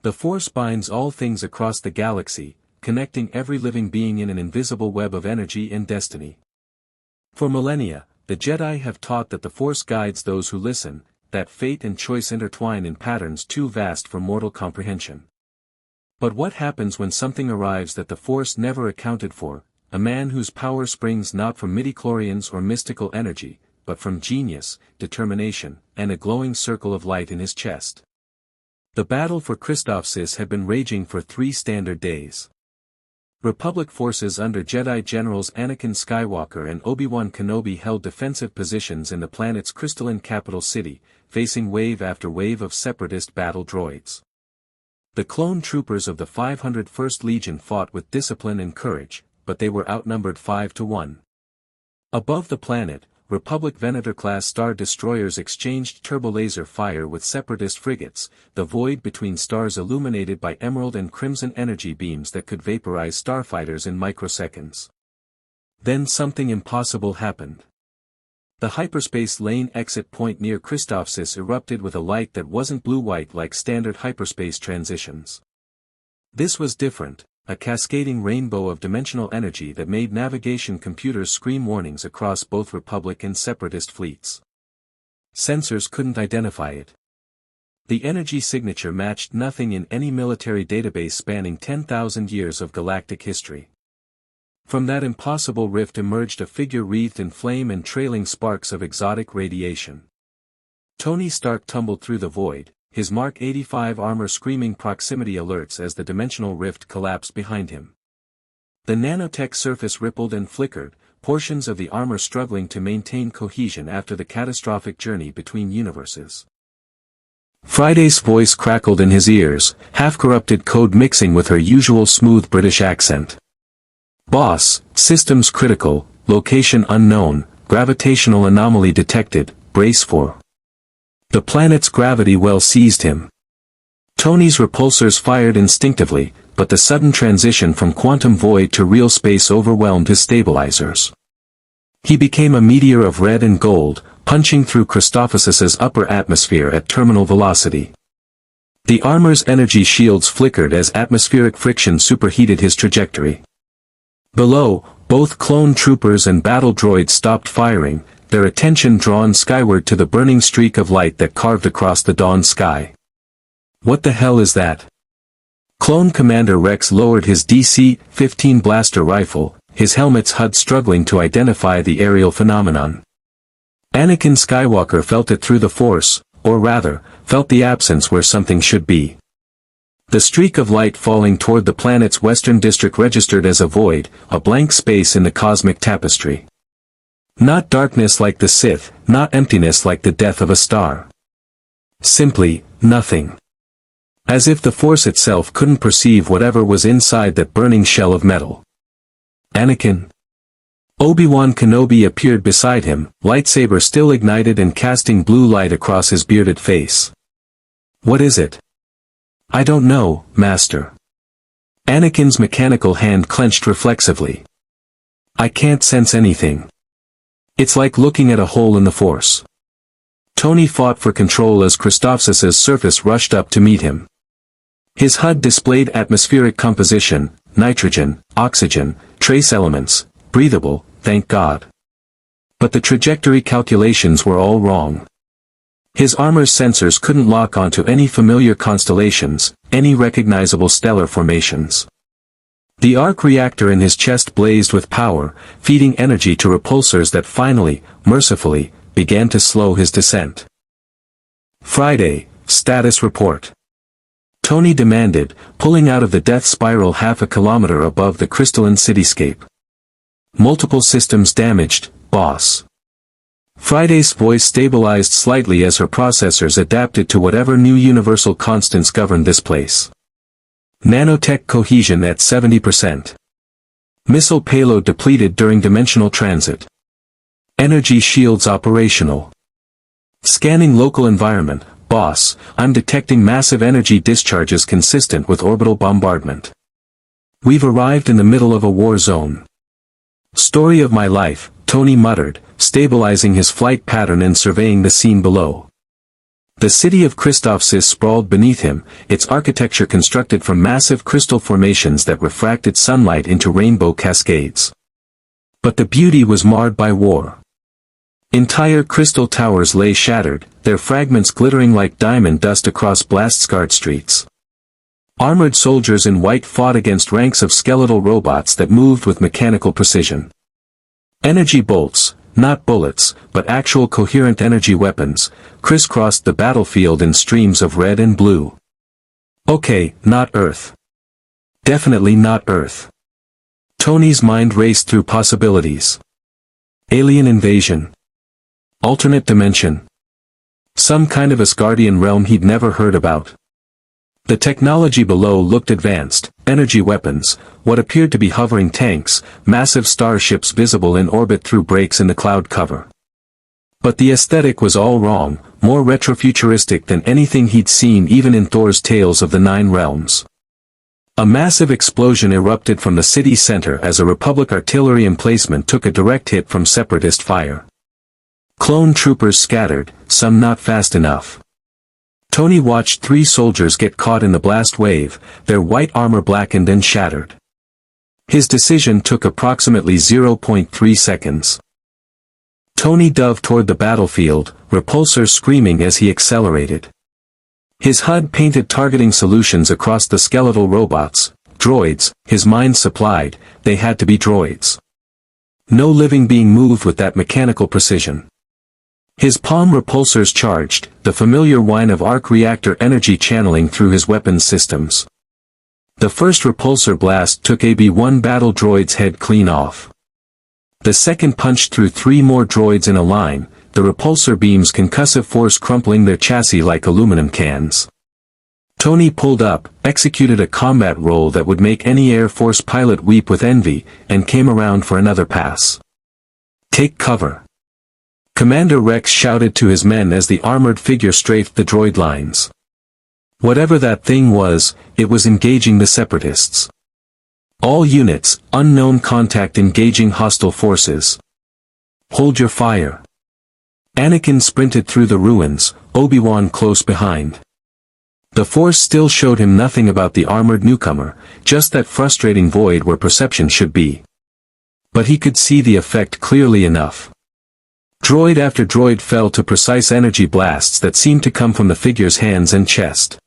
The Force binds all things across the galaxy, connecting every living being in an invisible web of energy and destiny. For millennia, the Jedi have taught that the Force guides those who listen, that fate and choice intertwine in patterns too vast for mortal comprehension. But what happens when something arrives that the Force never accounted for, a man whose power springs not from midichlorians or mystical energy, but from genius, determination, and a glowing circle of light in his chest? The battle for Christophsis had been raging for 3 standard days. Republic forces under Jedi Generals Anakin Skywalker and Obi-Wan Kenobi held defensive positions in the planet's crystalline capital city, facing wave after wave of Separatist battle droids. The clone troopers of the 501st Legion fought with discipline and courage, but they were outnumbered 5-1. Above the planet, Republic Venator-class Star Destroyers exchanged turbo-laser fire with Separatist frigates, the void between stars illuminated by emerald and crimson energy beams that could vaporize starfighters in microseconds. Then something impossible happened. The hyperspace lane exit point near Christophsis erupted with a light that wasn't blue-white like standard hyperspace transitions. This was different. A cascading rainbow of dimensional energy that made navigation computers scream warnings across both Republic and Separatist fleets. Sensors couldn't identify it. The energy signature matched nothing in any military database spanning 10,000 years of galactic history. From that impossible rift emerged a figure wreathed in flame and trailing sparks of exotic radiation. Tony Stark tumbled through the void, his Mark 85 armor screaming proximity alerts as the dimensional rift collapsed behind him. The nanotech surface rippled and flickered, portions of the armor struggling to maintain cohesion after the catastrophic journey between universes. Friday's voice crackled in his ears, half-corrupted code mixing with her usual smooth British accent. "Boss, systems critical, location unknown, gravitational anomaly detected, brace for." The planet's gravity well seized him. Tony's repulsors fired instinctively, but the sudden transition from quantum void to real space overwhelmed his stabilizers. He became a meteor of red and gold, punching through Christophsis' upper atmosphere at terminal velocity. The armor's energy shields flickered as atmospheric friction superheated his trajectory. Below, both clone troopers and battle droids stopped firing, their attention drawn skyward to the burning streak of light that carved across the dawn sky. "What the hell is that?" Clone Commander Rex lowered his DC-15 blaster rifle, his helmet's HUD struggling to identify the aerial phenomenon. Anakin Skywalker felt it through the Force, or rather, felt the absence where something should be. The streak of light falling toward the planet's western district registered as a void, a blank space in the cosmic tapestry. Not darkness like the Sith, not emptiness like the death of a star. Simply, nothing. As if the Force itself couldn't perceive whatever was inside that burning shell of metal. "Anakin?" Obi-Wan Kenobi appeared beside him, lightsaber still ignited and casting blue light across his bearded face. "What is it?" "I don't know, Master." Anakin's mechanical hand clenched reflexively. "I can't sense anything. It's like looking at a hole in the Force." Tony fought for control as Christophsis' surface rushed up to meet him. His HUD displayed atmospheric composition, nitrogen, oxygen, trace elements, breathable, thank God. But the trajectory calculations were all wrong. His armor's sensors couldn't lock onto any familiar constellations, any recognizable stellar formations. The arc reactor in his chest blazed with power, feeding energy to repulsors that finally, mercifully, began to slow his descent. "Friday, status report." Tony demanded, pulling out of the death spiral half a kilometer above the crystalline cityscape. "Multiple systems damaged, boss." Friday's voice stabilized slightly as her processors adapted to whatever new universal constants governed this place. Nanotech cohesion at 70%. Missile payload depleted during dimensional transit. Energy shields operational. Scanning local environment, boss, I'm detecting massive energy discharges consistent with orbital bombardment. We've arrived in the middle of a war zone. Story of my life, Tony muttered, stabilizing his flight pattern and surveying the scene below. The city of Christophsis sprawled beneath him, its architecture constructed from massive crystal formations that refracted sunlight into rainbow cascades. But the beauty was marred by war. Entire crystal towers lay shattered, their fragments glittering like diamond dust across blast-scarred streets. Armored soldiers in white fought against ranks of skeletal robots that moved with mechanical precision. Energy bolts, not bullets, but actual coherent energy weapons, crisscrossed the battlefield in streams of red and blue. Okay, not Earth. Definitely not Earth. Tony's mind raced through possibilities. Alien invasion. Alternate dimension. Some kind of Asgardian realm he'd never heard about. The technology below looked advanced, energy weapons, what appeared to be hovering tanks, massive starships visible in orbit through breaks in the cloud cover. But the aesthetic was all wrong, more retrofuturistic than anything he'd seen even in Thor's Tales of the Nine Realms. A massive explosion erupted from the city center as a Republic artillery emplacement took a direct hit from Separatist fire. Clone troopers scattered, some not fast enough. Tony watched 3 soldiers get caught in the blast wave, their white armor blackened and shattered. His decision took approximately 0.3 seconds. Tony dove toward the battlefield, repulsors screaming as he accelerated. His HUD painted targeting solutions across the skeletal robots, droids, his mind supplied, they had to be droids. No living being moved with that mechanical precision. His palm repulsors charged, the familiar whine of arc reactor energy channeling through his weapons systems. The first repulsor blast took a B-1 battle droid's head clean off. The second punched through 3 more droids in a line, the repulsor beam's concussive force crumpling their chassis like aluminum cans. Tony pulled up, executed a combat roll that would make any Air Force pilot weep with envy, and came around for another pass. Take cover. Commander Rex shouted to his men as the armored figure strafed the droid lines. Whatever that thing was, it was engaging the Separatists. All units, unknown contact engaging hostile forces. Hold your fire. Anakin sprinted through the ruins, Obi-Wan close behind. The Force still showed him nothing about the armored newcomer, just that frustrating void where perception should be. But he could see the effect clearly enough. Droid after droid fell to precise energy blasts that seemed to come from the figure's hands and chest.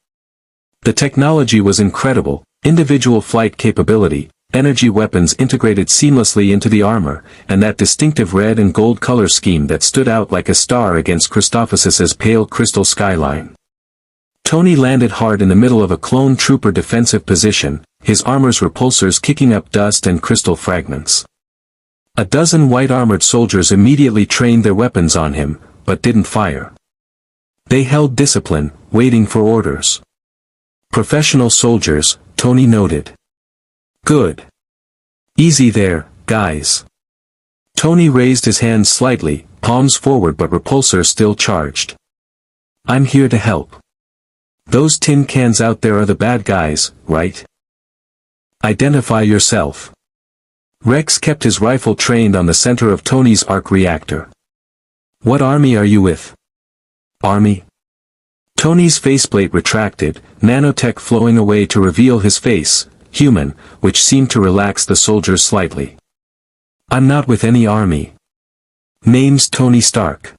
The technology was incredible, individual flight capability, energy weapons integrated seamlessly into the armor, and that distinctive red and gold color scheme that stood out like a star against Christophsis' pale crystal skyline. Tony landed hard in the middle of a clone trooper defensive position, his armor's repulsors kicking up dust and crystal fragments. A dozen white-armored soldiers immediately trained their weapons on him, but didn't fire. They held discipline, waiting for orders. Professional soldiers, Tony noted. Good. Easy there, guys. Tony raised his hands slightly, palms forward but repulsor still charged. I'm here to help. Those tin cans out there are the bad guys, right? Identify yourself. Rex kept his rifle trained on the center of Tony's arc reactor. What army are you with? Army? Tony's faceplate retracted, nanotech flowing away to reveal his face, human, which seemed to relax the soldiers slightly. I'm not with any army. Name's Tony Stark.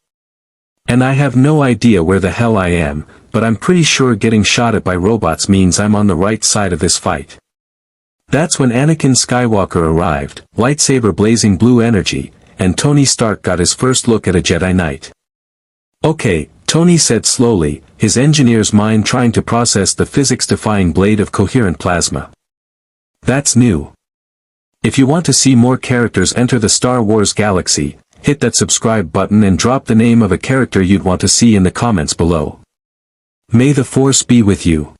And I have no idea where the hell I am, but I'm pretty sure getting shot at by robots means I'm on the right side of this fight. That's when Anakin Skywalker arrived, lightsaber blazing blue energy, and Tony Stark got his first look at a Jedi Knight. Okay, Tony said slowly, his engineer's mind trying to process the physics-defying blade of coherent plasma. That's new. If you want to see more characters enter the Star Wars galaxy, hit that subscribe button and drop the name of a character you'd want to see in the comments below. May the Force be with you.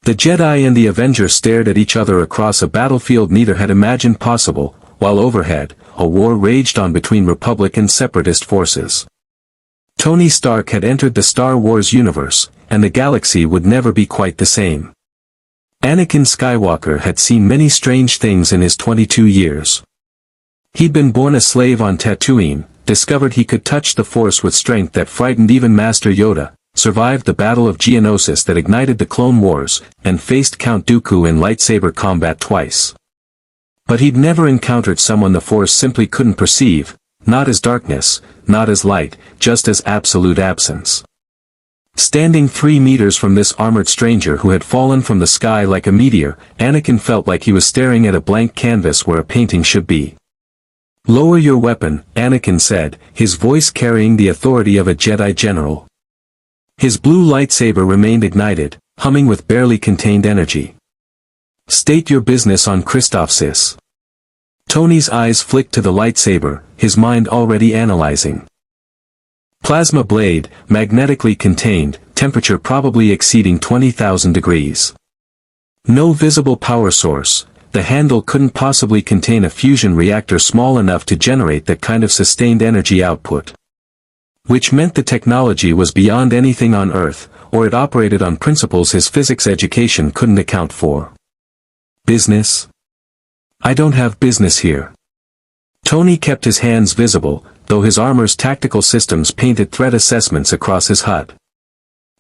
The Jedi and the Avengers stared at each other across a battlefield neither had imagined possible, while overhead, a war raged on between Republic and Separatist forces. Tony Stark had entered the Star Wars universe, and the galaxy would never be quite the same. Anakin Skywalker had seen many strange things in his 22 years. He'd been born a slave on Tatooine, discovered he could touch the Force with strength that frightened even Master Yoda, survived the Battle of Geonosis that ignited the Clone Wars, and faced Count Dooku in lightsaber combat twice. But he'd never encountered someone the Force simply couldn't perceive, not as darkness, not as light, just as absolute absence. Standing 3 meters from this armored stranger who had fallen from the sky like a meteor, Anakin felt like he was staring at a blank canvas where a painting should be. "Lower your weapon," Anakin said, his voice carrying the authority of a Jedi general. His blue lightsaber remained ignited, humming with barely contained energy. "State your business on Christophsis." Tony's eyes flicked to the lightsaber, his mind already analyzing. Plasma blade, magnetically contained, temperature probably exceeding 20,000 degrees. No visible power source, the handle couldn't possibly contain a fusion reactor small enough to generate that kind of sustained energy output. Which meant the technology was beyond anything on Earth, or it operated on principles his physics education couldn't account for. Business? I don't have business here. Tony kept his hands visible, though his armor's tactical systems painted threat assessments across his HUD.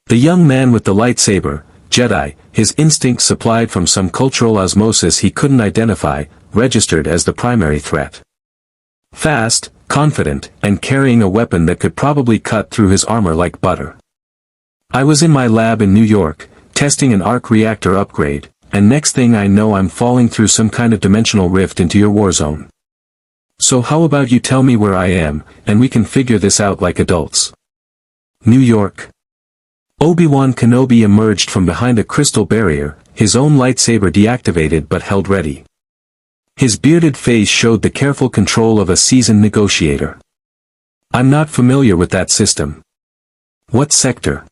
The young man with the lightsaber, Jedi, his instincts supplied from some cultural osmosis he couldn't identify, registered as the primary threat. Fast, confident, and carrying a weapon that could probably cut through his armor like butter. I was in my lab in New York, testing an arc reactor upgrade, and next thing I know I'm falling through some kind of dimensional rift into your war zone. So how about you tell me where I am, and we can figure this out like adults. New York. Obi-Wan Kenobi emerged from behind a crystal barrier, his own lightsaber deactivated but held ready. His bearded face showed the careful control of a seasoned negotiator. I'm not familiar with that system. What sector?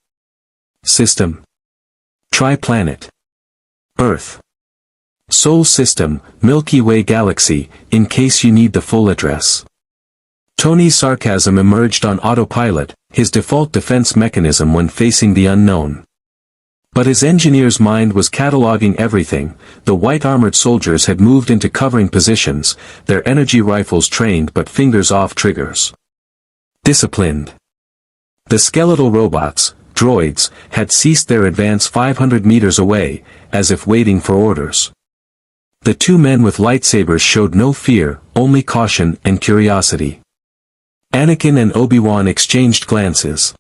System. Tri-planet. Earth. Sol System, Milky Way Galaxy, in case you need the full address. Tony's sarcasm emerged on autopilot, his default defense mechanism when facing the unknown. But his engineer's mind was cataloging everything. The white-armored soldiers had moved into covering positions, their energy rifles trained but fingers off triggers. Disciplined. The skeletal robots, droids, had ceased their advance 500 meters away, as if waiting for orders. The two men with lightsabers showed no fear, only caution and curiosity. Anakin and Obi-Wan exchanged glances.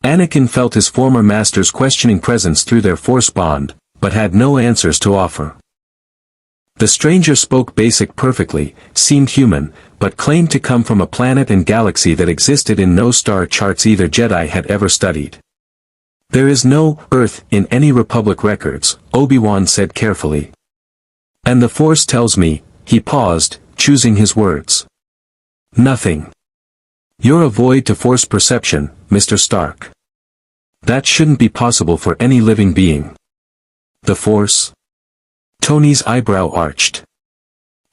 Anakin felt his former master's questioning presence through their force bond, but had no answers to offer. The stranger spoke basic perfectly, seemed human, but claimed to come from a planet and galaxy that existed in no star charts either Jedi had ever studied. There is no Earth in any Republic records, Obi-Wan said carefully. And the Force tells me, he paused, choosing his words. Nothing. You're a void to Force perception, Mr. Stark. That shouldn't be possible for any living being. The Force? Tony's eyebrow arched.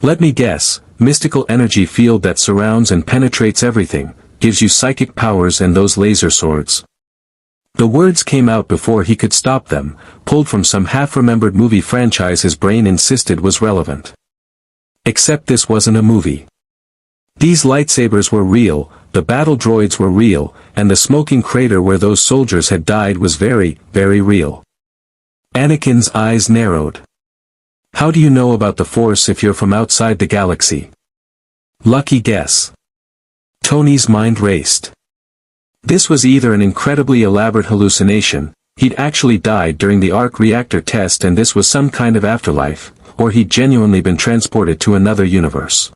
Let me guess, mystical energy field that surrounds and penetrates everything, gives you psychic powers and those laser swords. The words came out before he could stop them, pulled from some half-remembered movie franchise his brain insisted was relevant. Except this wasn't a movie. These lightsabers were real, the battle droids were real, and the smoking crater where those soldiers had died was very, very real. Anakin's eyes narrowed. How do you know about the Force if you're from outside the galaxy? Lucky guess. Tony's mind raced. This was either an incredibly elaborate hallucination, he'd actually died during the arc reactor test and this was some kind of afterlife, or he'd genuinely been transported to another universe.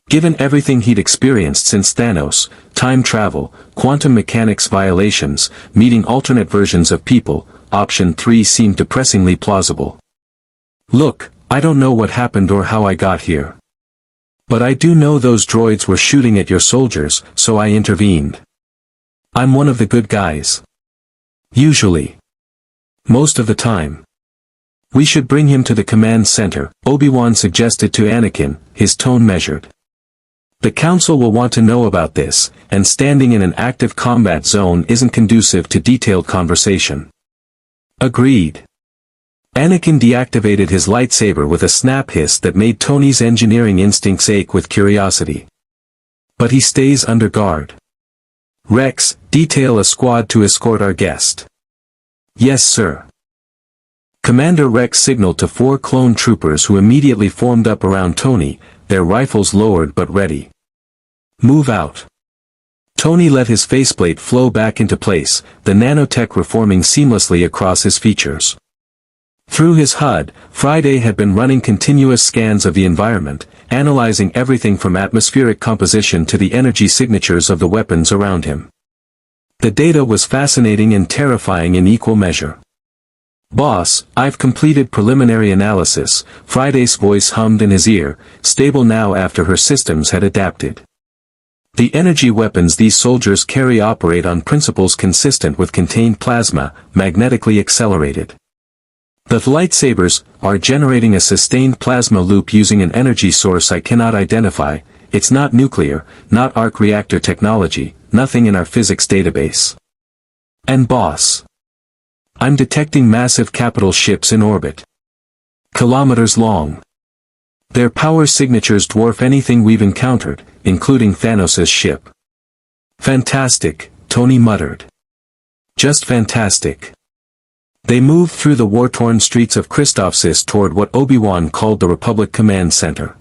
Given everything he'd experienced since Thanos, time travel, quantum mechanics violations, meeting alternate versions of people, option 3 seemed depressingly plausible. Look, I don't know what happened or how I got here. But I do know those droids were shooting at your soldiers, so I intervened. I'm one of the good guys. Usually. Most of the time. We should bring him to the command center, Obi-Wan suggested to Anakin, his tone measured. The Council will want to know about this, and standing in an active combat zone isn't conducive to detailed conversation. Agreed. Anakin deactivated his lightsaber with a snap hiss that made Tony's engineering instincts ache with curiosity. But he stays under guard. Rex, detail a squad to escort our guest. Yes, sir. Commander Rex signaled to 4 clone troopers who immediately formed up around Tony, their rifles lowered but ready. Move out. Tony let his faceplate flow back into place, the nanotech reforming seamlessly across his features. Through his HUD, Friday had been running continuous scans of the environment, analyzing everything from atmospheric composition to the energy signatures of the weapons around him. The data was fascinating and terrifying in equal measure. Boss, I've completed preliminary analysis, Friday's voice hummed in his ear, stable now after her systems had adapted. The energy weapons these soldiers carry operate on principles consistent with contained plasma, magnetically accelerated. The lightsabers are generating a sustained plasma loop using an energy source I cannot identify. It's not nuclear, not arc reactor technology, nothing in our physics database. And boss, I'm detecting massive capital ships in orbit. Kilometers long. Their power signatures dwarf anything we've encountered, including Thanos' ship. Fantastic, Tony muttered. Just fantastic. They moved through the war-torn streets of Christophsis toward what Obi-Wan called the Republic Command Center.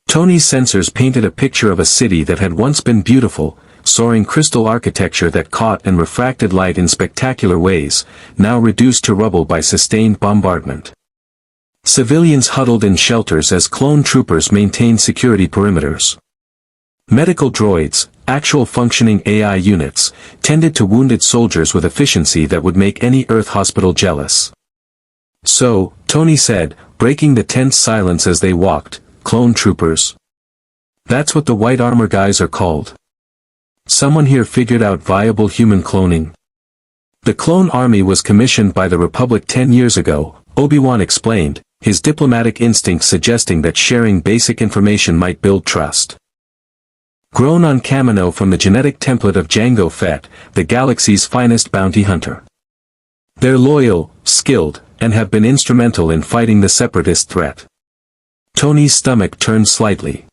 Tony's sensors painted a picture of a city that had once been beautiful, soaring crystal architecture that caught and refracted light in spectacular ways, now reduced to rubble by sustained bombardment. Civilians huddled in shelters as clone troopers maintained security perimeters. Medical droids, actual functioning AI units, tended to wounded soldiers with efficiency that would make any Earth hospital jealous. So, Tony said, breaking the tense silence as they walked, clone troopers. That's what the white armor guys are called. Someone here figured out viable human cloning. The clone army was commissioned by the Republic 10 years ago, Obi-Wan explained, his diplomatic instincts suggesting that sharing basic information might build trust. Grown on Kamino from the genetic template of Jango Fett, the galaxy's finest bounty hunter. They're loyal, skilled, and have been instrumental in fighting the Separatist threat. Tony's stomach turned slightly.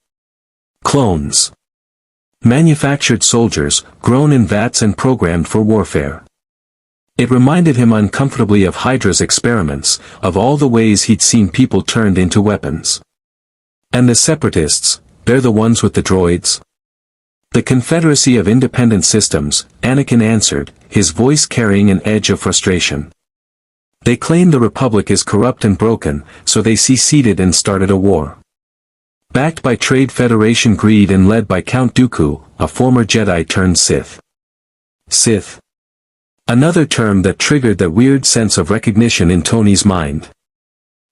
Clones. Manufactured soldiers, grown in vats and programmed for warfare. It reminded him uncomfortably of Hydra's experiments, of all the ways he'd seen people turned into weapons. And the Separatists, they're the ones with the droids? The Confederacy of Independent Systems, Anakin answered, his voice carrying an edge of frustration. They claim the Republic is corrupt and broken, so they seceded and started a war. Backed by Trade Federation greed and led by Count Dooku, a former Jedi turned Sith. Sith. Another term that triggered that weird sense of recognition in Tony's mind.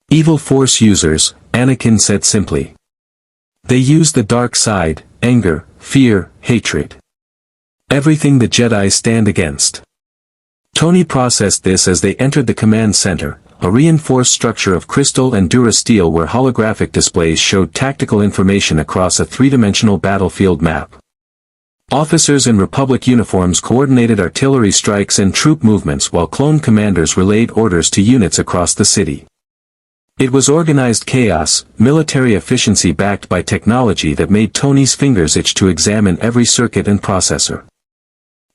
Evil Force users, Anakin said simply. They use the dark side, anger, fear, hatred. Everything the Jedi stand against. Tony processed this as they entered the command center, a reinforced structure of crystal and durasteel where holographic displays showed tactical information across a three-dimensional battlefield map. Officers in Republic uniforms coordinated artillery strikes and troop movements while clone commanders relayed orders to units across the city. It was organized chaos, military efficiency backed by technology that made Tony's fingers itch to examine every circuit and processor.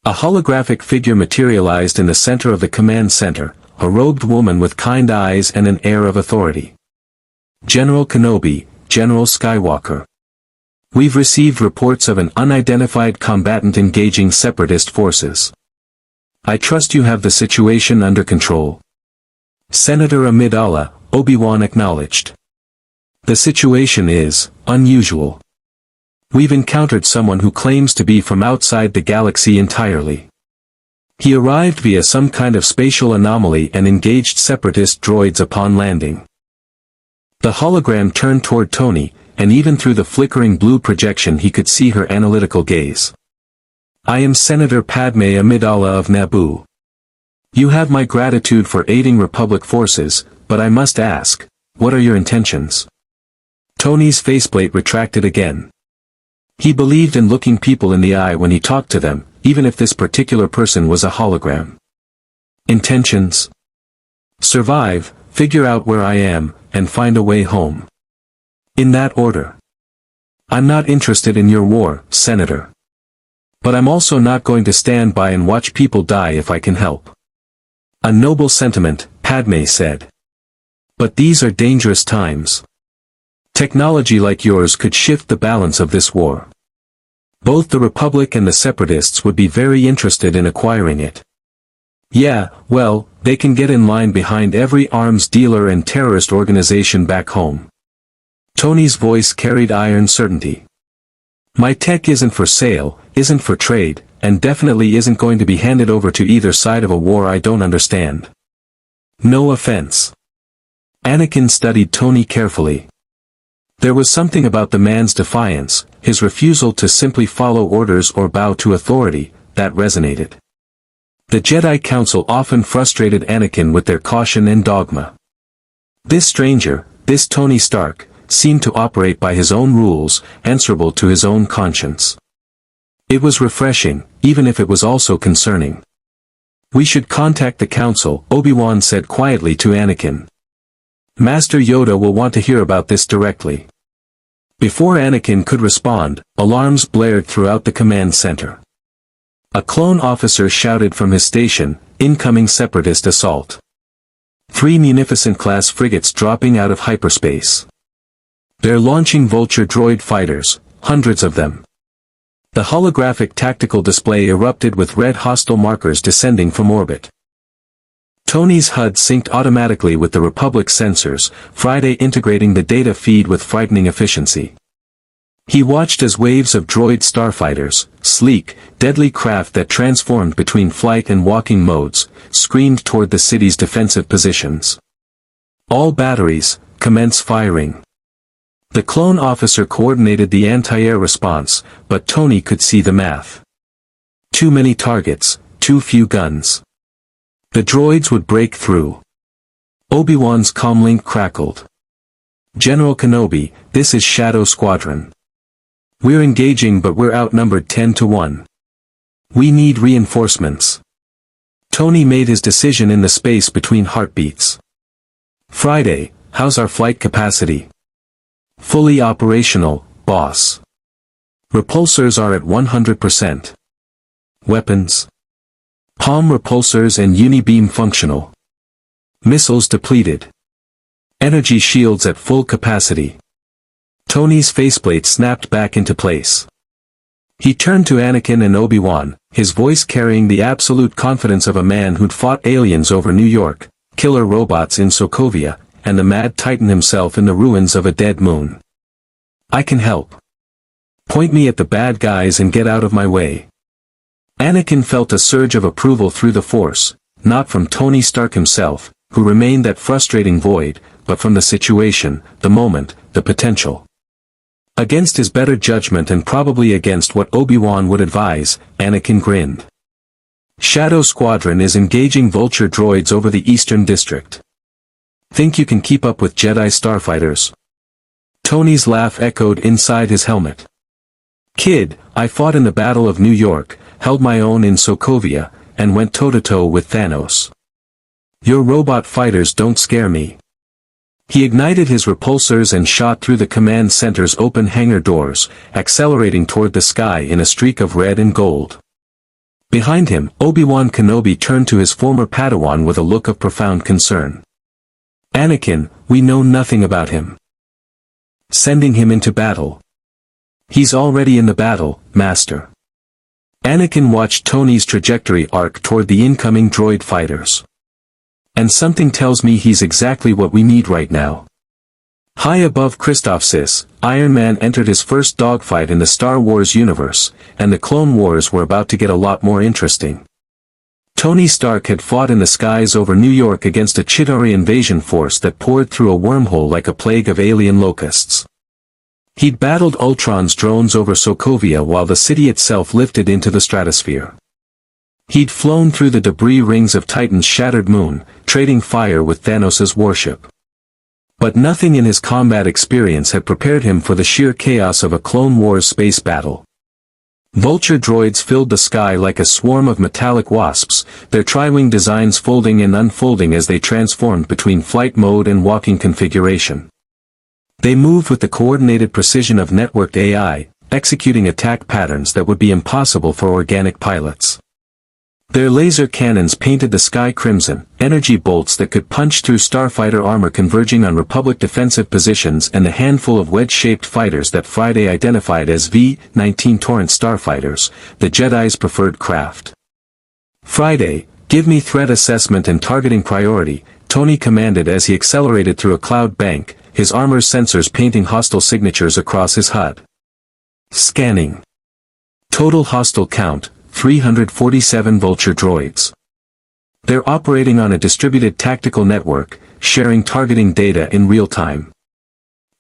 A holographic figure materialized in the center of the command center, a robed woman with kind eyes and an air of authority. General Kenobi, General Skywalker. We've received reports of an unidentified combatant engaging Separatist forces. I trust you have the situation under control. Senator Amidala, Obi-Wan acknowledged. The situation is unusual. We've encountered someone who claims to be from outside the galaxy entirely. He arrived via some kind of spatial anomaly and engaged Separatist droids upon landing. The hologram turned toward Tony, and even through the flickering blue projection he could see her analytical gaze. I am Senator Padme Amidala of Naboo. You have my gratitude for aiding Republic forces, but I must ask, what are your intentions? Tony's faceplate retracted again. He believed in looking people in the eye when he talked to them, even if this particular person was a hologram. Intentions? Survive, figure out where I am, and find a way home. In that order. I'm not interested in your war, Senator. But I'm also not going to stand by and watch people die if I can help. A noble sentiment, Padme said. But these are dangerous times. Technology like yours could shift the balance of this war. Both the Republic and the Separatists would be very interested in acquiring it. Yeah, well, they can get in line behind every arms dealer and terrorist organization back home. Tony's voice carried iron certainty. My tech isn't for sale, isn't for trade, and definitely isn't going to be handed over to either side of a war I don't understand. No offense. Anakin studied Tony carefully. There was something about the man's defiance, his refusal to simply follow orders or bow to authority, that resonated. The Jedi Council often frustrated Anakin with their caution and dogma. This stranger, this Tony Stark, seemed to operate by his own rules, answerable to his own conscience. It was refreshing, even if it was also concerning. We should contact the Council, Obi-Wan said quietly to Anakin. Master Yoda will want to hear about this directly. Before Anakin could respond, alarms blared throughout the command center. A clone officer shouted from his station, incoming Separatist assault. 3 Munificent-class frigates dropping out of hyperspace. They're launching Vulture droid fighters, hundreds of them. The holographic tactical display erupted with red hostile markers descending from orbit. Tony's HUD synced automatically with the Republic's sensors, Friday integrating the data feed with frightening efficiency. He watched as waves of droid starfighters, sleek, deadly craft that transformed between flight and walking modes, screamed toward the city's defensive positions. All batteries, commence firing. The clone officer coordinated the anti-air response, but Tony could see the math. Too many targets, too few guns. The droids would break through. Obi-Wan's comlink crackled. General Kenobi, this is Shadow Squadron. We're engaging but we're outnumbered 10-1. We need reinforcements. Tony made his decision in the space between heartbeats. Friday, how's our flight capacity? Fully operational, boss. Repulsors are at 100%. Weapons. Palm repulsors and unibeam functional. Missiles depleted. Energy shields at full capacity. Tony's faceplate snapped back into place. He turned to Anakin and Obi-Wan, his voice carrying the absolute confidence of a man who'd fought aliens over New York, killer robots in Sokovia, and the mad titan himself in the ruins of a dead moon. I can help. Point me at the bad guys and get out of my way. Anakin felt a surge of approval through the Force, not from Tony Stark himself, who remained that frustrating void, but from the situation, the moment, the potential. Against his better judgment and probably against what Obi-Wan would advise, Anakin grinned. Shadow Squadron is engaging Vulture droids over the Eastern District. Think you can keep up with Jedi starfighters? Tony's laugh echoed inside his helmet. Kid, I fought in the Battle of New York, held my own in Sokovia, and went toe-to-toe with Thanos. Your robot fighters don't scare me. He ignited his repulsors and shot through the command center's open hangar doors, accelerating toward the sky in a streak of red and gold. Behind him, Obi-Wan Kenobi turned to his former Padawan with a look of profound concern. Anakin, we know nothing about him. Sending him into battle. He's already in the battle, Master. Anakin watched Tony's trajectory arc toward the incoming droid fighters. And something tells me he's exactly what we need right now. High above Christophsis, Iron Man entered his first dogfight in the Star Wars universe, and the Clone Wars were about to get a lot more interesting. Tony Stark had fought in the skies over New York against a Chitauri invasion force that poured through a wormhole like a plague of alien locusts. He'd battled Ultron's drones over Sokovia while the city itself lifted into the stratosphere. He'd flown through the debris rings of Titan's shattered moon, trading fire with Thanos' warship. But nothing in his combat experience had prepared him for the sheer chaos of a Clone Wars space battle. Vulture droids filled the sky like a swarm of metallic wasps, their tri-wing designs folding and unfolding as they transformed between flight mode and walking configuration. They moved with the coordinated precision of networked AI, executing attack patterns that would be impossible for organic pilots. Their laser cannons painted the sky crimson, energy bolts that could punch through starfighter armor converging on Republic defensive positions and the handful of wedge-shaped fighters that Friday identified as V-19 Torrent starfighters, the Jedi's preferred craft. "Friday, give me threat assessment and targeting priority," Tony commanded as he accelerated through a cloud bank, his armor's sensors painting hostile signatures across his HUD. Scanning. Total hostile count, 347 Vulture droids. They're operating on a distributed tactical network, sharing targeting data in real time.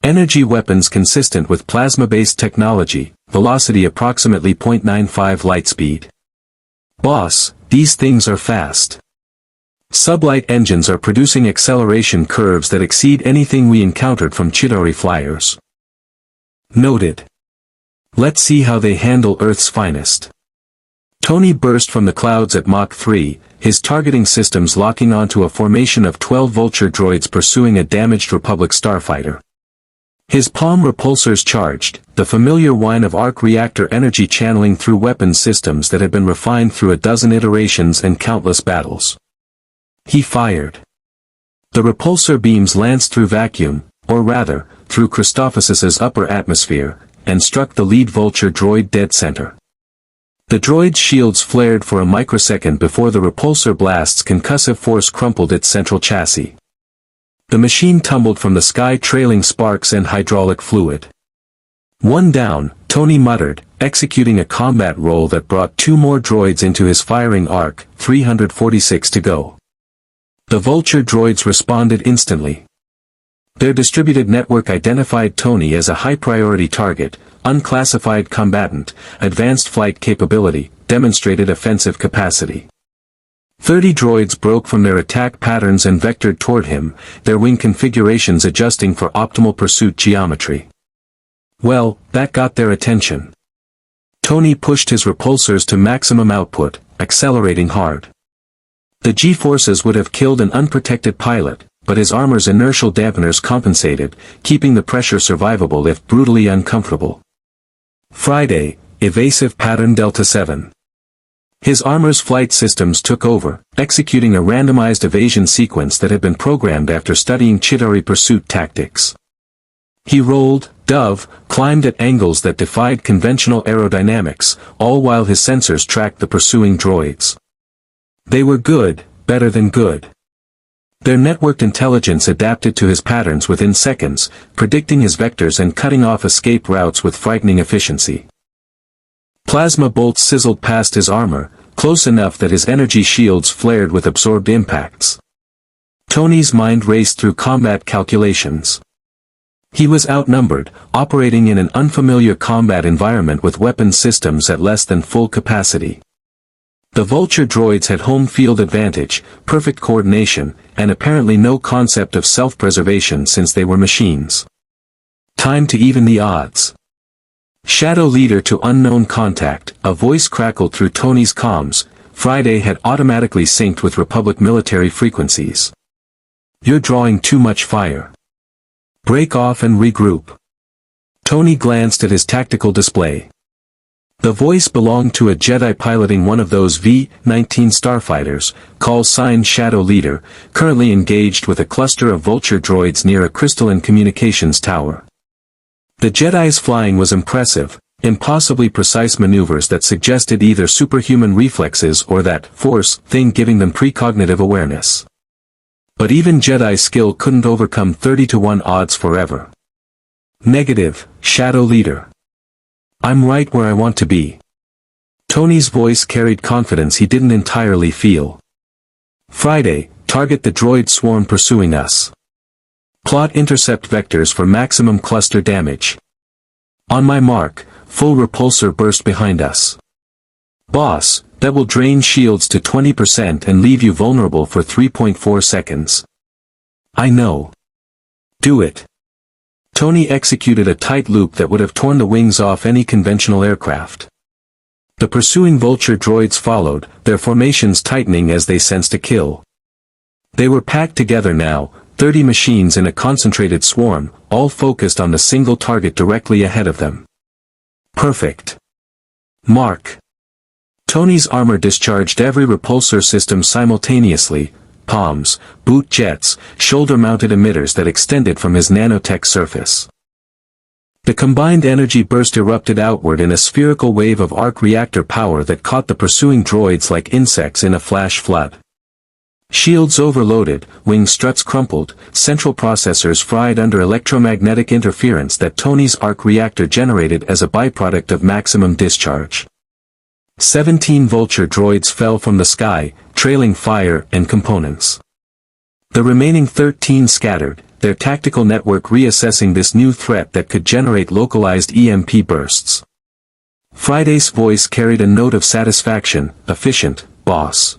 Energy weapons consistent with plasma-based technology, velocity approximately 0.95 light speed. "Boss, these things are fast. Sublight engines are producing acceleration curves that exceed anything we encountered from Chitauri flyers." Noted. "Let's see how they handle Earth's finest." Tony burst from the clouds at Mach 3, his targeting systems locking onto a formation of 12 Vulture droids pursuing a damaged Republic starfighter. His palm repulsors charged, the familiar whine of arc reactor energy channeling through weapons systems that had been refined through a dozen iterations and countless battles. He fired. The repulsor beams lanced through vacuum, or rather, through Christophsis' upper atmosphere, and struck the lead Vulture droid dead center. The droid's shields flared for a microsecond before the repulsor blast's concussive force crumpled its central chassis. The machine tumbled from the sky trailing sparks and hydraulic fluid. "One down," Tony muttered, executing a combat roll that brought 2 more droids into his firing arc, 346 to go. The Vulture droids responded instantly. Their distributed network identified Tony as a high-priority target, unclassified combatant, advanced flight capability, demonstrated offensive capacity. 30 droids broke from their attack patterns and vectored toward him, their wing configurations adjusting for optimal pursuit geometry. Well, that got their attention. Tony pushed his repulsors to maximum output, accelerating hard. The G-forces would have killed an unprotected pilot, but his armor's inertial dampeners compensated, keeping the pressure survivable if brutally uncomfortable. Friday, evasive pattern Delta 7. His armor's flight systems took over, executing a randomized evasion sequence that had been programmed after studying Chitauri pursuit tactics. He rolled, dove, climbed at angles that defied conventional aerodynamics, all while his sensors tracked the pursuing droids. They were good, better than good. Their networked intelligence adapted to his patterns within seconds, predicting his vectors and cutting off escape routes with frightening efficiency. Plasma bolts sizzled past his armor, close enough that his energy shields flared with absorbed impacts. Tony's mind raced through combat calculations. He was outnumbered, operating in an unfamiliar combat environment with weapons systems at less than full capacity. The Vulture droids had home field advantage, perfect coordination, and apparently no concept of self-preservation since they were machines. Time to even the odds. "Shadow Leader to unknown contact," a voice crackled through Tony's comms. Friday had automatically synced with Republic military frequencies. "You're drawing too much fire. Break off and regroup." Tony glanced at his tactical display. The voice belonged to a Jedi piloting one of those V-19 starfighters, call sign Shadow Leader, currently engaged with a cluster of Vulture droids near a crystalline communications tower. The Jedi's flying was impressive, impossibly precise maneuvers that suggested either superhuman reflexes or that Force thing giving them precognitive awareness. But even Jedi skill couldn't overcome 30-to-1 odds forever. "Negative, Shadow Leader. I'm right where I want to be." Tony's voice carried confidence he didn't entirely feel. "Friday, target the droid swarm pursuing us. Plot intercept vectors for maximum cluster damage. On my mark, full repulsor burst behind us. Boss, that will drain shields to 20% and leave you vulnerable for 3.4 seconds. I know. Do it." Tony executed a tight loop that would have torn the wings off any conventional aircraft. The pursuing Vulture droids followed, their formations tightening as they sensed a kill. They were packed together now, 30 machines in a concentrated swarm, all focused on the single target directly ahead of them. Perfect. Mark. Tony's armor discharged every repulsor system simultaneously, palms, boot jets, shoulder-mounted emitters that extended from his nanotech surface. The combined energy burst erupted outward in a spherical wave of arc reactor power that caught the pursuing droids like insects in a flash flood. Shields overloaded, wing struts crumpled, central processors fried under electromagnetic interference that Tony's arc reactor generated as a byproduct of maximum discharge. 17 Vulture droids fell from the sky, trailing fire and components. The remaining 13 scattered, their tactical network reassessing this new threat that could generate localized EMP bursts. Friday's voice carried a note of satisfaction. Efficient, boss.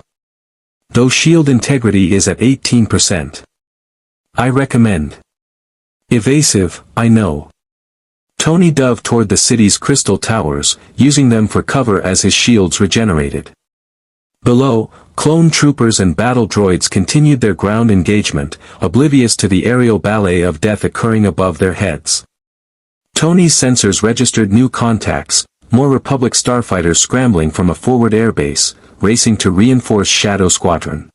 Though shield integrity is at 18%. I recommend. Evasive, I know. Tony dove toward the city's crystal towers, using them for cover as his shields regenerated. Below, clone troopers and battle droids continued their ground engagement, oblivious to the aerial ballet of death occurring above their heads. Tony's sensors registered new contacts, more Republic starfighters scrambling from a forward airbase, racing to reinforce Shadow Squadron.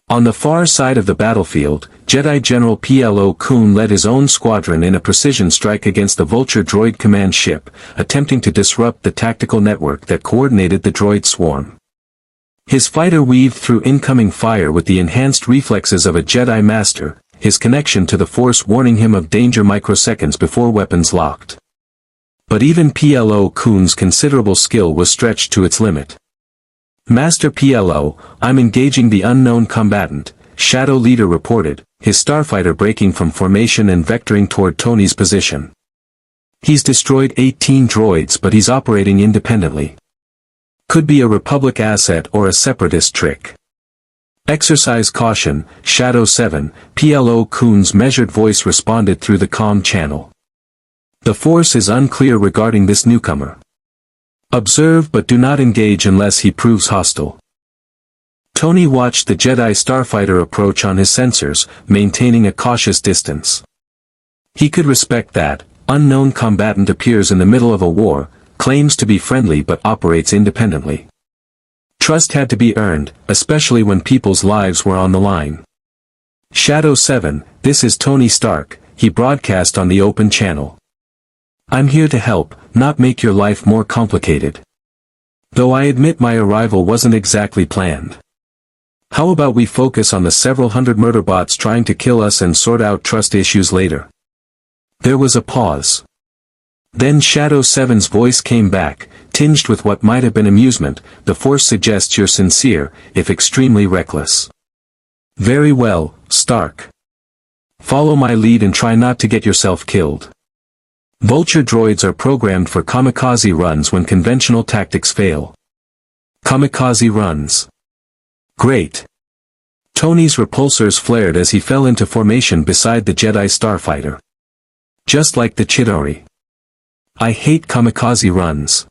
On the far side of the battlefield, Jedi General Plo Koon led his own squadron in a precision strike against the Vulture droid command ship, attempting to disrupt the tactical network that coordinated the droid swarm. His fighter weaved through incoming fire with the enhanced reflexes of a Jedi Master, his connection to the Force warning him of danger microseconds before weapons locked. But even Plo Koon's considerable skill was stretched to its limit. Master Plo, I'm engaging the unknown combatant, Shadow Leader reported, his starfighter breaking from formation and vectoring toward Tony's position. He's destroyed 18 droids but he's operating independently. Could be a Republic asset or a Separatist trick. Exercise caution, Shadow 7, Plo Koon's measured voice responded through the comm channel. The Force is unclear regarding this newcomer. Observe but do not engage unless he proves hostile. Tony watched the Jedi starfighter approach on his sensors, maintaining a cautious distance. He could respect that. Unknown combatant appears in the middle of a war, claims to be friendly but operates independently. Trust had to be earned, especially when people's lives were on the line. Shadow 7, this is Tony Stark, he broadcast on the open channel. I'm here to help, not make your life more complicated. Though I admit my arrival wasn't exactly planned. How about we focus on the several hundred murderbots trying to kill us and sort out trust issues later? There was a pause. Then Shadow 7's voice came back, tinged with what might have been amusement. The Force suggests you're sincere, if extremely reckless. Very well, Stark. Follow my lead and try not to get yourself killed. Vulture droids are programmed for kamikaze runs when conventional tactics fail. Kamikaze runs. Great. Tony's repulsors flared as he fell into formation beside the Jedi starfighter. Just like the Chitauri. I hate kamikaze runs.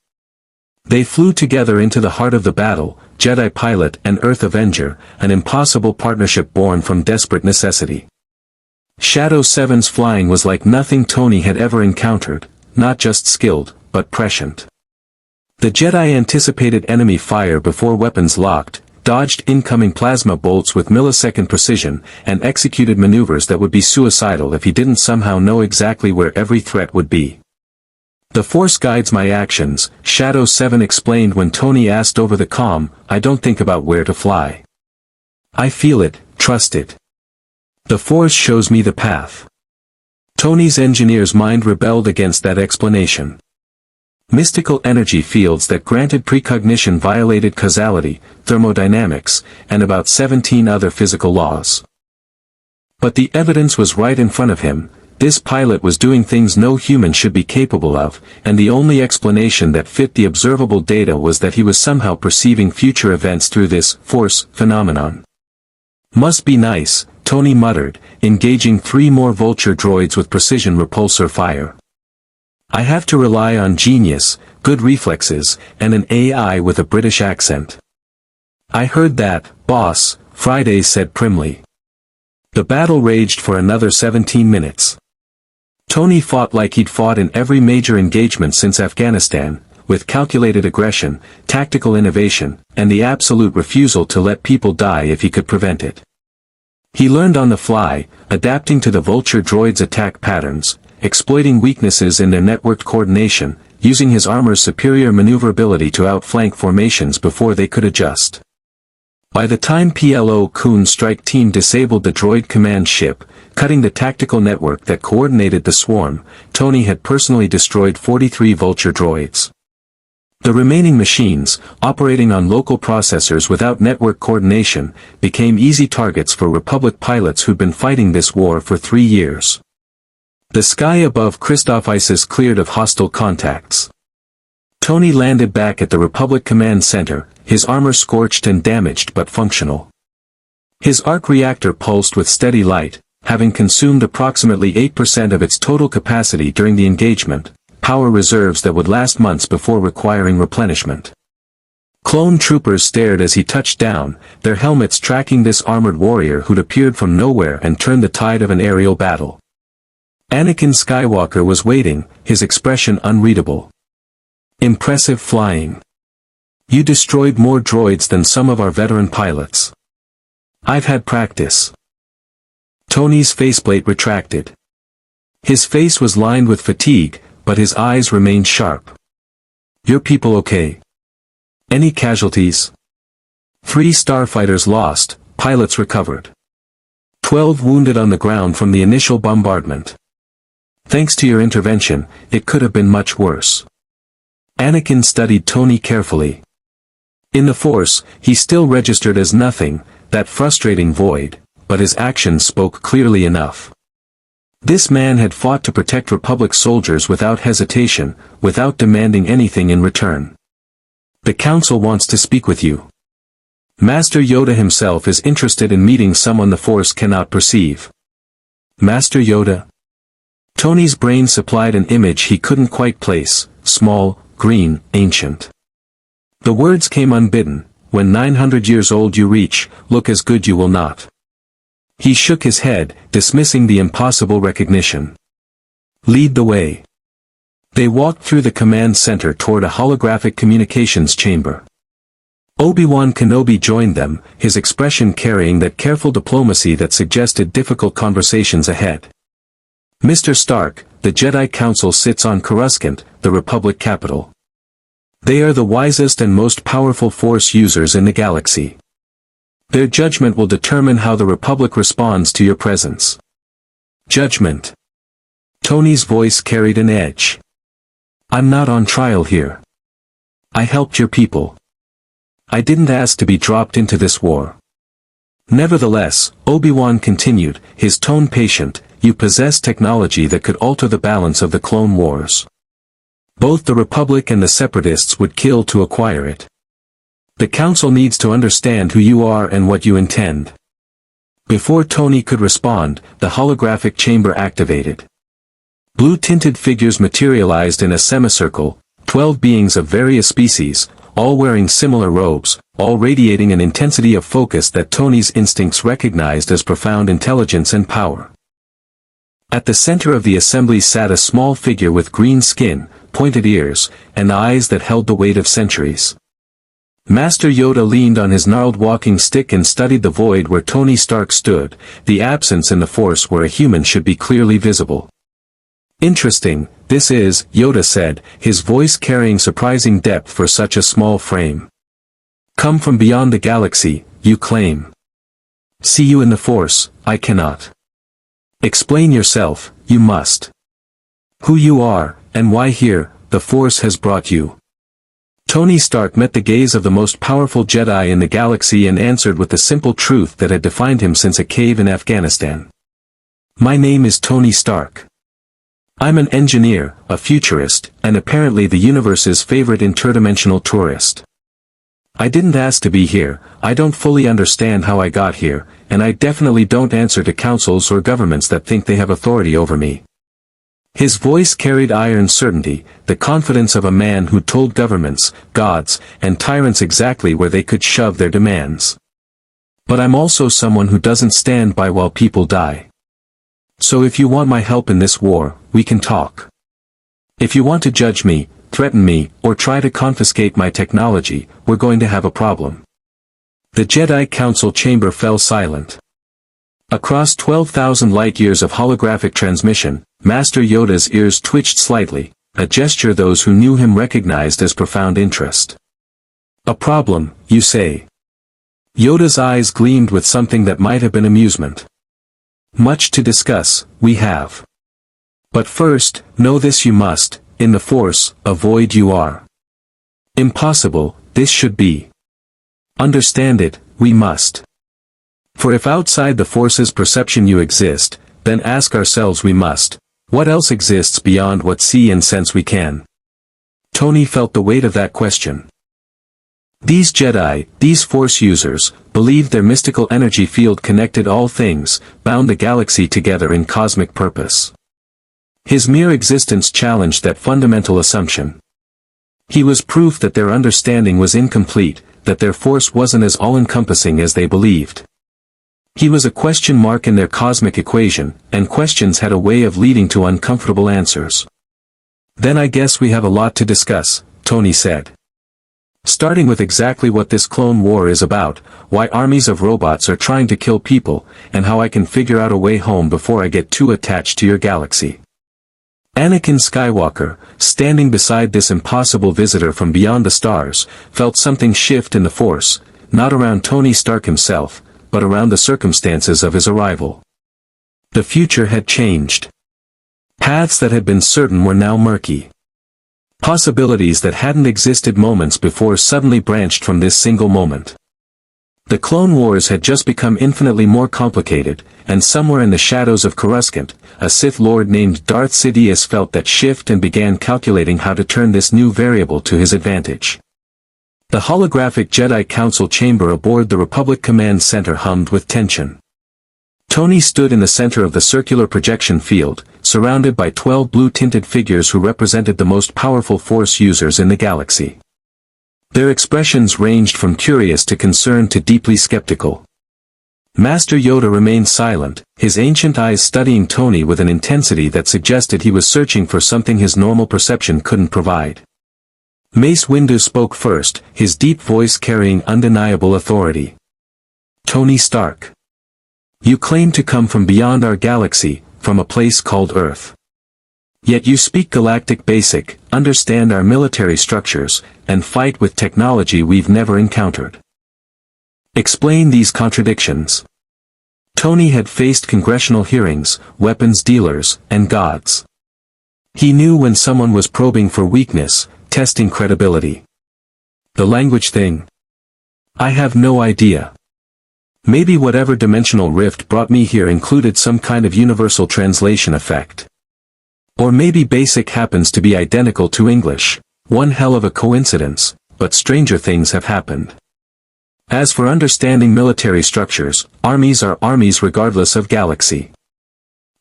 They flew together into the heart of the battle, Jedi pilot and Earth Avenger, an impossible partnership born from desperate necessity. Shadow 7's flying was like nothing Tony had ever encountered, not just skilled, but prescient. The Jedi anticipated enemy fire before weapons locked, dodged incoming plasma bolts with millisecond precision, and executed maneuvers that would be suicidal if he didn't somehow know exactly where every threat would be. The Force guides my actions, Shadow 7 explained when Tony asked over the comm, I don't think about where to fly. I feel it, trust it. The Force shows me the path. Tony's engineer's mind rebelled against that explanation. Mystical energy fields that granted precognition violated causality, thermodynamics, and about 17 other physical laws. But the evidence was right in front of him. This pilot was doing things no human should be capable of, and the only explanation that fit the observable data was that he was somehow perceiving future events through this Force phenomenon. Must be nice, Tony muttered, engaging 3 more Vulture droids with precision repulsor fire. I have to rely on genius, good reflexes, and an AI with a British accent. I heard that, boss, Friday said primly. The battle raged for another 17 minutes. Tony fought like he'd fought in every major engagement since Afghanistan, with calculated aggression, tactical innovation, and the absolute refusal to let people die if he could prevent it. He learned on the fly, adapting to the Vulture droids' attack patterns, exploiting weaknesses in their networked coordination, using his armor's superior maneuverability to outflank formations before they could adjust. By the time PLO Kuhn strike team disabled the droid command ship, cutting the tactical network that coordinated the swarm, Tony had personally destroyed 43 Vulture droids. The remaining machines, operating on local processors without network coordination, became easy targets for Republic pilots who'd been fighting this war for 3 years. The sky above Christophsis cleared of hostile contacts. Tony landed back at the Republic Command Center, his armor scorched and damaged but functional. His arc reactor pulsed with steady light, having consumed approximately 8% of its total capacity during the engagement, power reserves that would last months before requiring replenishment. Clone troopers stared as he touched down, their helmets tracking this armored warrior who'd appeared from nowhere and turned the tide of an aerial battle. Anakin Skywalker was waiting, his expression unreadable. Impressive flying. You destroyed more droids than some of our veteran pilots. I've had practice. Tony's faceplate retracted. His face was lined with fatigue, but his eyes remained sharp. Your people okay? Any casualties? 3 starfighters lost, pilots recovered. 12 wounded on the ground from the initial bombardment. Thanks to your intervention, it could have been much worse. Anakin studied Tony carefully. In the Force, he still registered as nothing, that frustrating void, but his actions spoke clearly enough. This man had fought to protect Republic soldiers without hesitation, without demanding anything in return. The Council wants to speak with you. Master Yoda himself is interested in meeting someone the Force cannot perceive. Master Yoda? Tony's brain supplied an image he couldn't quite place, small, green, ancient. The words came unbidden, when 900 years old you reach, look as good you will not. He shook his head, dismissing the impossible recognition. Lead the way. They walked through the command center toward a holographic communications chamber. Obi-Wan Kenobi joined them, his expression carrying that careful diplomacy that suggested difficult conversations ahead. Mr. Stark, the Jedi Council sits on Coruscant, the Republic capital. They are the wisest and most powerful Force users in the galaxy. Their judgment will determine how the Republic responds to your presence. Judgment. Tony's voice carried an edge. I'm not on trial here. I helped your people. I didn't ask to be dropped into this war. Nevertheless, Obi-Wan continued, his tone patient, you possess technology that could alter the balance of the Clone Wars. Both the Republic and the Separatists would kill to acquire it. The Council needs to understand who you are and what you intend. Before Tony could respond, the holographic chamber activated. Blue-tinted figures materialized in a semicircle, 12 beings of various species, all wearing similar robes, all radiating an intensity of focus that Tony's instincts recognized as profound intelligence and power. At the center of the assembly sat a small figure with green skin, pointed ears, and eyes that held the weight of centuries. Master Yoda leaned on his gnarled walking stick and studied the void where Tony Stark stood, the absence in the Force where a human should be clearly visible. Interesting, this is, Yoda said, his voice carrying surprising depth for such a small frame. Come from beyond the galaxy, you claim. See you in the Force, I cannot. Explain yourself, you must. Who you are, and why here, the Force has brought you. Tony Stark met the gaze of the most powerful Jedi in the galaxy and answered with the simple truth that had defined him since a cave in Afghanistan. My name is Tony Stark. I'm an engineer, a futurist, and apparently the universe's favorite interdimensional tourist. I didn't ask to be here, I don't fully understand how I got here, and I definitely don't answer to councils or governments that think they have authority over me. His voice carried iron certainty, the confidence of a man who told governments, gods, and tyrants exactly where they could shove their demands. But I'm also someone who doesn't stand by while people die. So if you want my help in this war, we can talk. If you want to judge me, threaten me, or try to confiscate my technology, we're going to have a problem." The Jedi Council chamber fell silent. Across 12,000 light-years of holographic transmission, Master Yoda's ears twitched slightly, a gesture those who knew him recognized as profound interest. "A problem, you say?" Yoda's eyes gleamed with something that might have been amusement. "Much to discuss, we have. But first, know this you must, in the Force, avoid you are. Impossible, this should be. Understand it, we must. For if outside the Force's perception you exist, then ask ourselves we must, what else exists beyond what see and sense we can?" Tony felt the weight of that question. These Jedi, these Force users, believed their mystical energy field connected all things, bound the galaxy together in cosmic purpose. His mere existence challenged that fundamental assumption. He was proof that their understanding was incomplete, that their force wasn't as all-encompassing as they believed. He was a question mark in their cosmic equation, and questions had a way of leading to uncomfortable answers. "Then I guess we have a lot to discuss," Tony said. "Starting with exactly what this clone war is about, why armies of robots are trying to kill people, and how I can figure out a way home before I get too attached to your galaxy." Anakin Skywalker, standing beside this impossible visitor from beyond the stars, felt something shift in the Force, not around Tony Stark himself, but around the circumstances of his arrival. The future had changed. Paths that had been certain were now murky. Possibilities that hadn't existed moments before suddenly branched from this single moment. The Clone Wars had just become infinitely more complicated, and somewhere in the shadows of Coruscant, a Sith Lord named Darth Sidious felt that shift and began calculating how to turn this new variable to his advantage. The holographic Jedi Council chamber aboard the Republic Command Center hummed with tension. Tony stood in the center of the circular projection field, surrounded by 12 blue-tinted figures who represented the most powerful Force users in the galaxy. Their expressions ranged from curious to concerned to deeply skeptical. Master Yoda remained silent, his ancient eyes studying Tony with an intensity that suggested he was searching for something his normal perception couldn't provide. Mace Windu spoke first, his deep voice carrying undeniable authority. "Tony Stark. You claim to come from beyond our galaxy, from a place called Earth. Yet you speak galactic basic, understand our military structures, and fight with technology we've never encountered. Explain these contradictions." Tony had faced congressional hearings, weapons dealers, and gods. He knew when someone was probing for weakness, testing credibility. "The language thing? I have no idea. Maybe whatever dimensional rift brought me here included some kind of universal translation effect. Or maybe basic happens to be identical to English. One hell of a coincidence, but stranger things have happened. As for understanding military structures, armies are armies regardless of galaxy.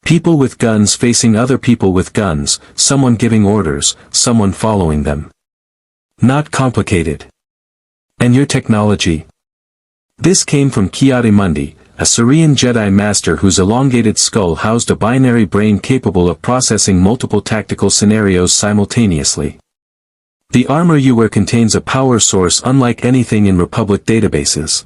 People with guns facing other people with guns, someone giving orders, someone following them. Not complicated. And your technology? This came from Ki-Adi-Mundi, a Syrian Jedi master whose elongated skull housed a binary brain capable of processing multiple tactical scenarios simultaneously. The armor you wear contains a power source unlike anything in Republic databases.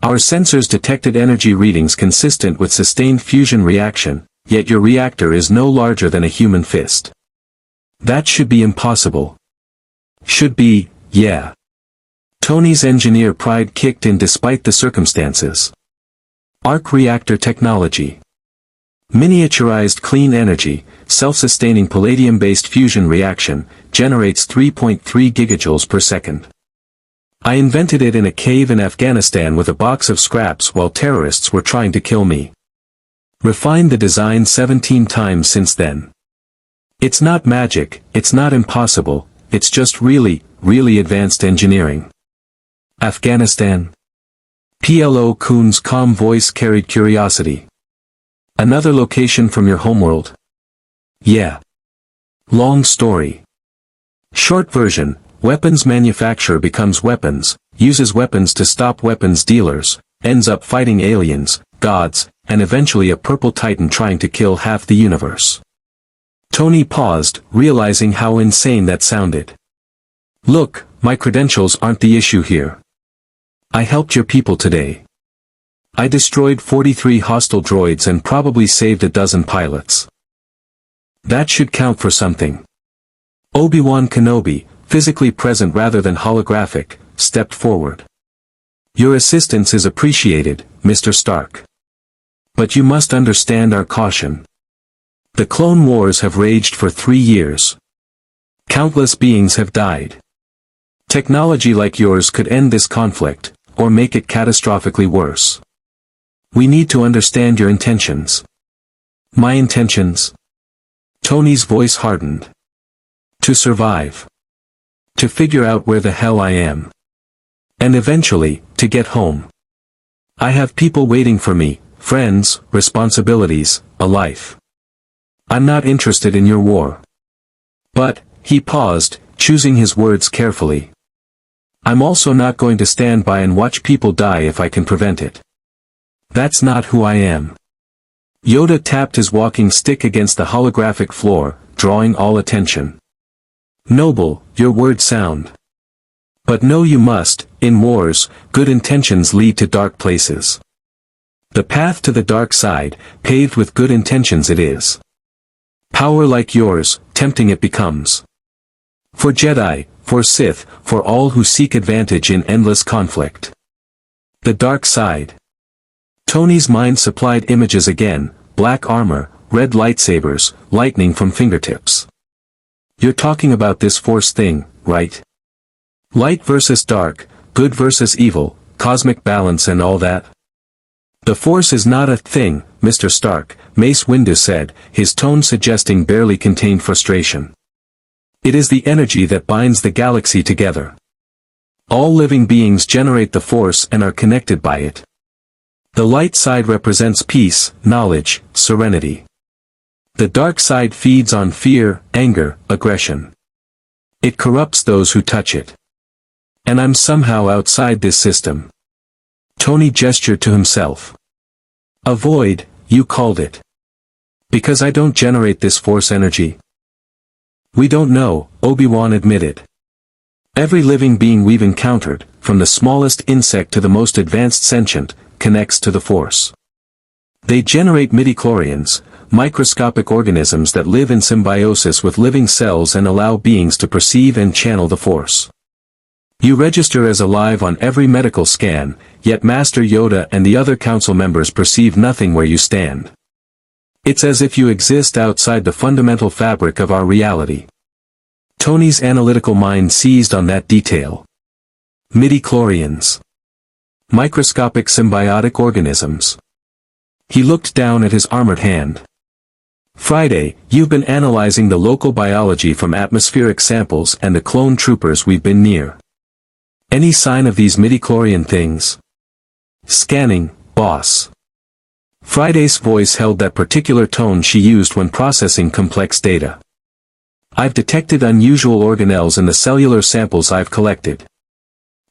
Our sensors detected energy readings consistent with sustained fusion reaction, yet your reactor is no larger than a human fist. That should be impossible. Should be, yeah. Tony's engineer pride kicked in despite the circumstances. Arc reactor technology. Miniaturized clean energy, self-sustaining palladium-based fusion reaction, generates 3.3 gigajoules per second. I invented it in a cave in Afghanistan with a box of scraps while terrorists were trying to kill me. Refined the design 17 times since then. It's not magic, it's not impossible, it's just really, really advanced engineering. Afghanistan? PLO Kuhn's calm voice carried curiosity. Another location from your homeworld? Yeah. Long story. Short version, weapons manufacturer becomes weapons, uses weapons to stop weapons dealers, ends up fighting aliens, gods, and eventually a purple titan trying to kill half the universe. Tony paused, realizing how insane that sounded. Look, my credentials aren't the issue here. I helped your people today. I destroyed 43 hostile droids and probably saved a dozen pilots. That should count for something. Obi-Wan Kenobi, physically present rather than holographic, stepped forward. Your assistance is appreciated, Mr. Stark. But you must understand our caution. The Clone Wars have raged for 3 years. Countless beings have died. Technology like yours could end this conflict, or make it catastrophically worse. We need to understand your intentions. My intentions? Tony's voice hardened. To survive. To figure out where the hell I am. And eventually, to get home. I have people waiting for me, friends, responsibilities, a life. I'm not interested in your war. But, he paused, choosing his words carefully. I'm also not going to stand by and watch people die if I can prevent it. That's not who I am. Yoda tapped his walking stick against the holographic floor, drawing all attention. Noble, your words sound. But know you must, in wars, good intentions lead to dark places. The path to the dark side, paved with good intentions it is. Power like yours, tempting it becomes. For Jedi, for Sith, for all who seek advantage in endless conflict. The dark side. Tony's mind supplied images again, black armor, red lightsabers, lightning from fingertips. You're talking about this Force thing, right? Light versus dark, good versus evil, cosmic balance and all that? The Force is not a thing, Mr. Stark, Mace Windu said, his tone suggesting barely contained frustration. It is the energy that binds the galaxy together. All living beings generate the Force and are connected by it. The light side represents peace, knowledge, serenity. The dark side feeds on fear, anger, aggression. It corrupts those who touch it. And I'm somehow outside this system. Tony gestured to himself. A void, you called it. Because I don't generate this Force energy. We don't know, Obi-Wan admitted. Every living being we've encountered, from the smallest insect to the most advanced sentient, connects to the Force. They generate midichlorians, microscopic organisms that live in symbiosis with living cells and allow beings to perceive and channel the Force. You register as alive on every medical scan, yet Master Yoda and the other council members perceive nothing where you stand. It's as if you exist outside the fundamental fabric of our reality. Tony's analytical mind seized on that detail. Midichlorians. Microscopic symbiotic organisms. He looked down at his armored hand. Friday, you've been analyzing the local biology from atmospheric samples and the clone troopers we've been near. Any sign of these midichlorian things? Scanning, boss. Friday's voice held that particular tone she used when processing complex data. I've detected unusual organelles in the cellular samples I've collected.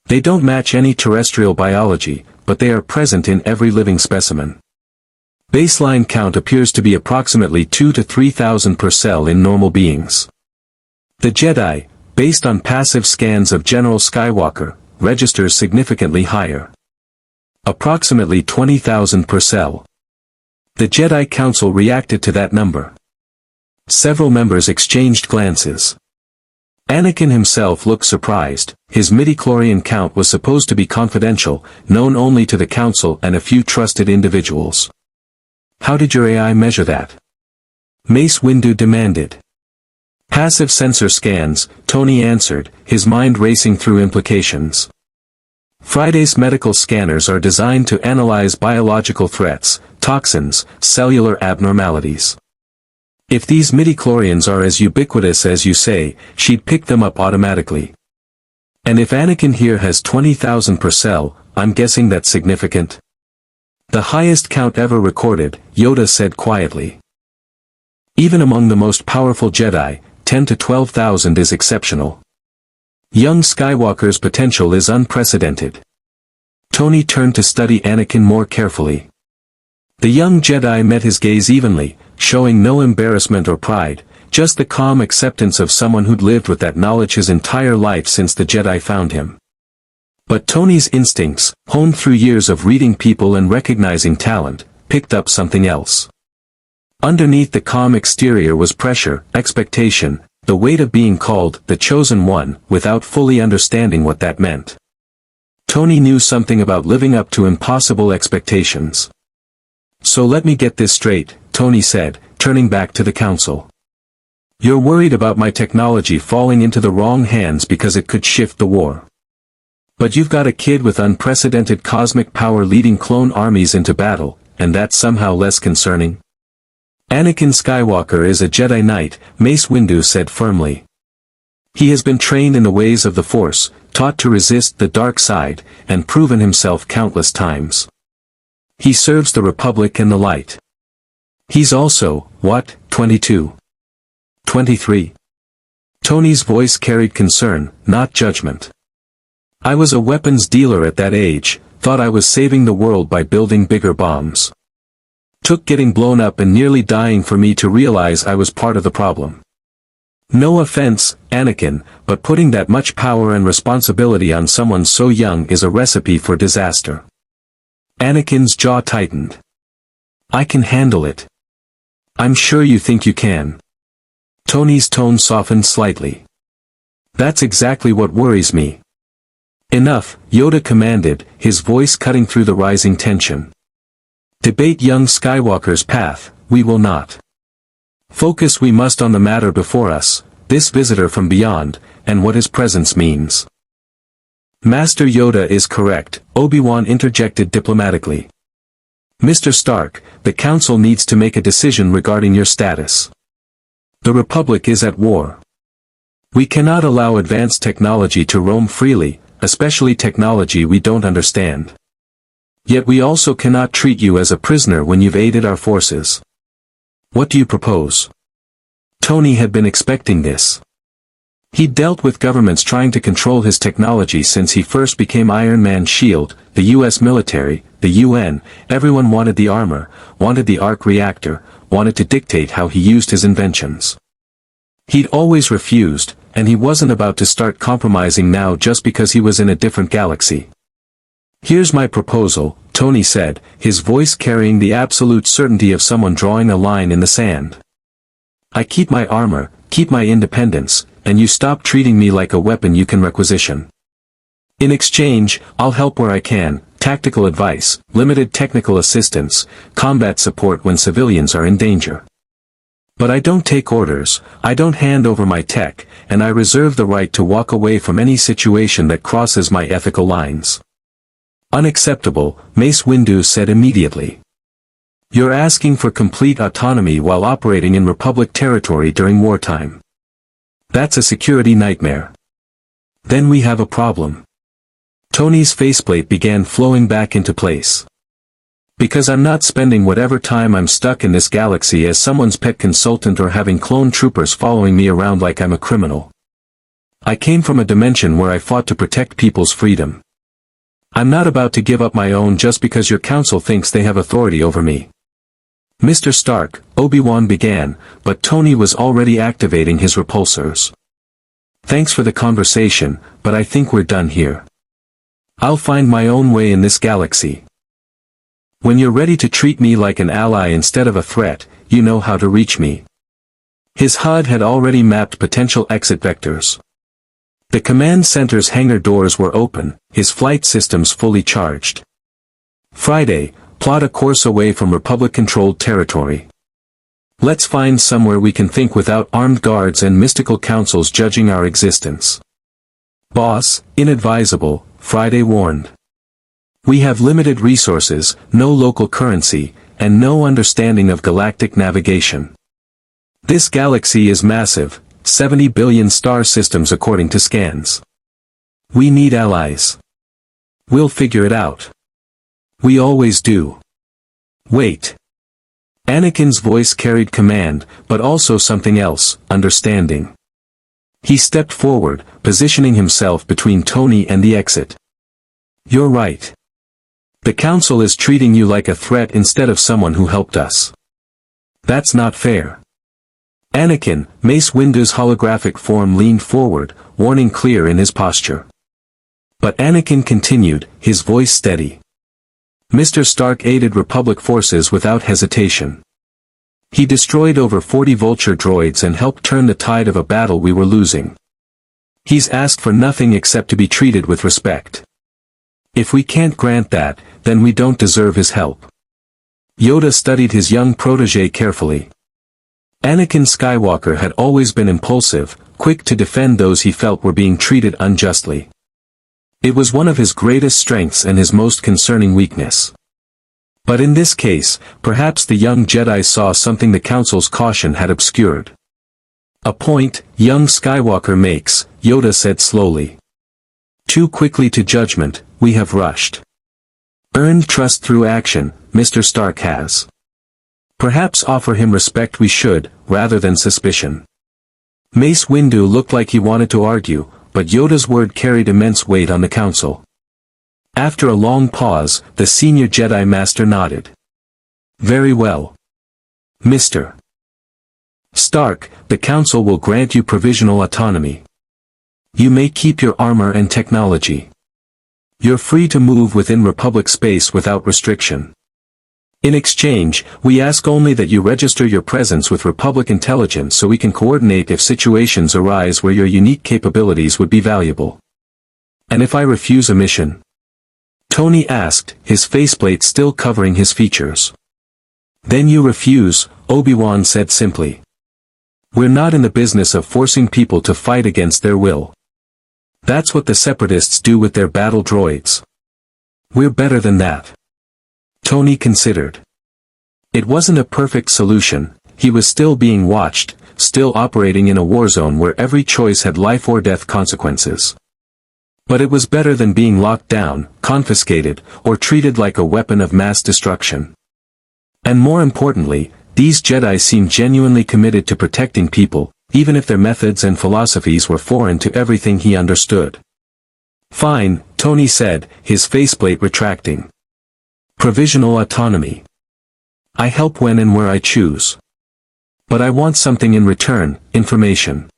They don't match any terrestrial biology, but they are present in every living specimen. Baseline count appears to be approximately 2,000 to 3,000 per cell in normal beings. The Jedi, based on passive scans of General Skywalker, registers significantly higher. Approximately 20,000 per cell. The Jedi Council reacted to that number. Several members exchanged glances. Anakin himself looked surprised. His midichlorian count was supposed to be confidential, known only to the Council and a few trusted individuals. How did your AI measure that? Mace Windu demanded. Passive sensor scans, Tony answered, his mind racing through implications. Friday's medical scanners are designed to analyze biological threats, toxins, cellular abnormalities. If these midichlorians are as ubiquitous as you say, she'd pick them up automatically. And if Anakin here has 20,000 per cell, I'm guessing that's significant. The highest count ever recorded, Yoda said quietly. Even among the most powerful Jedi, 10 to 12,000 is exceptional. Young Skywalker's potential is unprecedented. Tony turned to study Anakin more carefully. The young Jedi met his gaze evenly, showing no embarrassment or pride, just the calm acceptance of someone who'd lived with that knowledge his entire life since the Jedi found him. But Tony's instincts, honed through years of reading people and recognizing talent, picked up something else. Underneath the calm exterior was pressure, expectation, the weight of being called the Chosen One, without fully understanding what that meant. Tony knew something about living up to impossible expectations. "So let me get this straight," Tony said, turning back to the council. "You're worried about my technology falling into the wrong hands because it could shift the war. But you've got a kid with unprecedented cosmic power leading clone armies into battle, and that's somehow less concerning?" "Anakin Skywalker is a Jedi Knight," Mace Windu said firmly. "He has been trained in the ways of the Force, taught to resist the dark side, and proven himself countless times. He serves the Republic and the light. He's also, 22? 23? Tony's voice carried concern, not judgment. "I was a weapons dealer at that age, thought I was saving the world by building bigger bombs. Took getting blown up and nearly dying for me to realize I was part of the problem. No offense, Anakin, but putting that much power and responsibility on someone so young is a recipe for disaster." Anakin's jaw tightened. "I can handle it. I'm sure you think you can." Tony's tone softened slightly. "That's exactly what worries me." "Enough," Yoda commanded, his voice cutting through the rising tension. "Debate young Skywalker's path, we will not. Focus we must on the matter before us, this visitor from beyond, and what his presence means." "Master Yoda is correct," Obi-Wan interjected diplomatically. "Mr. Stark, the Council needs to make a decision regarding your status. The Republic is at war. We cannot allow advanced technology to roam freely, especially technology we don't understand. Yet we also cannot treat you as a prisoner when you've aided our forces. What do you propose?" Tony had been expecting this. He'd dealt with governments trying to control his technology since he first became Iron Man's shield, the US military, the UN, everyone wanted the armor, wanted the arc reactor, wanted to dictate how he used his inventions. He'd always refused, and he wasn't about to start compromising now just because he was in a different galaxy. "Here's my proposal," Tony said, his voice carrying the absolute certainty of someone drawing a line in the sand. "I keep my armor, keep my independence, and you stop treating me like a weapon you can requisition. In exchange, I'll help where I can, tactical advice, limited technical assistance, combat support when civilians are in danger. But I don't take orders, I don't hand over my tech, and I reserve the right to walk away from any situation that crosses my ethical lines." "Unacceptable," Mace Windu said immediately. "You're asking for complete autonomy while operating in Republic territory during wartime. That's a security nightmare. Then we have a problem." Tony's faceplate began flowing back into place. "Because I'm not spending whatever time I'm stuck in this galaxy as someone's pet consultant or having clone troopers following me around like I'm a criminal. I came from a dimension where I fought to protect people's freedom. I'm not about to give up my own just because your council thinks they have authority over me." "Mr. Stark," Obi-Wan began, but Tony was already activating his repulsors. "Thanks for the conversation, but I think we're done here. I'll find my own way in this galaxy. When you're ready to treat me like an ally instead of a threat, you know how to reach me." His HUD had already mapped potential exit vectors. The command center's hangar doors were open, his flight systems fully charged. "Friday, plot a course away from Republic-controlled territory. Let's find somewhere we can think without armed guards and mystical councils judging our existence." "Boss, inadvisable," Friday warned. "We have limited resources, no local currency, and no understanding of galactic navigation. This galaxy is massive, 70 billion star systems according to scans. We need allies. We'll figure it out. We always do. Wait." Anakin's voice carried command, but also something else, understanding. He stepped forward, positioning himself between Tony and the exit. "You're right. The Council is treating you like a threat instead of someone who helped us. That's not fair. Anakin, Mace Windu's holographic form leaned forward, warning clear in his posture. But Anakin continued, his voice steady. Mr. Stark aided Republic forces without hesitation. He destroyed over 40 Vulture droids and helped turn the tide of a battle we were losing. He's asked for nothing except to be treated with respect. If we can't grant that, then we don't deserve his help. Yoda studied his young protege carefully. Anakin Skywalker had always been impulsive, quick to defend those he felt were being treated unjustly. It was one of his greatest strengths and his most concerning weakness. But in this case, perhaps the young Jedi saw something the Council's caution had obscured. A point, young Skywalker makes, Yoda said slowly. Too quickly to judgment, we have rushed. Earned trust through action, Mr. Stark has. Perhaps offer him respect we should, rather than suspicion. Mace Windu looked like he wanted to argue, but Yoda's word carried immense weight on the Council. After a long pause, the senior Jedi Master nodded. Very well. Mr. Stark, the Council will grant you provisional autonomy. You may keep your armor and technology. You're free to move within Republic space without restriction. In exchange, we ask only that you register your presence with Republic intelligence so we can coordinate if situations arise where your unique capabilities would be valuable. And if I refuse a mission? Tony asked, his faceplate still covering his features. Then you refuse, Obi-Wan said simply. We're not in the business of forcing people to fight against their will. That's what the Separatists do with their battle droids. We're better than that. Tony considered. It wasn't a perfect solution, he was still being watched, still operating in a war zone where every choice had life or death consequences. But it was better than being locked down, confiscated, or treated like a weapon of mass destruction. And more importantly, these Jedi seemed genuinely committed to protecting people, even if their methods and philosophies were foreign to everything he understood. Fine, Tony said, his faceplate retracting. Provisional autonomy. I help when and where I choose. But I want something in return, information.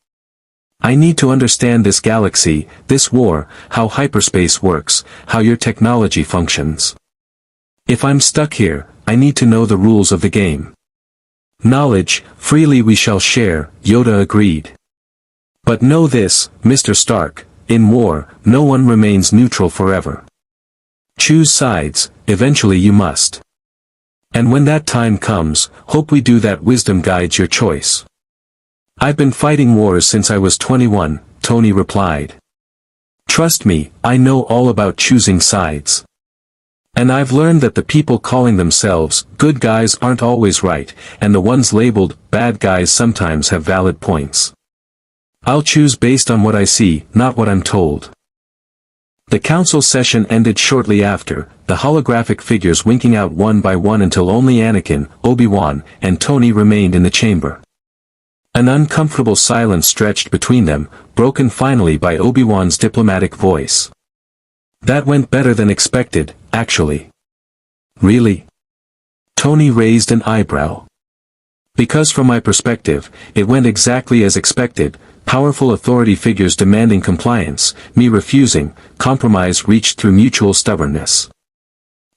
I need to understand this galaxy, this war, how hyperspace works, how your technology functions. If I'm stuck here, I need to know the rules of the game. Knowledge, freely we shall share, Yoda agreed. But know this, Mr. Stark, in war, no one remains neutral forever. Choose sides, eventually you must. And when that time comes, hope we do that wisdom guides your choice. I've been fighting wars since I was 21, Tony replied. Trust me, I know all about choosing sides. And I've learned that the people calling themselves good guys aren't always right, and the ones labeled bad guys sometimes have valid points. I'll choose based on what I see, not what I'm told. The council session ended shortly after, the holographic figures winking out one by one until only Anakin, Obi-Wan, and Tony remained in the chamber. An uncomfortable silence stretched between them, broken finally by Obi-Wan's diplomatic voice. That went better than expected, actually. Really? Tony raised an eyebrow. Because from my perspective, it went exactly as expected. Powerful authority figures demanding compliance, me refusing, compromise reached through mutual stubbornness.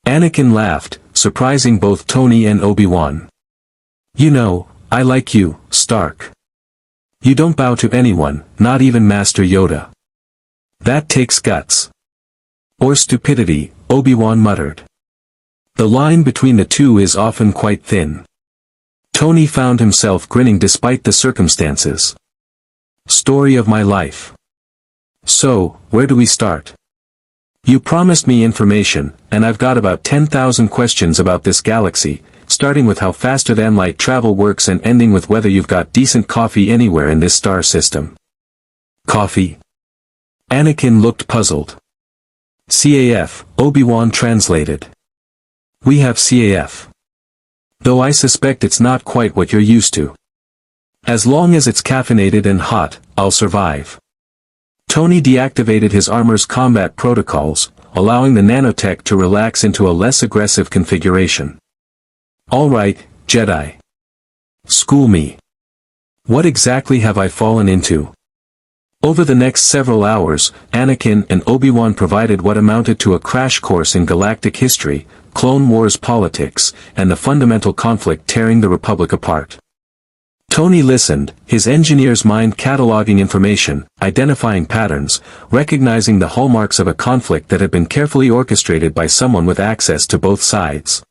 Anakin laughed, surprising both Tony and Obi-Wan. You know, I like you, Stark. You don't bow to anyone, not even Master Yoda. That takes guts. Or stupidity, Obi-Wan muttered. The line between the two is often quite thin. Tony found himself grinning despite the circumstances. Story of my life. So, where do we start? You promised me information, and I've got about 10,000 questions about this galaxy, starting with how faster-than-light travel works and ending with whether you've got decent coffee anywhere in this star system. Coffee? Anakin looked puzzled. CAF, Obi-Wan translated. We have CAF. Though I suspect it's not quite what you're used to. As long as it's caffeinated and hot, I'll survive. Tony deactivated his armor's combat protocols, allowing the nanotech to relax into a less aggressive configuration. "All right, Jedi. School me. What exactly have I fallen into?" Over the next several hours, Anakin and Obi-Wan provided what amounted to a crash course in galactic history, Clone Wars politics, and the fundamental conflict tearing the Republic apart. Tony listened, his engineer's mind cataloging information, identifying patterns, recognizing the hallmarks of a conflict that had been carefully orchestrated by someone with access to both sides.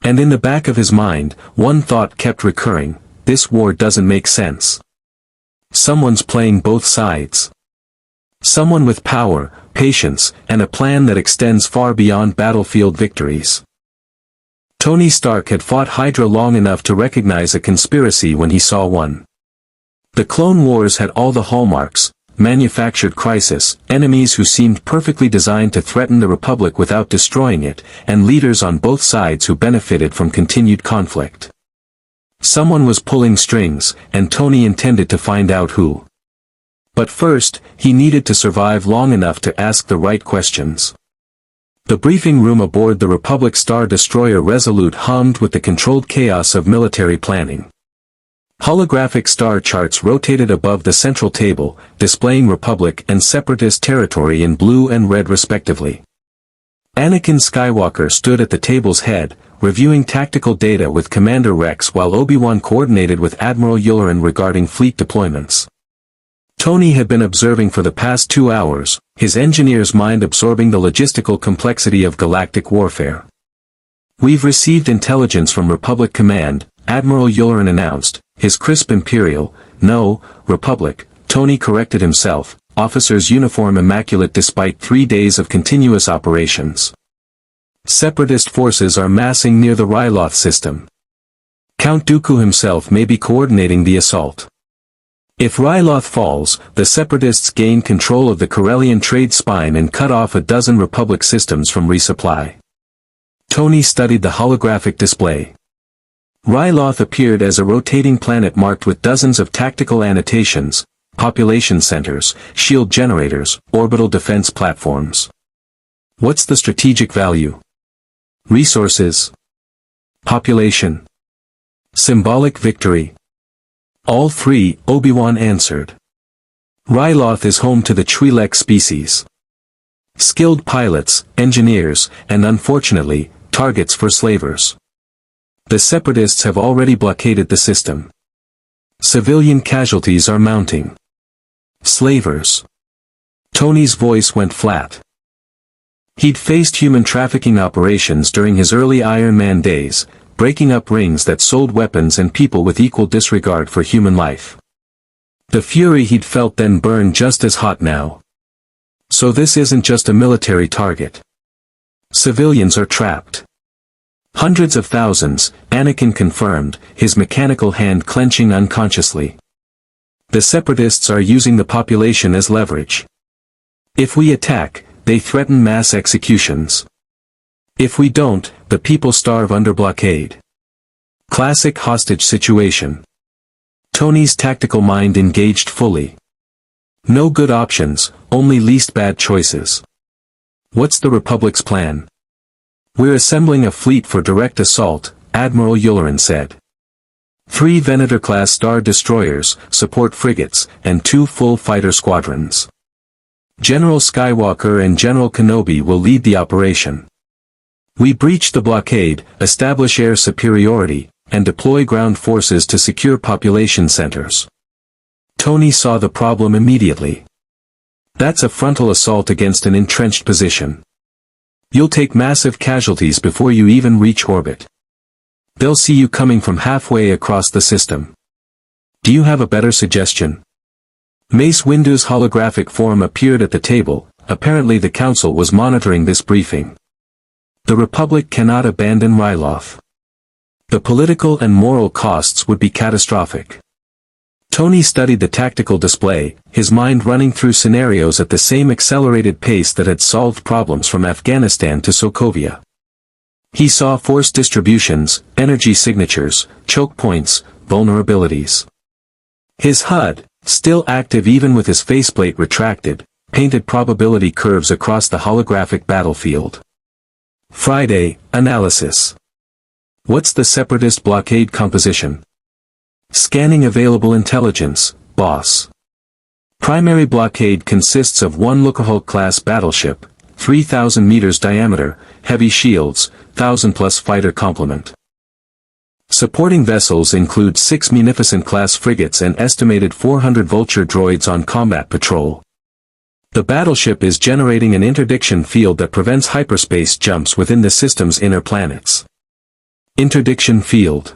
And in the back of his mind, one thought kept recurring: this war doesn't make sense. Someone's playing both sides. Someone with power, patience, and a plan that extends far beyond battlefield victories. Tony Stark had fought Hydra long enough to recognize a conspiracy when he saw one. The Clone Wars had all the hallmarks: manufactured crisis, enemies who seemed perfectly designed to threaten the Republic without destroying it, and leaders on both sides who benefited from continued conflict. Someone was pulling strings, and Tony intended to find out who. But first, he needed to survive long enough to ask the right questions. The briefing room aboard the Republic Star Destroyer Resolute hummed with the controlled chaos of military planning. Holographic star charts rotated above the central table, displaying Republic and Separatist territory in blue and red respectively. Anakin Skywalker stood at the table's head, reviewing tactical data with Commander Rex while Obi-Wan coordinated with Admiral Yularen regarding fleet deployments. Tony had been observing for the past 2 hours, his engineer's mind absorbing the logistical complexity of galactic warfare. "We've received intelligence from Republic Command," Admiral Yularen announced, his crisp Imperial, "No, Republic," Tony corrected himself, officer's uniform immaculate despite 3 days of continuous operations. "Separatist forces are massing near the Ryloth system. Count Dooku himself may be coordinating the assault. If Ryloth falls, the Separatists gain control of the Corellian trade spine and cut off a dozen Republic systems from resupply." Tony studied the holographic display. Ryloth appeared as a rotating planet marked with dozens of tactical annotations, population centers, shield generators, orbital defense platforms. "What's the strategic value? Resources? Population? Symbolic victory?" "All three," Obi-Wan answered. "Ryloth is home to the Twi'lek species. Skilled pilots, engineers, and unfortunately, targets for slavers. The Separatists have already blockaded the system. Civilian casualties are mounting." "Slavers." Tony's voice went flat. He'd faced human trafficking operations during his early Iron Man days, breaking up rings that sold weapons and people with equal disregard for human life. The fury he'd felt then burned just as hot now. So this isn't just a military target. Civilians are trapped. Hundreds of thousands, Anakin confirmed, his mechanical hand clenching unconsciously. The Separatists are using the population as leverage. If we attack, they threaten mass executions. If we don't, the people starve under blockade. Classic hostage situation. Tony's tactical mind engaged fully. No good options, only least bad choices. "What's the Republic's plan?" "We're assembling a fleet for direct assault," Admiral Yularen said. 3 Venator-class star destroyers, support frigates, and 2 full fighter squadrons. General Skywalker and General Kenobi will lead the operation. We breach the blockade, establish air superiority, and deploy ground forces to secure population centers. Tony saw the problem immediately. That's a frontal assault against an entrenched position. You'll take massive casualties before you even reach orbit. They'll see you coming from halfway across the system. Do you have a better suggestion? Mace Windu's holographic form appeared at the table. Apparently the Council was monitoring this briefing. The Republic cannot abandon Ryloth. The political and moral costs would be catastrophic. Tony studied the tactical display, his mind running through scenarios at the same accelerated pace that had solved problems from Afghanistan to Sokovia. He saw force distributions, energy signatures, choke points, vulnerabilities. His HUD, still active even with his faceplate retracted, painted probability curves across the holographic battlefield. Friday, analysis. What's the Separatist blockade composition? Scanning available intelligence, boss. Primary blockade consists of one Lucahulk-class battleship, 3,000 meters diameter, heavy shields, 1,000+ fighter complement. Supporting vessels include 6 Munificent-class frigates and estimated 400 Vulture droids on combat patrol. The battleship is generating an interdiction field that prevents hyperspace jumps within the system's inner planets. Interdiction field.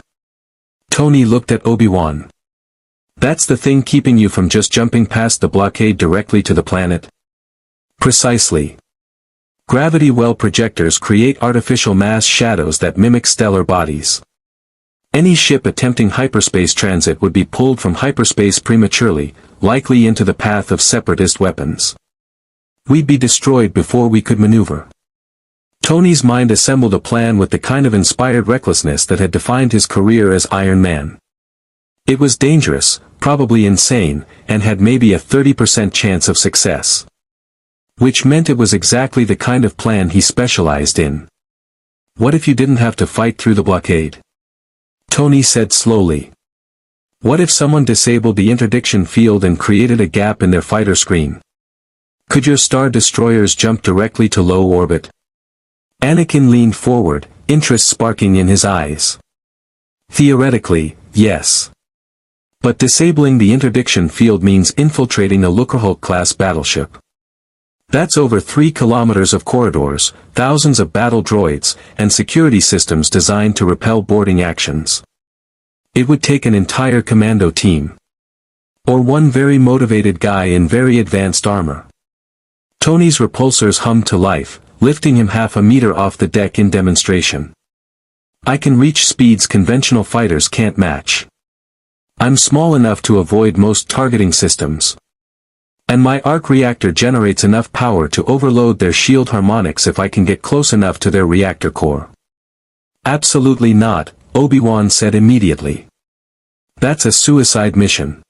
Tony looked at Obi-Wan. That's the thing keeping you from just jumping past the blockade directly to the planet? Precisely. Gravity well projectors create artificial mass shadows that mimic stellar bodies. Any ship attempting hyperspace transit would be pulled from hyperspace prematurely, likely into the path of Separatist weapons. We'd be destroyed before we could maneuver. Tony's mind assembled a plan with the kind of inspired recklessness that had defined his career as Iron Man. It was dangerous, probably insane, and had maybe a 30% chance of success. Which meant it was exactly the kind of plan he specialized in. What if you didn't have to fight through the blockade? Tony said slowly. What if someone disabled the interdiction field and created a gap in their fighter screen? Could your Star Destroyers jump directly to low orbit? Anakin leaned forward, interest sparking in his eyes. Theoretically, yes. But disabling the interdiction field means infiltrating a Lucahulk-class battleship. That's over 3 kilometers of corridors, thousands of battle droids, and security systems designed to repel boarding actions. It would take an entire commando team. Or one very motivated guy in very advanced armor. Tony's repulsors hummed to life, lifting him half a meter off the deck in demonstration. I can reach speeds conventional fighters can't match. I'm small enough to avoid most targeting systems. And my arc reactor generates enough power to overload their shield harmonics if I can get close enough to their reactor core. Absolutely not, Obi-Wan said immediately. That's a suicide mission.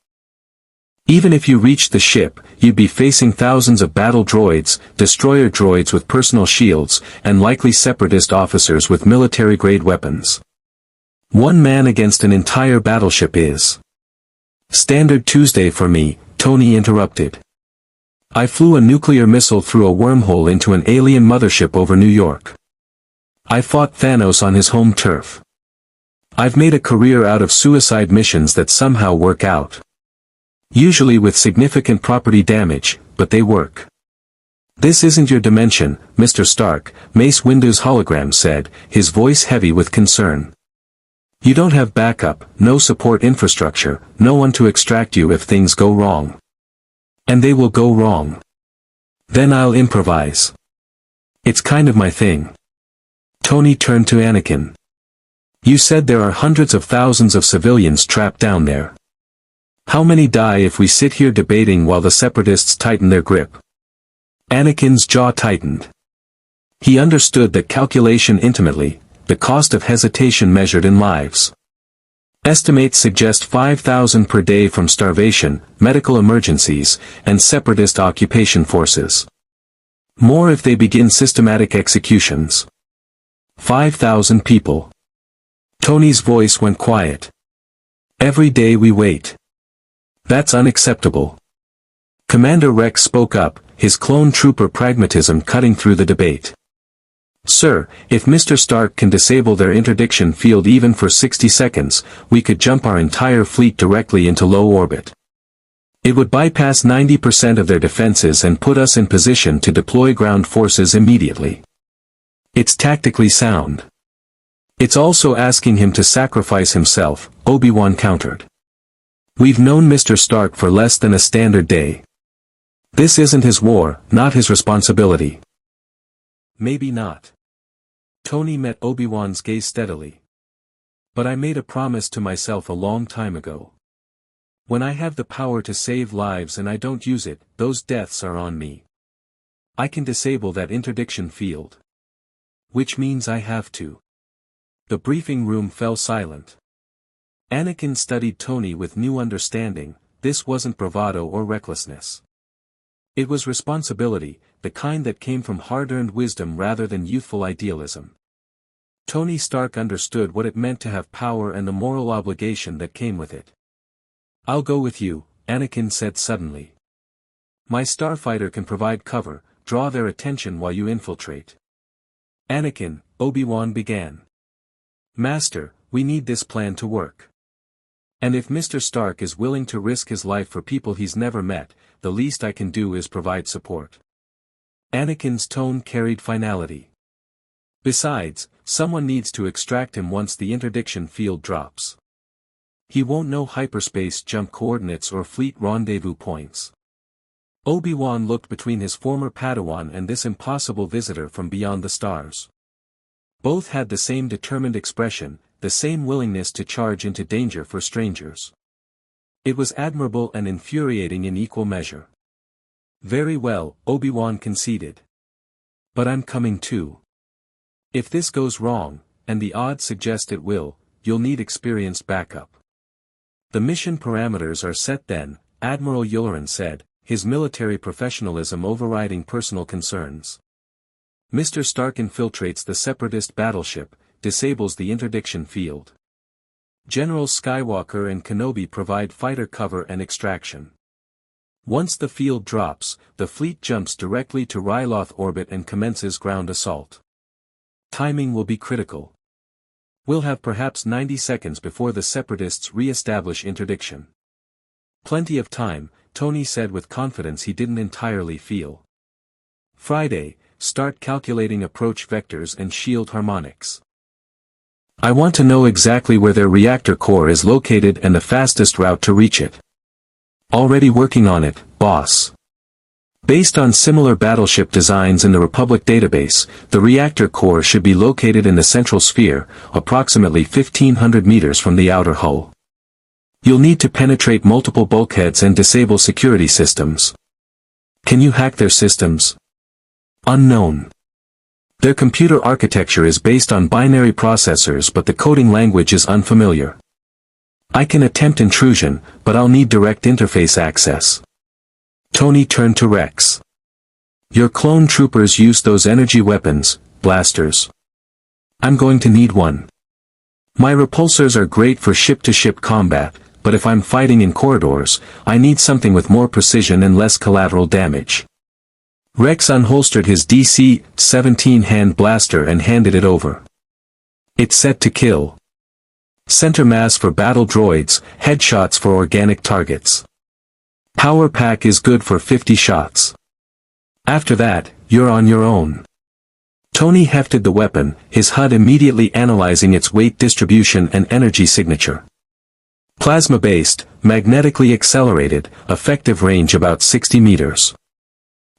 Even if you reached the ship, you'd be facing thousands of battle droids, destroyer droids with personal shields, and likely Separatist officers with military-grade weapons. One man against an entire battleship is standard Tuesday for me, Tony interrupted. I flew a nuclear missile through a wormhole into an alien mothership over New York. I fought Thanos on his home turf. I've made a career out of suicide missions that somehow work out. Usually with significant property damage, but they work. This isn't your dimension, Mr. Stark, Mace Windu's hologram said, his voice heavy with concern. You don't have backup, no support infrastructure, no one to extract you if things go wrong. And they will go wrong. Then I'll improvise. It's kind of my thing. Tony turned to Anakin. You said there are hundreds of thousands of civilians trapped down there. How many die if we sit here debating while the Separatists tighten their grip? Anakin's jaw tightened. He understood that calculation intimately, the cost of hesitation measured in lives. Estimates suggest 5,000 per day from starvation, medical emergencies, and Separatist occupation forces. More if they begin systematic executions. 5,000 people. Tony's voice went quiet. Every day we wait. That's unacceptable. Commander Rex spoke up, his clone trooper pragmatism cutting through the debate. Sir, if Mr. Stark can disable their interdiction field even for 60 seconds, we could jump our entire fleet directly into low orbit. It would bypass 90% of their defenses and put us in position to deploy ground forces immediately. It's tactically sound. It's also asking him to sacrifice himself, Obi-Wan countered. We've known Mr. Stark for less than a standard day. This isn't his war, not his responsibility. Maybe not. Tony met Obi-Wan's gaze steadily. But I made a promise to myself a long time ago. When I have the power to save lives and I don't use it, those deaths are on me. I can disable that interdiction field. Which means I have to. The briefing room fell silent. Anakin studied Tony with new understanding. This wasn't bravado or recklessness. It was responsibility, the kind that came from hard-earned wisdom rather than youthful idealism. Tony Stark understood what it meant to have power and the moral obligation that came with it. "I'll go with you," Anakin said suddenly. "My starfighter can provide cover, draw their attention while you infiltrate." "Anakin," Obi-Wan began. "Master, we need this plan to work. And if Mr. Stark is willing to risk his life for people he's never met, the least I can do is provide support." Anakin's tone carried finality. "Besides, someone needs to extract him once the interdiction field drops. He won't know hyperspace jump coordinates or fleet rendezvous points." Obi-Wan looked between his former Padawan and this impossible visitor from beyond the stars. Both had the same determined expression, the same willingness to charge into danger for strangers. It was admirable and infuriating in equal measure. "Very well," Obi-Wan conceded. "But I'm coming too. If this goes wrong, and the odds suggest it will, you'll need experienced backup." "The mission parameters are set then," Admiral Yularen said, his military professionalism overriding personal concerns. "Mr. Stark infiltrates the Separatist battleship, disables the interdiction field. Generals Skywalker and Kenobi provide fighter cover and extraction. Once the field drops, the fleet jumps directly to Ryloth orbit and commences ground assault. Timing will be critical. We'll have perhaps 90 seconds before the Separatists re-establish interdiction." "Plenty of time," Tony said with confidence he didn't entirely feel. "Friday, start calculating approach vectors and shield harmonics. I want to know exactly where their reactor core is located and the fastest route to reach it." "Already working on it, boss. Based on similar battleship designs in the Republic database, the reactor core should be located in the central sphere, approximately 1,500 meters from the outer hull. You'll need to penetrate multiple bulkheads and disable security systems." "Can you hack their systems?" "Unknown. Their computer architecture is based on binary processors but the coding language is unfamiliar. I can attempt intrusion, but I'll need direct interface access." Tony turned to Rex. "Your clone troopers use those energy weapons, blasters. I'm going to need one. My repulsors are great for ship-to-ship combat, but if I'm fighting in corridors, I need something with more precision and less collateral damage." Rex unholstered his DC-17 hand blaster and handed it over. "It's set to kill. Center mass for battle droids, headshots for organic targets. Power pack is good for 50 shots. After that, you're on your own." Tony hefted the weapon, his HUD immediately analyzing its weight distribution and energy signature. Plasma-based, magnetically accelerated, effective range about 60 meters.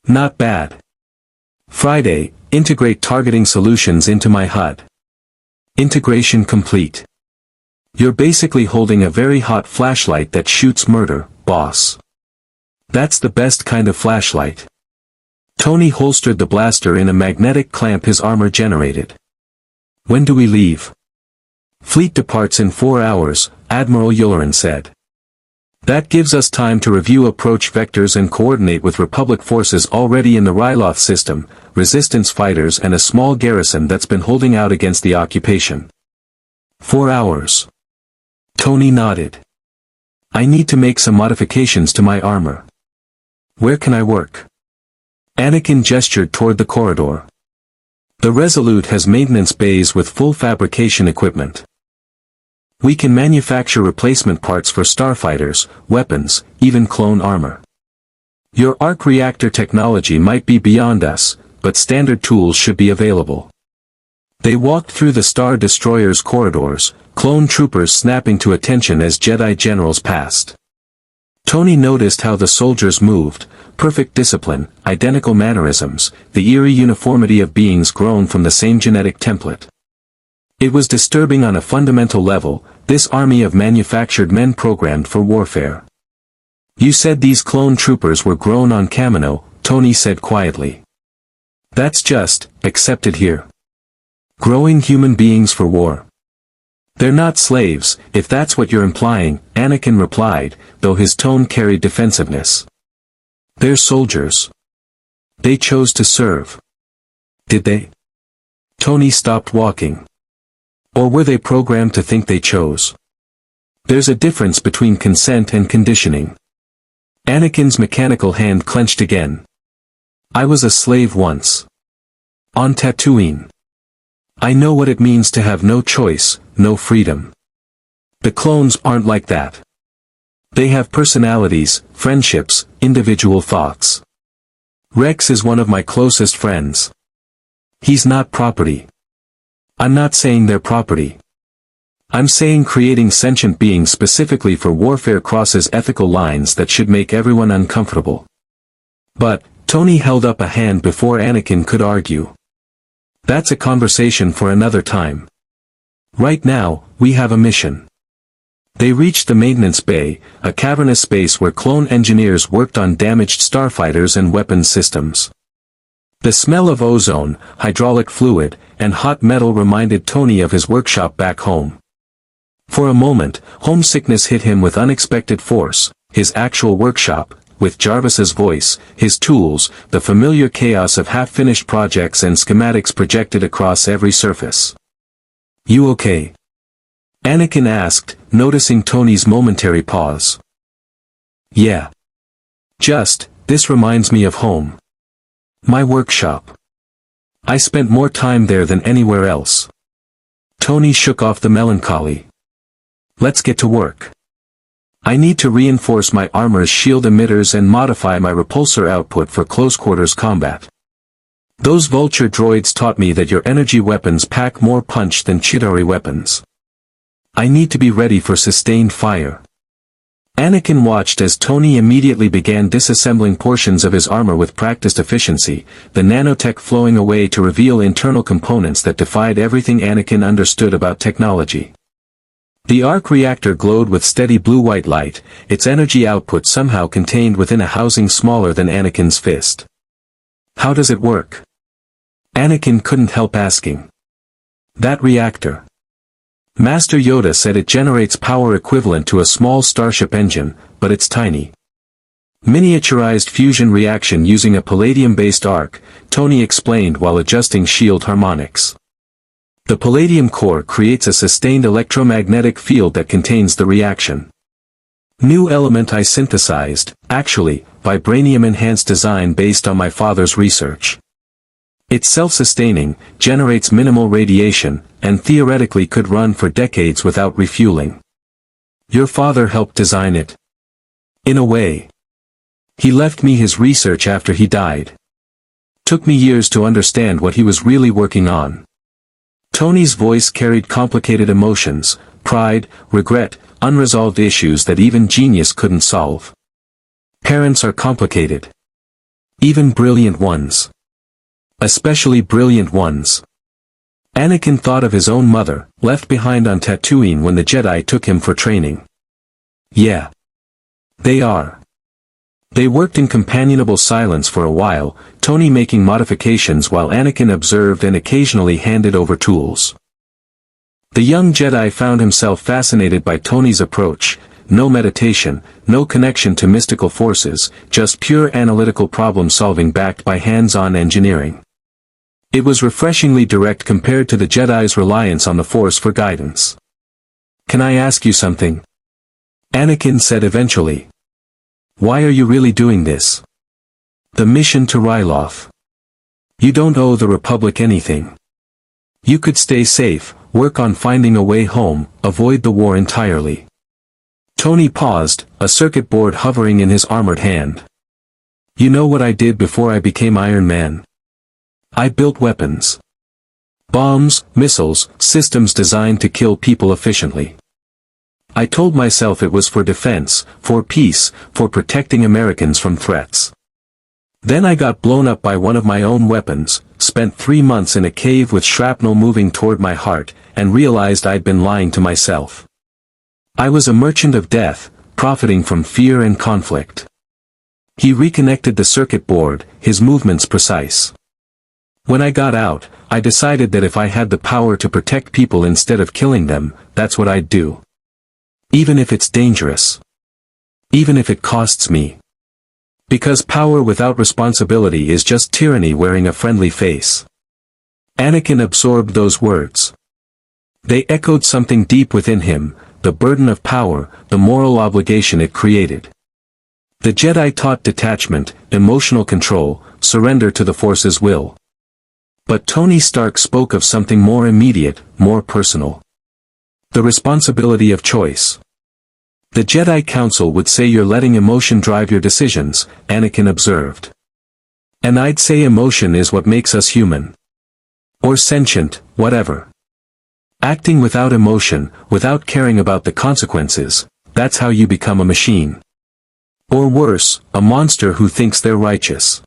Not bad. Friday, integrate targeting solutions into my HUD. Integration complete. You're basically holding a very hot flashlight that shoots murder, boss. That's the best kind of flashlight. Tony holstered the blaster in a magnetic clamp his armor generated. "When do we leave?" "Fleet departs in 4 hours, Admiral Yularen said. That gives us time to review approach vectors and coordinate with Republic forces already in the Ryloth system, resistance fighters and a small garrison that's been holding out against the occupation." 4 hours. Tony nodded. "I need to make some modifications to my armor. Where can I work?" Anakin gestured toward the corridor. "The Resolute has maintenance bays with full fabrication equipment. We can manufacture replacement parts for starfighters, weapons, even clone armor. Your arc reactor technology might be beyond us, but standard tools should be available." They walked through the Star Destroyer's corridors, clone troopers snapping to attention as Jedi generals passed. Tony noticed how the soldiers moved, perfect discipline, identical mannerisms, the eerie uniformity of beings grown from the same genetic template. It was disturbing on a fundamental level, this army of manufactured men programmed for warfare. "You said these clone troopers were grown on Kamino," Tony said quietly. "That's just, accepted here. Growing human beings for war. They're not slaves, if that's what you're implying," Anakin replied, though his tone carried defensiveness. They're soldiers. They chose to serve. Did they? Tony stopped walking. Or were they programmed to think they chose? There's a difference between consent and conditioning. Anakin's mechanical hand clenched again. I was a slave once. On Tatooine. I know what it means to have no choice, no freedom. The clones aren't like that. They have personalities, friendships, individual thoughts. Rex is one of my closest friends. He's not property. I'm not saying they're property. I'm saying creating sentient beings specifically for warfare crosses ethical lines that should make everyone uncomfortable. But, Tony held up a hand before Anakin could argue. That's a conversation for another time. Right now, we have a mission. They reached the maintenance bay, a cavernous space where clone engineers worked on damaged starfighters and weapons systems. The smell of ozone, hydraulic fluid, and hot metal reminded Tony of his workshop back home. For a moment, homesickness hit him with unexpected force, his actual workshop, with Jarvis's voice, his tools, the familiar chaos of half-finished projects and schematics projected across every surface. You okay? Anakin asked, noticing Tony's momentary pause. Yeah. This reminds me of home. My workshop. I spent more time there than anywhere else. Tony shook off the melancholy. Let's get to work. I need to reinforce my armor's shield emitters and modify my repulsor output for close-quarters combat. Those Vulture droids taught me that your energy weapons pack more punch than Chitauri weapons. I need to be ready for sustained fire. Anakin watched as Tony immediately began disassembling portions of his armor with practiced efficiency, the nanotech flowing away to reveal internal components that defied everything Anakin understood about technology. The arc reactor glowed with steady blue-white light, its energy output somehow contained within a housing smaller than Anakin's fist. How does it work? Anakin couldn't help asking. That reactor. Master Yoda said it generates power equivalent to a small starship engine, but it's tiny. Miniaturized fusion reaction using a palladium-based arc, Tony explained while adjusting shield harmonics. The palladium core creates a sustained electromagnetic field that contains the reaction. New element I synthesized, actually, vibranium-enhanced design based on my father's research. It's self-sustaining, generates minimal radiation, and theoretically could run for decades without refueling. Your father helped design it. In a way. He left me his research after he died. Took me years to understand what he was really working on. Tony's voice carried complicated emotions, pride, regret, unresolved issues that even genius couldn't solve. Parents are complicated. Even brilliant ones. Especially brilliant ones. Anakin thought of his own mother, left behind on Tatooine when the Jedi took him for training. Yeah. They are. They worked in companionable silence for a while, Tony making modifications while Anakin observed and occasionally handed over tools. The young Jedi found himself fascinated by Tony's approach, no meditation, no connection to mystical forces, just pure analytical problem-solving backed by hands-on engineering. It was refreshingly direct compared to the Jedi's reliance on the Force for guidance. Can I ask you something? Anakin said eventually. Why are you really doing this? The mission to Ryloth. You don't owe the Republic anything. You could stay safe, work on finding a way home, avoid the war entirely. Tony paused, a circuit board hovering in his armored hand. You know what I did before I became Iron Man? I built weapons. Bombs, missiles, systems designed to kill people efficiently. I told myself it was for defense, for peace, for protecting Americans from threats. Then I got blown up by one of my own weapons, spent 3 months in a cave with shrapnel moving toward my heart, and realized I'd been lying to myself. I was a merchant of death, profiting from fear and conflict. He reconnected the circuit board, his movements precise. When I got out, I decided that if I had the power to protect people instead of killing them, that's what I'd do. Even if it's dangerous. Even if it costs me. Because power without responsibility is just tyranny wearing a friendly face. Anakin absorbed those words. They echoed something deep within him, the burden of power, the moral obligation it created. The Jedi taught detachment, emotional control, surrender to the Force's will. But Tony Stark spoke of something more immediate, more personal. The responsibility of choice. The Jedi Council would say you're letting emotion drive your decisions, Anakin observed. And I'd say emotion is what makes us human. Or sentient, whatever. Acting without emotion, without caring about the consequences, that's how you become a machine. Or worse, a monster who thinks they're righteous.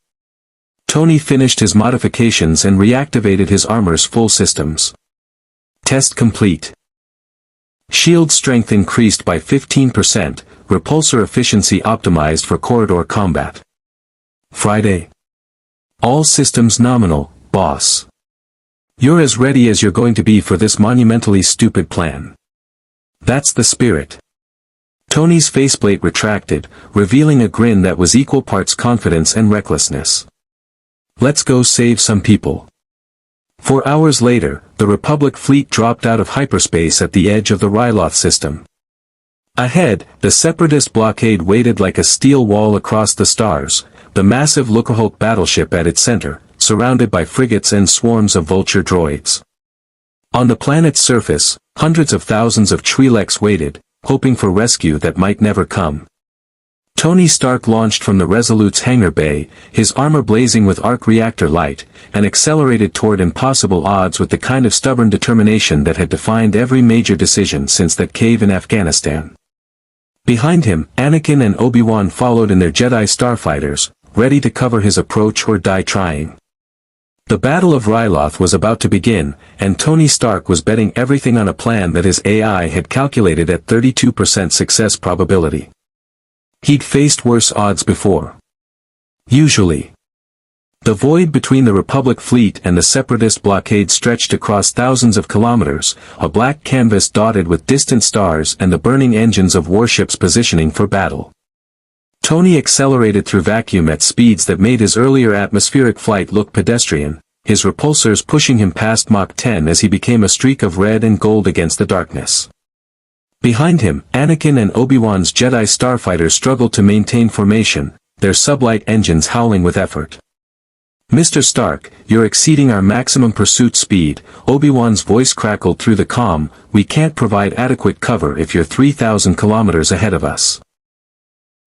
Tony finished his modifications and reactivated his armor's full systems. Test complete. Shield strength increased by 15%, repulsor efficiency optimized for corridor combat. Friday. All systems nominal, boss. You're as ready as you're going to be for this monumentally stupid plan. That's the spirit. Tony's faceplate retracted, revealing a grin that was equal parts confidence and recklessness. Let's go save some people. 4 hours later, the Republic fleet dropped out of hyperspace at the edge of the Ryloth system. Ahead, the Separatist blockade waited like a steel wall across the stars, the massive Lucahulk battleship at its center, surrounded by frigates and swarms of Vulture droids. On the planet's surface, hundreds of thousands of Twi'leks waited, hoping for rescue that might never come. Tony Stark launched from the Resolute's hangar bay, his armor blazing with arc reactor light, and accelerated toward impossible odds with the kind of stubborn determination that had defined every major decision since that cave in Afghanistan. Behind him, Anakin and Obi-Wan followed in their Jedi starfighters, ready to cover his approach or die trying. The Battle of Ryloth was about to begin, and Tony Stark was betting everything on a plan that his AI had calculated at 32% success probability. He'd faced worse odds before. Usually. The void between the Republic fleet and the Separatist blockade stretched across thousands of kilometers, a black canvas dotted with distant stars and the burning engines of warships positioning for battle. Tony accelerated through vacuum at speeds that made his earlier atmospheric flight look pedestrian, his repulsors pushing him past Mach 10 as he became a streak of red and gold against the darkness. Behind him, Anakin and Obi-Wan's Jedi starfighters struggled to maintain formation, their sublight engines howling with effort. "Mr. Stark, you're exceeding our maximum pursuit speed," Obi-Wan's voice crackled through the comm. "We can't provide adequate cover if you're 3,000 kilometers ahead of us."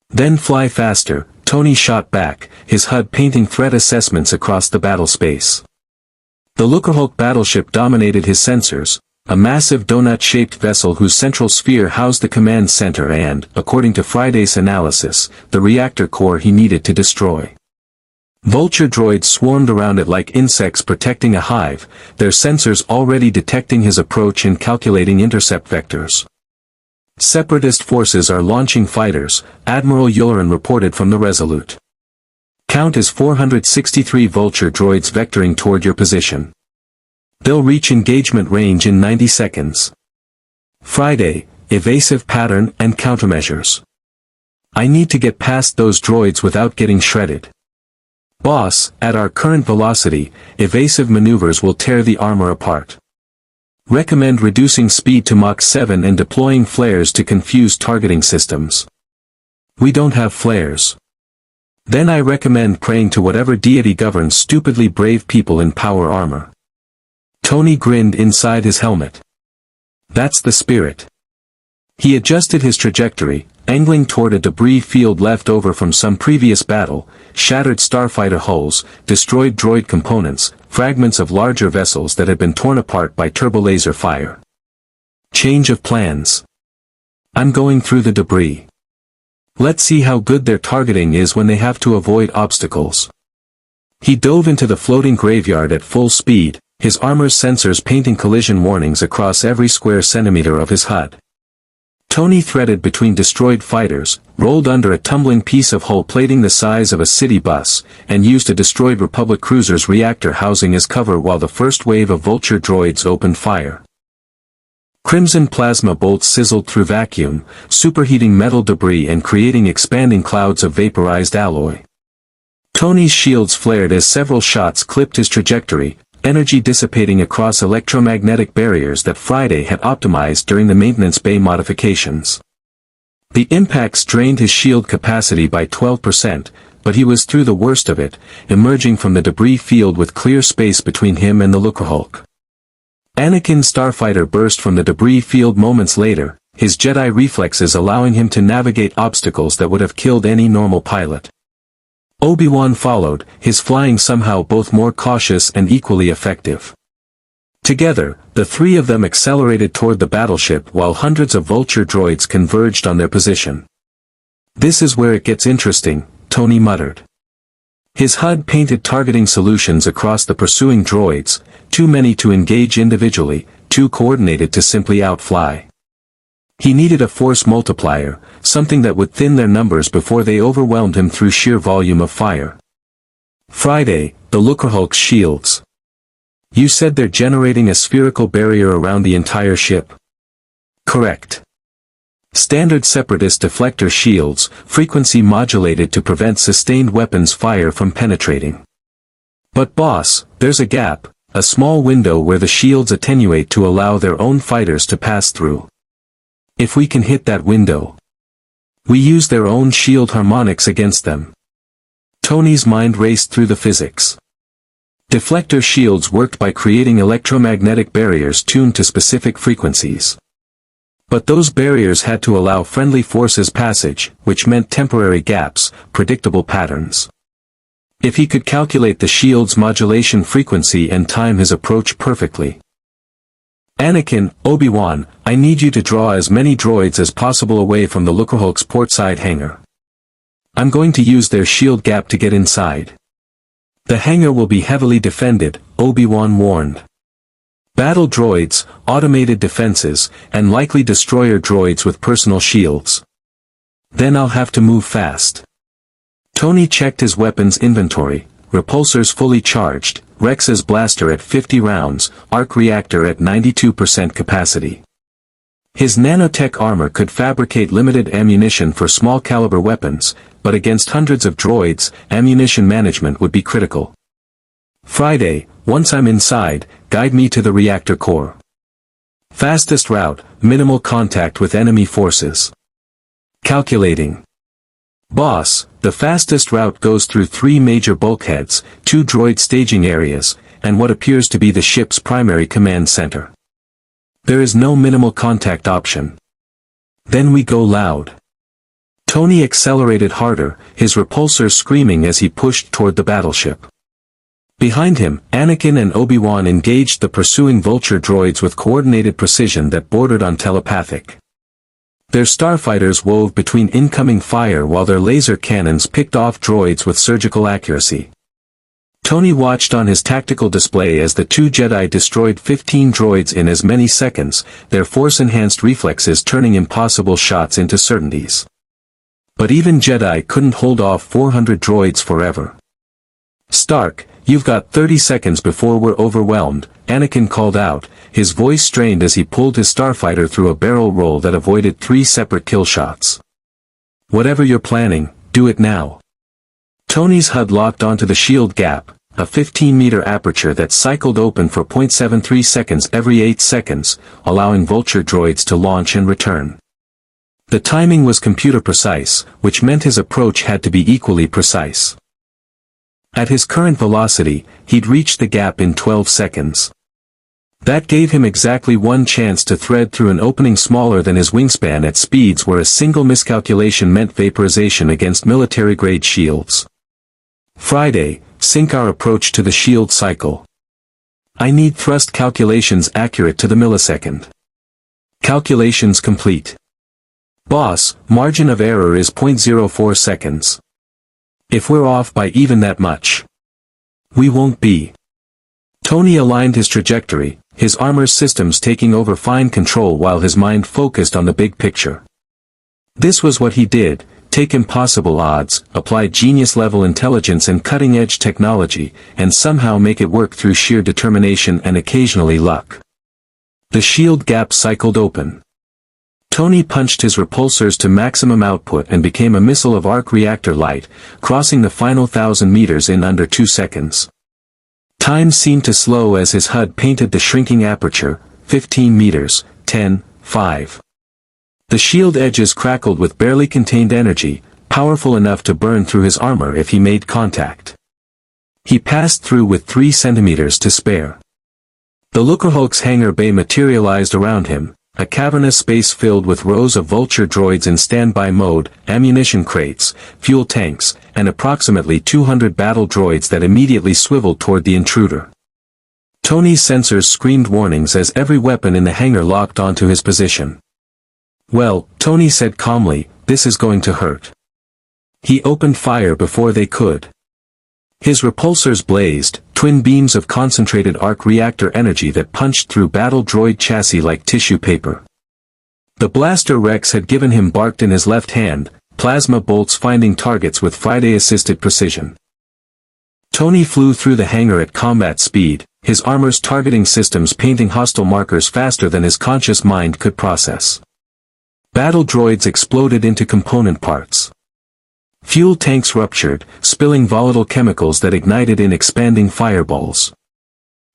"Then fly faster," Tony shot back, his HUD painting threat assessments across the battle space. The Lucahulk battleship dominated his sensors, a massive donut-shaped vessel whose central sphere housed the command center and, according to Friday's analysis, the reactor core he needed to destroy. Vulture droids swarmed around it like insects protecting a hive, their sensors already detecting his approach and calculating intercept vectors. "Separatist forces are launching fighters," Admiral Yularen reported from the Resolute. "Count is 463 Vulture droids vectoring toward your position. They'll reach engagement range in 90 seconds. Friday, evasive pattern and countermeasures. I need to get past those droids without getting shredded. Boss, at our current velocity, evasive maneuvers will tear the armor apart. Recommend reducing speed to Mach 7 and deploying flares to confuse targeting systems. We don't have flares. Then I recommend praying to whatever deity governs stupidly brave people in power armor." Tony grinned inside his helmet. That's the spirit. He adjusted his trajectory, angling toward a debris field left over from some previous battle, shattered starfighter hulls, destroyed droid components, fragments of larger vessels that had been torn apart by turbolaser fire. Change of plans. I'm going through the debris. Let's see how good their targeting is when they have to avoid obstacles. He dove into the floating graveyard at full speed, his armor's sensors painting collision warnings across every square centimeter of his HUD. Tony threaded between destroyed fighters, rolled under a tumbling piece of hull plating the size of a city bus, and used a destroyed Republic cruiser's reactor housing as cover while the first wave of Vulture droids opened fire. Crimson plasma bolts sizzled through vacuum, superheating metal debris and creating expanding clouds of vaporized alloy. Tony's shields flared as several shots clipped his trajectory, energy dissipating across electromagnetic barriers that Friday had optimized during the maintenance bay modifications. The impacts drained his shield capacity by 12%, but he was through the worst of it, emerging from the debris field with clear space between him and the Lucrehulk. Anakin's starfighter burst from the debris field moments later, his Jedi reflexes allowing him to navigate obstacles that would have killed any normal pilot. Obi-Wan followed, his flying somehow both more cautious and equally effective. Together, the three of them accelerated toward the battleship while hundreds of Vulture droids converged on their position. "This is where it gets interesting," Tony muttered. His HUD painted targeting solutions across the pursuing droids, too many to engage individually, too coordinated to simply outfly. He needed a force multiplier, something that would thin their numbers before they overwhelmed him through sheer volume of fire. Friday, the Lucrehulk's shields. "You said they're generating a spherical barrier around the entire ship?" "Correct. Standard Separatist deflector shields, frequency modulated to prevent sustained weapons fire from penetrating." "But boss, there's a gap, a small window where the shields attenuate to allow their own fighters to pass through. If we can hit that window, we use their own shield harmonics against them." Tony's mind raced through the physics. Deflector shields worked by creating electromagnetic barriers tuned to specific frequencies. But those barriers had to allow friendly forces passage, which meant temporary gaps, predictable patterns. If he could calculate the shield's modulation frequency and time his approach perfectly. "Anakin, Obi-Wan, I need you to draw as many droids as possible away from the Lucrehulk's portside hangar. I'm going to use their shield gap to get inside. The hangar will be heavily defended," Obi-Wan warned. "Battle droids, automated defenses, and likely destroyer droids with personal shields. Then I'll have to move fast." Tony checked his weapons inventory, repulsors fully charged, Rex's blaster at 50 rounds, arc reactor at 92% capacity. His nanotech armor could fabricate limited ammunition for small caliber weapons, but against hundreds of droids, ammunition management would be critical. "Friday, once I'm inside, guide me to the reactor core. Fastest route, minimal contact with enemy forces." "Calculating." "Boss, the fastest route goes through 3 major bulkheads, 2 droid staging areas, and what appears to be the ship's primary command center. There is no minimal contact option." "Then we go loud." Tony accelerated harder, his repulsor screaming as he pushed toward the battleship. Behind him, Anakin and Obi-Wan engaged the pursuing Vulture droids with coordinated precision that bordered on telepathic. Their starfighters wove between incoming fire while their laser cannons picked off droids with surgical accuracy. Tony watched on his tactical display as the 2 Jedi destroyed 15 droids in as many seconds, their force-enhanced reflexes turning impossible shots into certainties. But even Jedi couldn't hold off 400 droids forever. "Stark, you've got 30 seconds before we're overwhelmed," Anakin called out, his voice strained as he pulled his starfighter through a barrel roll that avoided 3 separate kill shots. "Whatever you're planning, do it now." Tony's HUD locked onto the shield gap, a 15-meter aperture that cycled open for 0.73 seconds every 8 seconds, allowing Vulture droids to launch and return. The timing was computer precise, which meant his approach had to be equally precise. At his current velocity, he'd reach the gap in 12 seconds. That gave him exactly 1 chance to thread through an opening smaller than his wingspan at speeds where a single miscalculation meant vaporization against military-grade shields. "Friday, sync our approach to the shield cycle. I need thrust calculations accurate to the millisecond." "Calculations complete." "Boss, margin of error is 0.04 seconds. If we're off by even that much, we won't be." Tony aligned his trajectory, his armor's systems taking over fine control while his mind focused on the big picture. This was what he did, take impossible odds, apply genius-level intelligence and cutting-edge technology, and somehow make it work through sheer determination and occasionally luck. The shield gap cycled open. Tony punched his repulsors to maximum output and became a missile of arc reactor light, crossing the final 1,000 meters in under 2 seconds. Time seemed to slow as his HUD painted the shrinking aperture, 15 meters, 10, 5. The shield edges crackled with barely contained energy, powerful enough to burn through his armor if he made contact. He passed through with 3 centimeters to spare. The Lucrehulk's hangar bay materialized around him, a cavernous space filled with rows of Vulture droids in standby mode, ammunition crates, fuel tanks, and approximately 200 battle droids that immediately swiveled toward the intruder. Tony's sensors screamed warnings as every weapon in the hangar locked onto his position. "Well," Tony said calmly, "this is going to hurt." He opened fire before they could. His repulsors blazed, twin beams of concentrated arc reactor energy that punched through battle droid chassis like tissue paper. The blaster Rex had given him barked in his left hand, plasma bolts finding targets with Friday-assisted precision. Tony flew through the hangar at combat speed, his armor's targeting systems painting hostile markers faster than his conscious mind could process. Battle droids exploded into component parts. Fuel tanks ruptured, spilling volatile chemicals that ignited in expanding fireballs.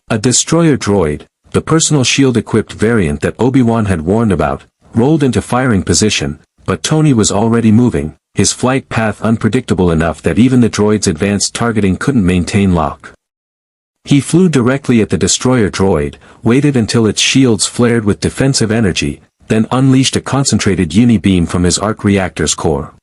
A destroyer droid, the personal shield-equipped variant that Obi-Wan had warned about, rolled into firing position, but Tony was already moving, his flight path unpredictable enough that even the droid's advanced targeting couldn't maintain lock. He flew directly at the destroyer droid, waited until its shields flared with defensive energy, then unleashed a concentrated uni-beam from his arc reactor's core.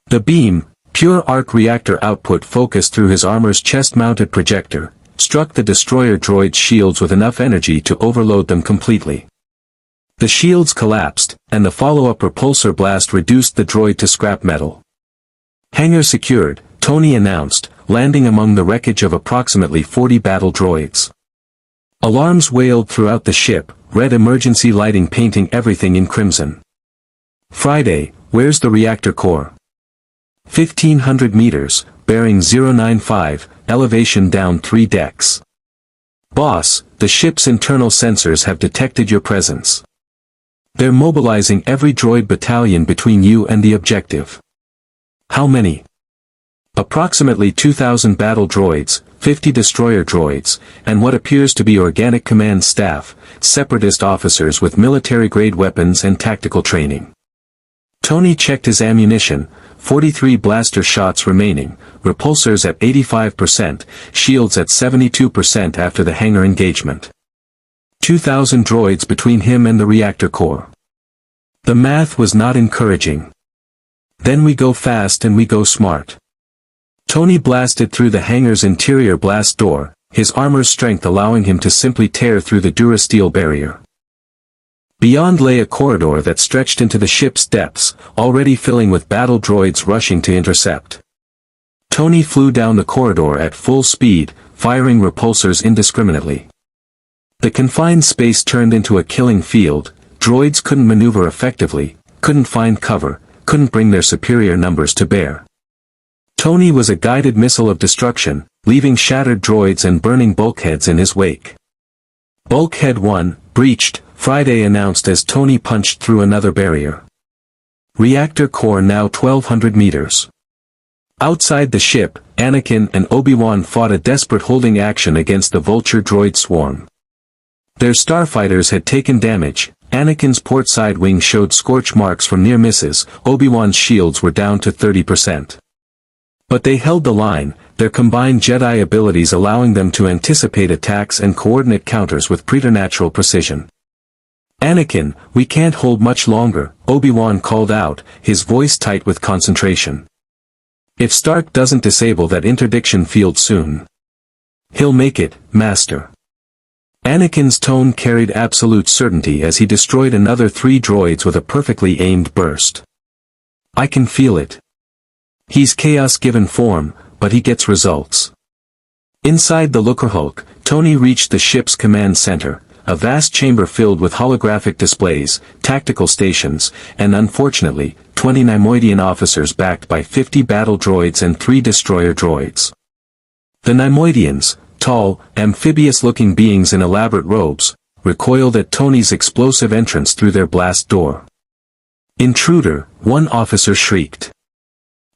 The beam, pure arc reactor output focused through his armor's chest-mounted projector, struck the destroyer droid's shields with enough energy to overload them completely. The shields collapsed, and the follow-up repulsor blast reduced the droid to scrap metal. "Hangar secured," Tony announced, landing among the wreckage of approximately 40 battle droids. Alarms wailed throughout the ship, red emergency lighting painting everything in crimson. "Friday, where's the reactor core?" 1,500 meters, bearing 095, elevation down 3 decks. "Boss, the ship's internal sensors have detected your presence. They're mobilizing every droid battalion between you and the objective." "How many?" "Approximately 2,000 battle droids, 50 destroyer droids, and what appears to be organic command staff, Separatist officers with military-grade weapons and tactical training." Tony checked his ammunition, 43 blaster shots remaining, repulsors at 85%, shields at 72% after the hangar engagement. 2,000 droids between him and the reactor core. The math was not encouraging. "Then we go fast and we go smart." Tony blasted through the hangar's interior blast door, his armor's strength allowing him to simply tear through the durasteel barrier. Beyond lay a corridor that stretched into the ship's depths, already filling with battle droids rushing to intercept. Tony flew down the corridor at full speed, firing repulsors indiscriminately. The confined space turned into a killing field, droids couldn't maneuver effectively, couldn't find cover, couldn't bring their superior numbers to bear. Tony was a guided missile of destruction, leaving shattered droids and burning bulkheads in his wake. "Bulkhead 1, breached," Friday announced as Tony punched through another barrier. Reactor core now 1,200 meters. Outside the ship, Anakin and Obi-Wan fought a desperate holding action against the Vulture droid swarm. Their starfighters had taken damage, Anakin's port side wing showed scorch marks from near misses, Obi-Wan's shields were down to 30%. But they held the line, their combined Jedi abilities allowing them to anticipate attacks and coordinate counters with preternatural precision. "Anakin, we can't hold much longer," Obi-Wan called out, his voice tight with concentration. "If Stark doesn't disable that interdiction field soon." "He'll make it, Master." Anakin's tone carried absolute certainty as he destroyed another 3 droids with a perfectly aimed burst. "I can feel it. He's chaos given form, but he gets results." Inside the Lucrehulk, Tony reached the ship's command center, a vast chamber filled with holographic displays, tactical stations, and unfortunately, 20 Neimoidian officers backed by 50 battle droids and 3 destroyer droids. The Neimoidians, tall, amphibious-looking beings in elaborate robes, recoiled at Tony's explosive entrance through their blast door. "Intruder," one officer shrieked.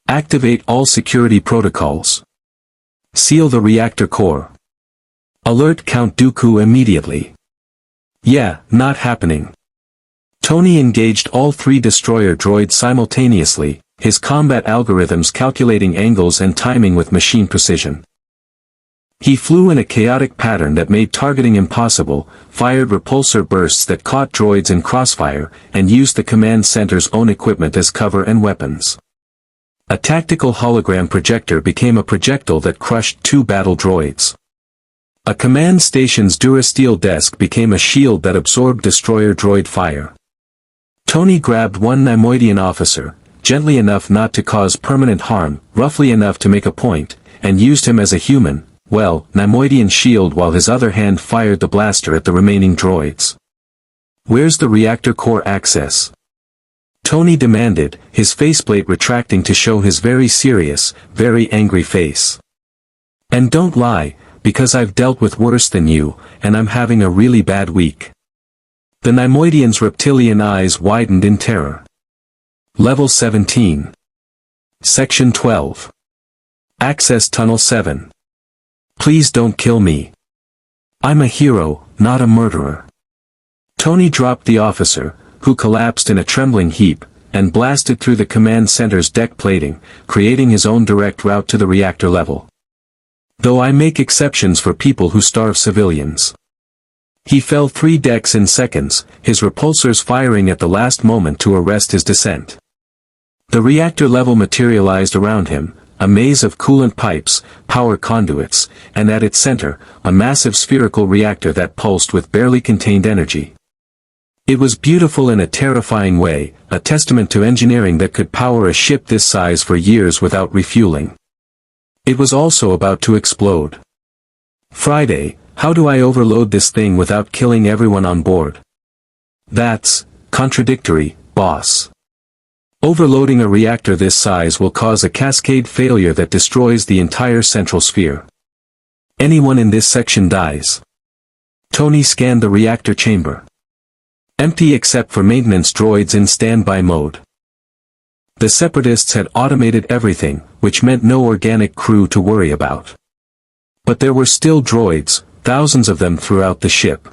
"Activate all security protocols. Seal the reactor core. Alert Count Dooku immediately." "Yeah, not happening." Tony engaged all 3 destroyer droids simultaneously, his combat algorithms calculating angles and timing with machine precision. He flew in a chaotic pattern that made targeting impossible, fired repulsor bursts that caught droids in crossfire, and used the command center's own equipment as cover and weapons. A tactical hologram projector became a projectile that crushed 2 battle droids. A command station's durasteel desk became a shield that absorbed destroyer droid fire. Tony grabbed one Neimoidian officer, gently enough not to cause permanent harm, roughly enough to make a point, and used him as a human, Neimoidian shield while his other hand fired the blaster at the remaining droids. "Where's the reactor core access?" Tony demanded, his faceplate retracting to show his very serious, very angry face. "And don't lie, because I've dealt with worse than you, and I'm having a really bad week." The Neimoidian's reptilian eyes widened in terror. Level 17. Section 12. Access Tunnel 7. "Please don't kill me. I'm a hero, not a murderer." Tony dropped the officer, who collapsed in a trembling heap, and blasted through the command center's deck plating, creating his own direct route to the reactor level. "Though I make exceptions for people who starve civilians." He fell 3 decks in seconds, his repulsors firing at the last moment to arrest his descent. The reactor level materialized around him, a maze of coolant pipes, power conduits, and at its center, a massive spherical reactor that pulsed with barely contained energy. It was beautiful in a terrifying way, a testament to engineering that could power a ship this size for years without refueling. It was also about to explode. "Friday, how do I overload this thing without killing everyone on board?" "That's contradictory, boss. Overloading a reactor this size will cause a cascade failure that destroys the entire central sphere. Anyone in this section dies." Tony scanned the reactor chamber. Empty except for maintenance droids in standby mode. The Separatists had automated everything, which meant no organic crew to worry about. But there were still droids, thousands of them throughout the ship.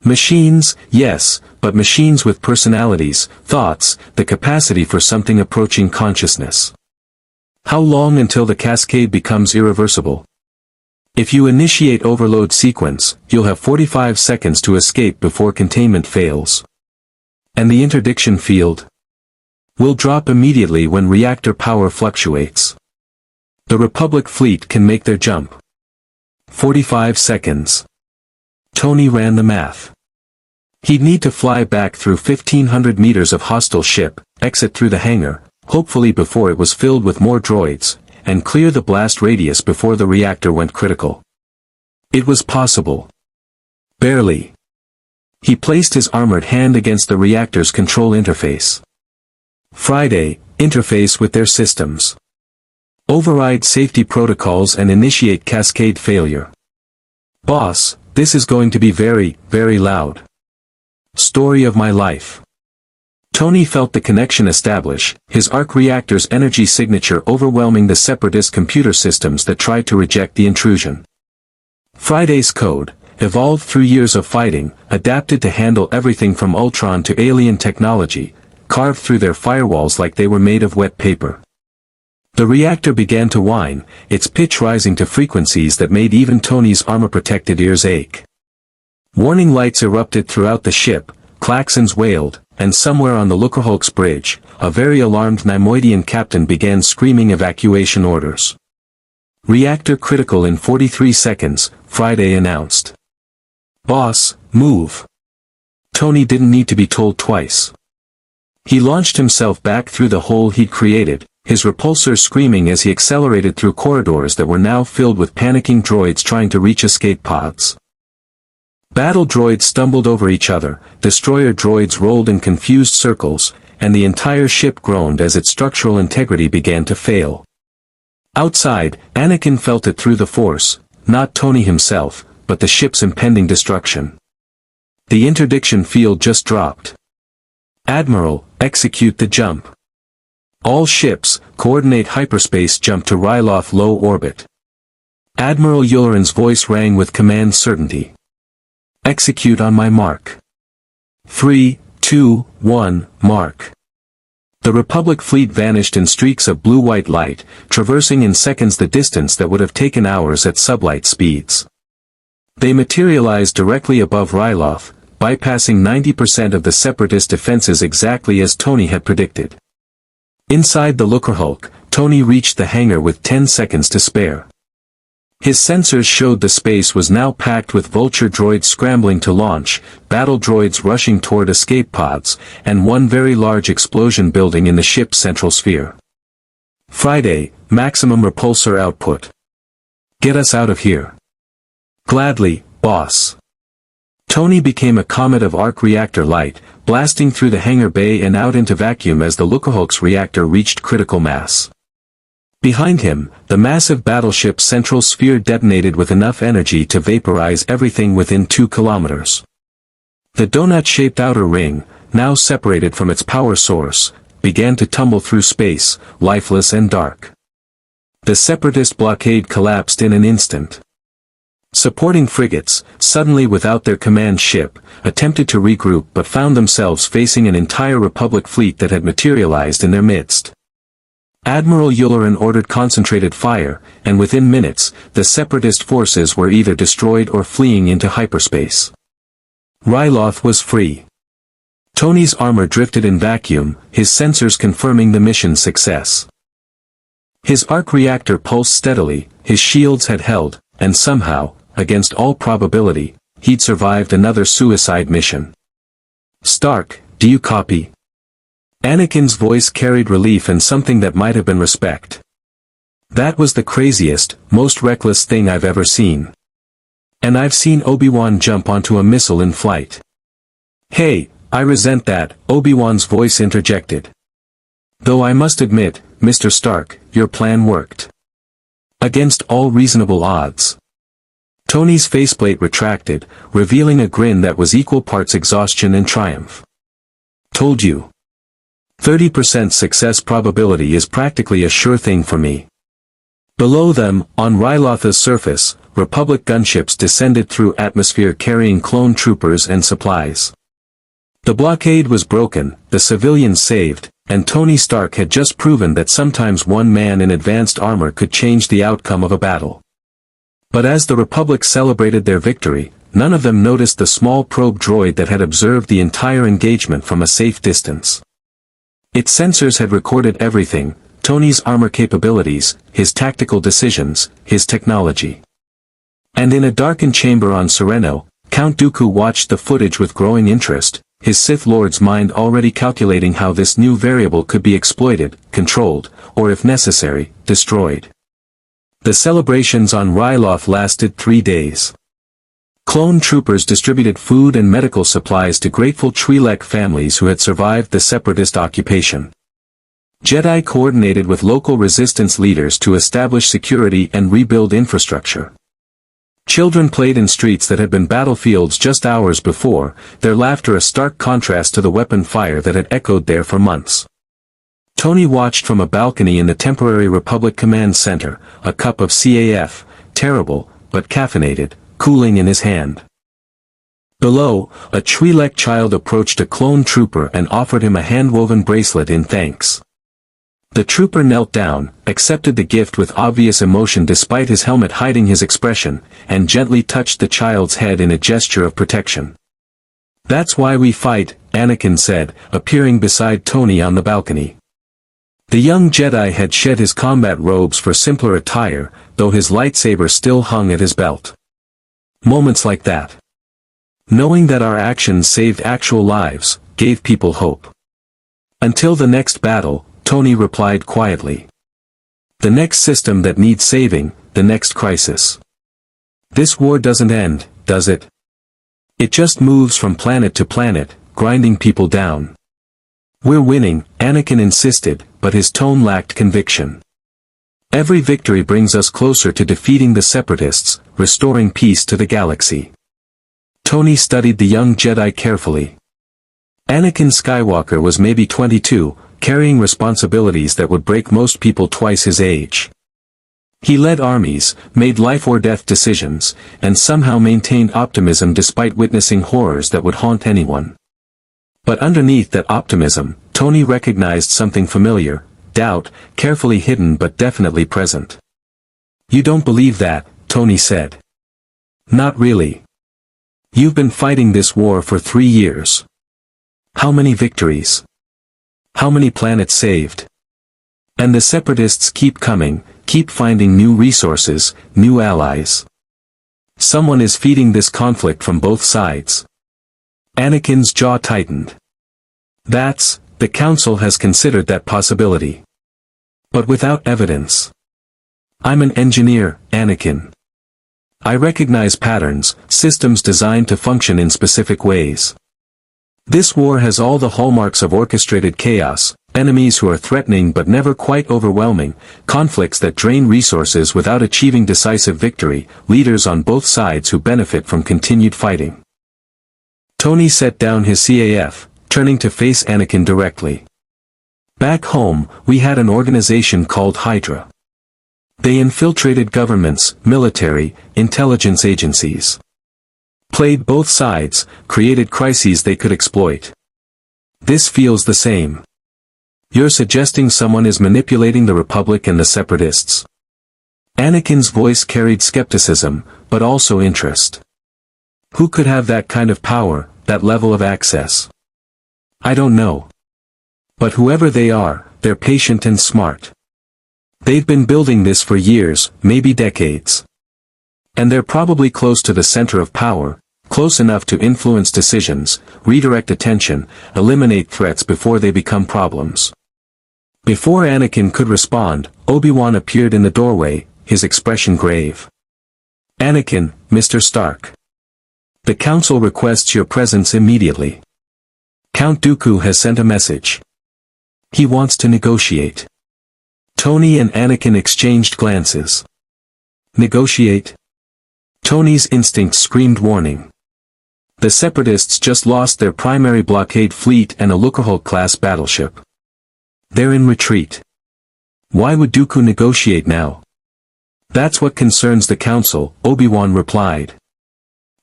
Machines, yes, but machines with personalities, thoughts, the capacity for something approaching consciousness. How long until the cascade becomes irreversible? If you initiate overload sequence, you'll have 45 seconds to escape before containment fails. And the interdiction field will drop immediately when reactor power fluctuates. The Republic fleet can make their jump. 45 seconds. Tony ran the math. He'd need to fly back through 1,500 meters of hostile ship, exit through the hangar, hopefully before it was filled with more droids, and clear the blast radius before the reactor went critical. It was possible. Barely. He placed his armored hand against the reactor's control interface. "Friday, interface with their systems. Override safety protocols and initiate cascade failure." "Boss, this is going to be very, very loud. Story of my life." Tony felt the connection establish, his arc reactor's energy signature overwhelming the Separatist computer systems that tried to reject the intrusion. Friday's code, evolved through years of fighting, adapted to handle everything from Ultron to alien technology, carved through their firewalls like they were made of wet paper. The reactor began to whine, its pitch rising to frequencies that made even Tony's armor-protected ears ache. Warning lights erupted throughout the ship, klaxons wailed, and somewhere on the Lucrehulk's bridge, a very alarmed Neimoidian captain began screaming evacuation orders. "Reactor critical in 43 seconds, Friday announced." "Boss, move." Tony didn't need to be told twice. He launched himself back through the hole he'd created, his repulsors screaming as he accelerated through corridors that were now filled with panicking droids trying to reach escape pods. Battle droids stumbled over each other, destroyer droids rolled in confused circles, and the entire ship groaned as its structural integrity began to fail. Outside, Anakin felt it through the Force, not Tony himself, but the ship's impending destruction. The interdiction field just dropped. Admiral, execute the jump. All ships, coordinate hyperspace jump to Ryloth low orbit. Admiral Yulren's voice rang with command certainty. Execute on my mark. 3, 2, 1, mark. The Republic fleet vanished in streaks of blue-white light, traversing in seconds the distance that would have taken hours at sublight speeds. They materialized directly above Ryloth, bypassing 90% of the Separatist defenses exactly as Tony had predicted. Inside the Looker Hulk, Tony reached the hangar with 10 seconds to spare. His sensors showed the space was now packed with Vulture droids scrambling to launch, battle droids rushing toward escape pods, and one very large explosion building in the ship's central sphere. Friday, maximum repulsor output. Get us out of here. Gladly, boss. Tony became a comet of arc reactor light, blasting through the hangar bay and out into vacuum as the Lookerhulk's reactor reached critical mass. Behind him, the massive battleship's central sphere detonated with enough energy to vaporize everything within 2 kilometers. The donut-shaped outer ring, now separated from its power source, began to tumble through space, lifeless and dark. The Separatist blockade collapsed in an instant. Supporting frigates, suddenly without their command ship, attempted to regroup but found themselves facing an entire Republic fleet that had materialized in their midst. Admiral Yulren ordered concentrated fire, and within minutes, the Separatist forces were either destroyed or fleeing into hyperspace. Ryloth was free. Tony's armor drifted in vacuum, his sensors confirming the mission's success. His arc reactor pulsed steadily, his shields had held, and somehow, against all probability, he'd survived another suicide mission. Stark, do you copy? Anakin's voice carried relief and something that might have been respect. That was the craziest, most reckless thing I've ever seen. And I've seen Obi-Wan jump onto a missile in flight. Hey, I resent that, Obi-Wan's voice interjected. Though I must admit, Mr. Stark, your plan worked. Against all reasonable odds. Tony's faceplate retracted, revealing a grin that was equal parts exhaustion and triumph. Told you. 30% success probability is practically a sure thing for me. Below them, on Ryloth's surface, Republic gunships descended through atmosphere carrying clone troopers and supplies. The blockade was broken, the civilians saved, and Tony Stark had just proven that sometimes one man in advanced armor could change the outcome of a battle. But as the Republic celebrated their victory, none of them noticed the small probe droid that had observed the entire engagement from a safe distance. Its sensors had recorded everything, Tony's armor capabilities, his tactical decisions, his technology. And in a darkened chamber on Sereno, Count Dooku watched the footage with growing interest, his Sith Lord's mind already calculating how this new variable could be exploited, controlled, or if necessary, destroyed. The celebrations on Ryloth lasted 3 days. Clone troopers distributed food and medical supplies to grateful Twi'lek families who had survived the Separatist occupation. Jedi coordinated with local resistance leaders to establish security and rebuild infrastructure. Children played in streets that had been battlefields just hours before, their laughter a stark contrast to the weapon fire that had echoed there for months. Tony watched from a balcony in the temporary Republic Command Center, a cup of CAF, terrible, but caffeinated, cooling in his hand. Below, a Twi'lek child approached a clone trooper and offered him a hand-woven bracelet in thanks. The trooper knelt down, accepted the gift with obvious emotion despite his helmet hiding his expression, and gently touched the child's head in a gesture of protection. That's why we fight, Anakin said, appearing beside Tony on the balcony. The young Jedi had shed his combat robes for simpler attire, though his lightsaber still hung at his belt. Moments like that. Knowing that our actions saved actual lives, gave people hope. Until the next battle, Tony replied quietly. The next system that needs saving, the next crisis. This war doesn't end, does it? It just moves from planet to planet, grinding people down. We're winning, Anakin insisted, but his tone lacked conviction. Every victory brings us closer to defeating the Separatists, restoring peace to the galaxy. Tony studied the young Jedi carefully. Anakin Skywalker was maybe 22, carrying responsibilities that would break most people twice his age. He led armies, made life-or-death decisions, and somehow maintained optimism despite witnessing horrors that would haunt anyone. But underneath that optimism, Tony recognized something familiar, doubt, carefully hidden but definitely present. "You don't believe that," Tony said. "Not really. You've been fighting this war for 3 years. How many victories? How many planets saved? And the Separatists keep coming, keep finding new resources, new allies. Someone is feeding this conflict from both sides." Anakin's jaw tightened. The Council has considered that possibility. But without evidence. "I'm an engineer, Anakin. I recognize patterns, systems designed to function in specific ways. This war has all the hallmarks of orchestrated chaos, enemies who are threatening but never quite overwhelming, conflicts that drain resources without achieving decisive victory, leaders on both sides who benefit from continued fighting." Tony set down his CAF, turning to face Anakin directly. "Back home, we had an organization called Hydra. They infiltrated governments, military, intelligence agencies. Played both sides, created crises they could exploit. This feels the same. You're suggesting someone is manipulating the Republic and the Separatists?" Anakin's voice carried skepticism, but also interest. "Who could have that kind of power, that level of access? I don't know. But whoever they are, they're patient and smart. They've been building this for years, maybe decades. And they're probably close to the center of power, close enough to influence decisions, redirect attention, eliminate threats before they become problems." Before Anakin could respond, Obi-Wan appeared in the doorway, his expression grave. "Anakin, Mr. Stark. The Council requests your presence immediately. Count Dooku has sent a message. He wants to negotiate." Tony and Anakin exchanged glances. "Negotiate?" Tony's instinct screamed warning. The Separatists just lost their primary blockade fleet and a Lucrehulk-class battleship. They're in retreat. Why would Dooku negotiate now? "That's what concerns the Council," Obi-Wan replied.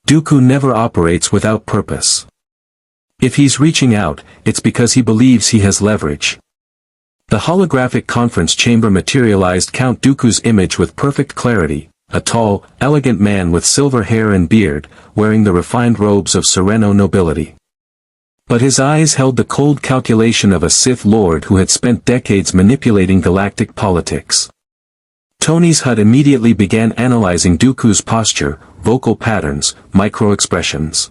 "Dooku never operates without purpose. If he's reaching out, it's because he believes he has leverage." The holographic conference chamber materialized Count Dooku's image with perfect clarity, a tall, elegant man with silver hair and beard, wearing the refined robes of Sereno nobility. But his eyes held the cold calculation of a Sith Lord who had spent decades manipulating galactic politics. Tony's HUD immediately began analyzing Dooku's posture, vocal patterns, micro-expressions.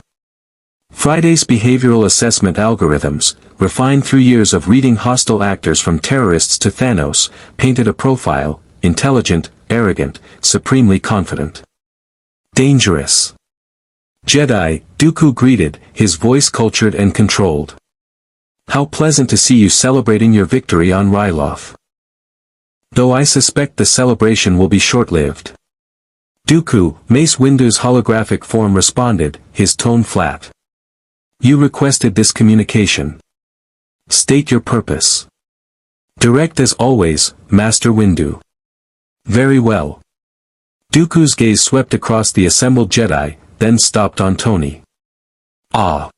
Friday's behavioral assessment algorithms, refined through years of reading hostile actors from terrorists to Thanos, painted a profile: intelligent, arrogant, supremely confident. Dangerous. "Jedi," Dooku greeted, his voice cultured and controlled. "How pleasant to see you celebrating your victory on Ryloth. Though I suspect the celebration will be short-lived." Dooku, Mace Windu's holographic form responded, his tone flat. "You requested this communication. State your purpose." "Direct as always, Master Windu." "Very well." Dooku's gaze swept across the assembled Jedi, then stopped on Tony. "Ah.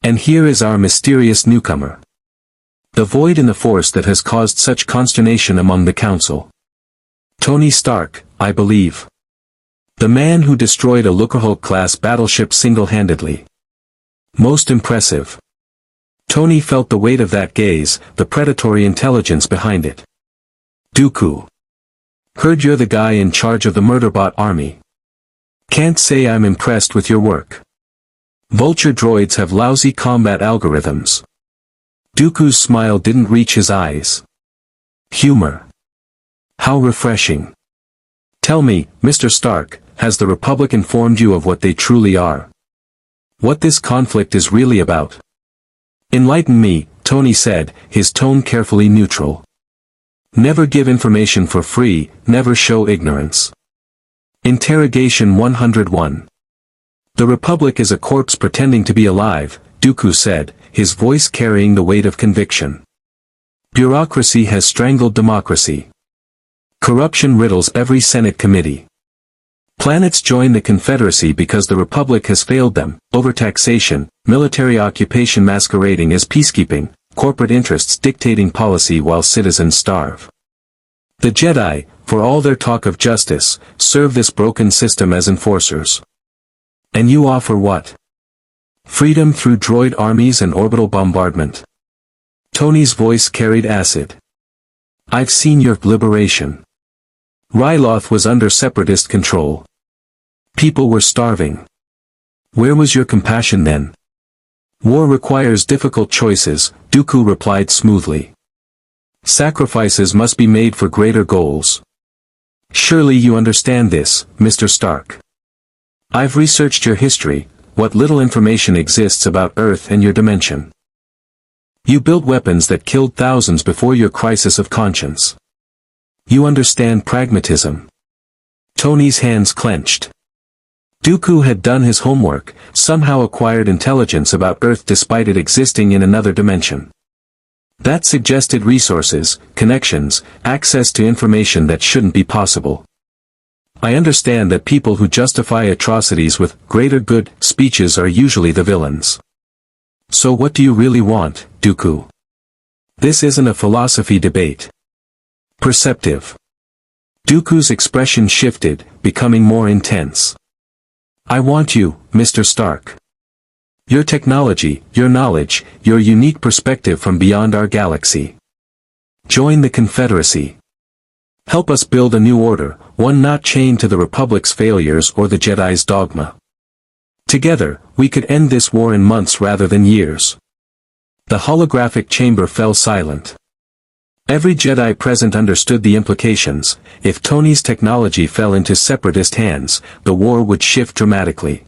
And here is our mysterious newcomer. The void in the Force that has caused such consternation among the Council. Tony Stark, I believe. The man who destroyed a Lucrehulk-class battleship single-handedly. Most impressive." Tony felt the weight of that gaze, the predatory intelligence behind it. "Dooku. Heard you're the guy in charge of the Murderbot army. Can't say I'm impressed with your work. Vulture droids have lousy combat algorithms." Dooku's smile didn't reach his eyes. "Humor. How refreshing. Tell me, Mr. Stark, has the Republic informed you of what they truly are? What this conflict is really about?" "Enlighten me," Tony said, his tone carefully neutral. "Never give information for free, never show ignorance." Interrogation 101. The Republic is a corpse pretending to be alive, Dooku said, his voice carrying the weight of conviction. Bureaucracy has strangled democracy. Corruption riddles every Senate committee. Planets join the Confederacy because the Republic has failed them, overtaxation, military occupation masquerading as peacekeeping, corporate interests dictating policy while citizens starve. The Jedi, for all their talk of justice, serve this broken system as enforcers. And you offer what? Freedom through droid armies and orbital bombardment. Tony's voice carried acid. I've seen your liberation. Ryloth was under Separatist control. People were starving. Where was your compassion then? War requires difficult choices, Dooku replied smoothly. Sacrifices must be made for greater goals. Surely you understand this, Mr. Stark. I've researched your history, what little information exists about Earth and your dimension. You built weapons that killed thousands before your crisis of conscience. You understand pragmatism. Tony's hands clenched. Dooku had done his homework, somehow acquired intelligence about Earth despite it existing in another dimension. That suggested resources, connections, access to information that shouldn't be possible. I understand that people who justify atrocities with greater good speeches are usually the villains. So what do you really want, Dooku? This isn't a philosophy debate. Perceptive. Dooku's expression shifted, becoming more intense. I want you, Mr. Stark. Your technology, your knowledge, your unique perspective from beyond our galaxy. Join the Confederacy. Help us build a new order, one not chained to the Republic's failures or the Jedi's dogma. Together, we could end this war in months rather than years. The holographic chamber fell silent. Every Jedi present understood the implications. If Tony's technology fell into Separatist hands, the war would shift dramatically.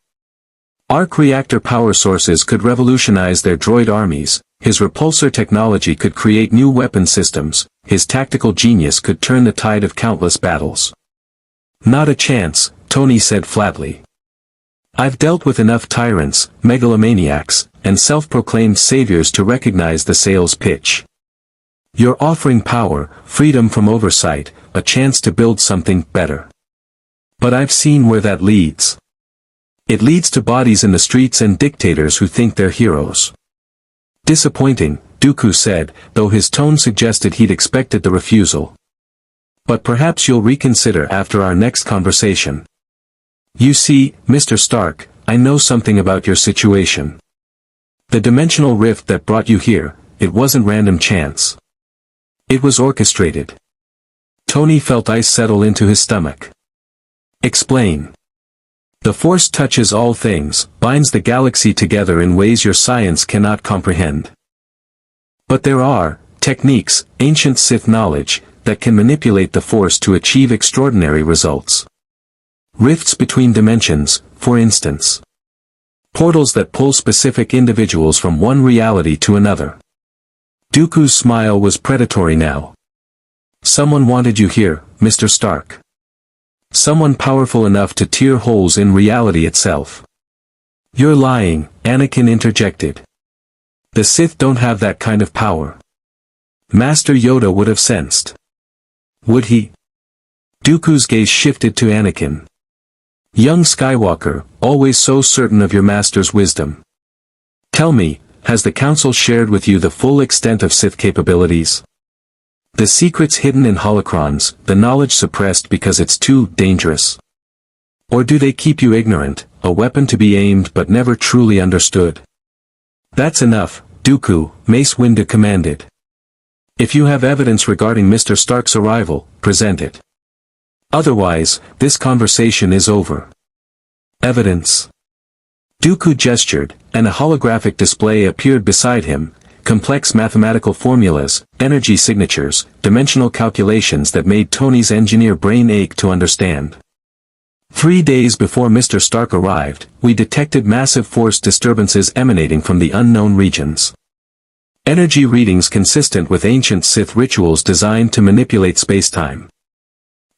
Arc reactor power sources could revolutionize their droid armies, his repulsor technology could create new weapon systems, his tactical genius could turn the tide of countless battles. Not a chance, Tony said flatly. I've dealt with enough tyrants, megalomaniacs, and self-proclaimed saviors to recognize the sales pitch. You're offering power, freedom from oversight, a chance to build something better. But I've seen where that leads. It leads to bodies in the streets and dictators who think they're heroes. Disappointing, Dooku said, though his tone suggested he'd expected the refusal. But perhaps you'll reconsider after our next conversation. You see, Mr. Stark, I know something about your situation. The dimensional rift that brought you here, it wasn't random chance. It was orchestrated. Tony felt ice settle into his stomach. Explain. The Force touches all things, binds the galaxy together in ways your science cannot comprehend. But there are techniques, ancient Sith knowledge, that can manipulate the Force to achieve extraordinary results. Rifts between dimensions, for instance. Portals that pull specific individuals from one reality to another. Dooku's smile was predatory now. Someone wanted you here, Mr. Stark. Someone powerful enough to tear holes in reality itself. You're lying, Anakin interjected. The Sith don't have that kind of power. Master Yoda would have sensed. Would he? Dooku's gaze shifted to Anakin. Young Skywalker, always so certain of your master's wisdom. Tell me, has the Council shared with you the full extent of Sith capabilities? The secrets hidden in holocrons, the knowledge suppressed because it's too dangerous? Or do they keep you ignorant, a weapon to be aimed but never truly understood? That's enough, Dooku, Mace Windu commanded. If you have evidence regarding Mr. Stark's arrival, present it. Otherwise, this conversation is over. Evidence. Dooku gestured, and a holographic display appeared beside him, complex mathematical formulas, energy signatures, dimensional calculations that made Tony's engineer brain ache to understand. 3 days before Mr. Stark arrived, we detected massive force disturbances emanating from the unknown regions. Energy readings consistent with ancient Sith rituals designed to manipulate spacetime.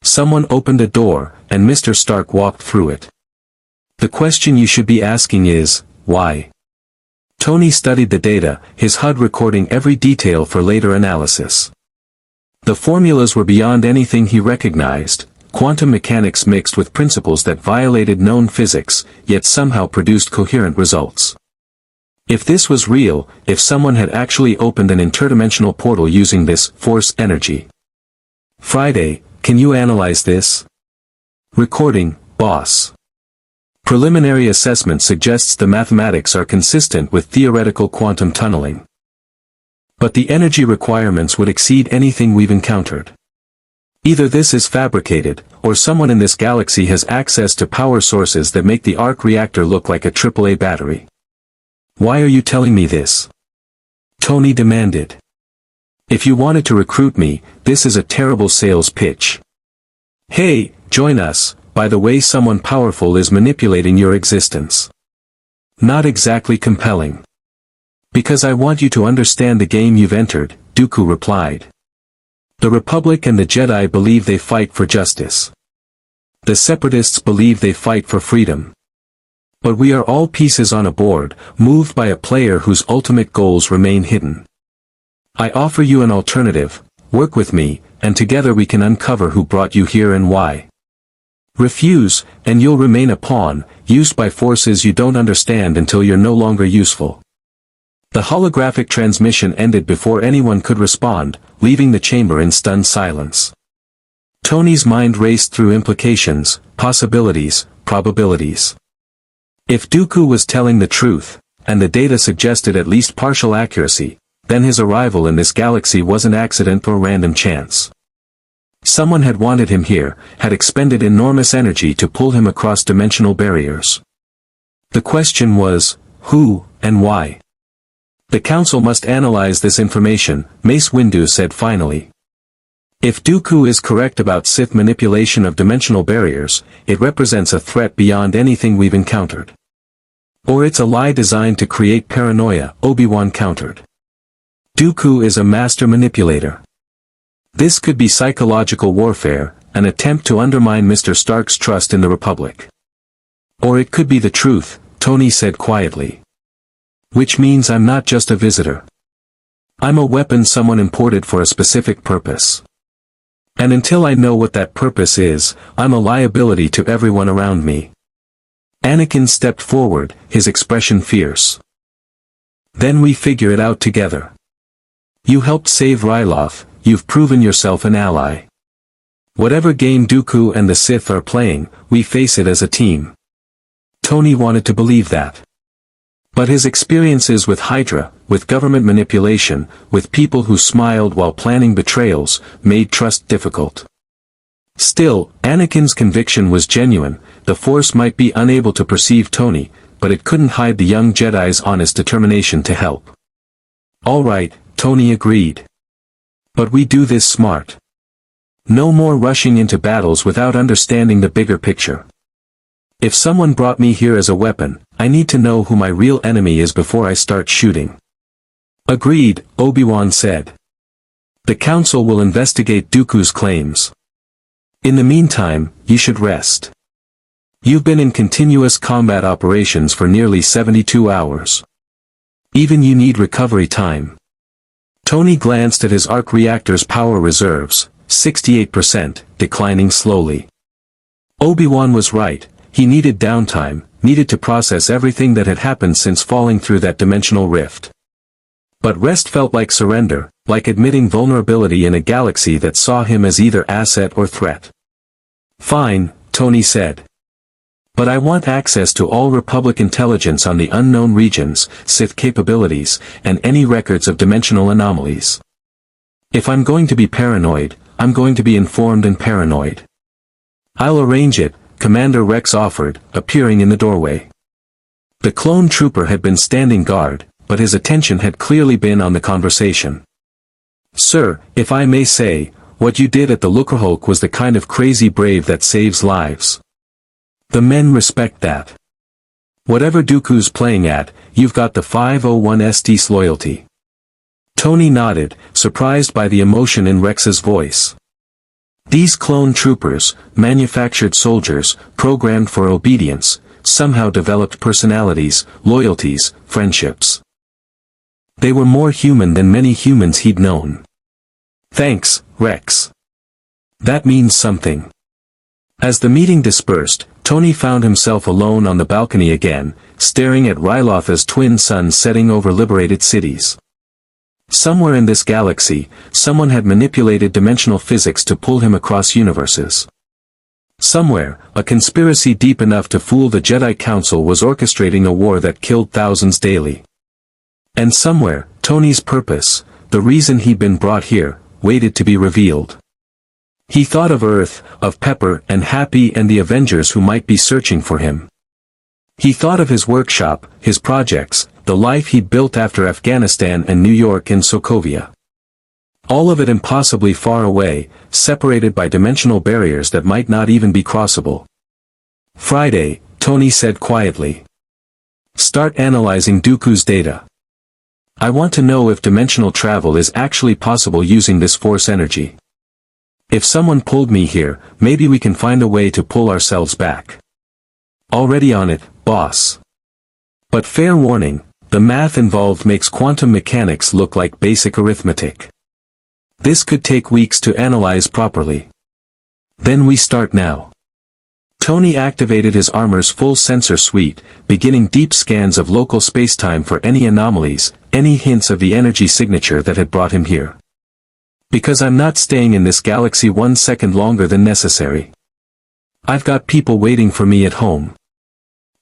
Someone opened a door, and Mr. Stark walked through it. The question you should be asking is, why? Tony studied the data, his HUD recording every detail for later analysis. The formulas were beyond anything he recognized, quantum mechanics mixed with principles that violated known physics, yet somehow produced coherent results. If this was real, if someone had actually opened an interdimensional portal using this force energy. Friday, can you analyze this? Recording, boss. Preliminary assessment suggests the mathematics are consistent with theoretical quantum tunneling. But the energy requirements would exceed anything we've encountered. Either this is fabricated, or someone in this galaxy has access to power sources that make the arc reactor look like a AAA battery. Why are you telling me this? Tony demanded. If you wanted to recruit me, this is a terrible sales pitch. Hey, join us, by the way someone powerful is manipulating your existence. Not exactly compelling. Because I want you to understand the game you've entered, Dooku replied. The Republic and the Jedi believe they fight for justice. The Separatists believe they fight for freedom. But we are all pieces on a board, moved by a player whose ultimate goals remain hidden. I offer you an alternative, work with me, and together we can uncover who brought you here and why. Refuse, and you'll remain a pawn, used by forces you don't understand until you're no longer useful. The holographic transmission ended before anyone could respond, leaving the chamber in stunned silence. Tony's mind raced through implications, possibilities, probabilities. If Dooku was telling the truth, and the data suggested at least partial accuracy, then his arrival in this galaxy was an accident or random chance. Someone had wanted him here, had expended enormous energy to pull him across dimensional barriers. The question was, who, and why? The Council must analyze this information, Mace Windu said finally. If Dooku is correct about Sith manipulation of dimensional barriers, it represents a threat beyond anything we've encountered. Or it's a lie designed to create paranoia, Obi-Wan countered. Dooku is a master manipulator. This could be psychological warfare, an attempt to undermine Mr. Stark's trust in the Republic. Or it could be the truth, Tony said quietly. Which means I'm not just a visitor. I'm a weapon someone imported for a specific purpose. And until I know what that purpose is, I'm a liability to everyone around me. Anakin stepped forward, his expression fierce. Then we figure it out together. You helped save Ryloth, you've proven yourself an ally. Whatever game Dooku and the Sith are playing, we face it as a team. Tony wanted to believe that. But his experiences with Hydra, with government manipulation, with people who smiled while planning betrayals, made trust difficult. Still, Anakin's conviction was genuine. The Force might be unable to perceive Tony, but it couldn't hide the young Jedi's honest determination to help. All right, Tony agreed. But we do this smart. No more rushing into battles without understanding the bigger picture. If someone brought me here as a weapon, I need to know who my real enemy is before I start shooting. Agreed, Obi-Wan said. The Council will investigate Dooku's claims. In the meantime, you should rest. You've been in continuous combat operations for nearly 72 hours. Even you need recovery time. Tony glanced at his arc reactor's power reserves, 68%, declining slowly. Obi-Wan was right. He needed downtime, needed to process everything that had happened since falling through that dimensional rift. But rest felt like surrender, like admitting vulnerability in a galaxy that saw him as either asset or threat. Fine, Tony said. But I want access to all Republic intelligence on the unknown regions, Sith capabilities, and any records of dimensional anomalies. If I'm going to be paranoid, I'm going to be informed and paranoid. I'll arrange it, Commander Rex offered, appearing in the doorway. The clone trooper had been standing guard, but his attention had clearly been on the conversation. Sir, if I may say, what you did at the Lucrehulk was the kind of crazy brave that saves lives. The men respect that. Whatever Dooku's playing at, you've got the 501st's loyalty. Tony nodded, surprised by the emotion in Rex's voice. These clone troopers, manufactured soldiers, programmed for obedience, somehow developed personalities, loyalties, friendships. They were more human than many humans he'd known. Thanks, Rex. That means something. As the meeting dispersed, Tony found himself alone on the balcony again, staring at Ryloth's twin suns setting over liberated cities. Somewhere in this galaxy, someone had manipulated dimensional physics to pull him across universes. Somewhere, a conspiracy deep enough to fool the Jedi Council was orchestrating a war that killed thousands daily. And somewhere, Tony's purpose, the reason he'd been brought here, waited to be revealed. He thought of Earth, of Pepper and Happy and the Avengers who might be searching for him. He thought of his workshop, his projects, the life he'd built after Afghanistan and New York and Sokovia. All of it impossibly far away, separated by dimensional barriers that might not even be crossable. Friday, Tony said quietly. Start analyzing Dooku's data. I want to know if dimensional travel is actually possible using this force energy. If someone pulled me here, maybe we can find a way to pull ourselves back. Already on it, boss. But fair warning, the math involved makes quantum mechanics look like basic arithmetic. This could take weeks to analyze properly. Then we start now. Tony activated his armor's full sensor suite, beginning deep scans of local spacetime for any anomalies, any hints of the energy signature that had brought him here. Because I'm not staying in this galaxy 1 second longer than necessary. I've got people waiting for me at home.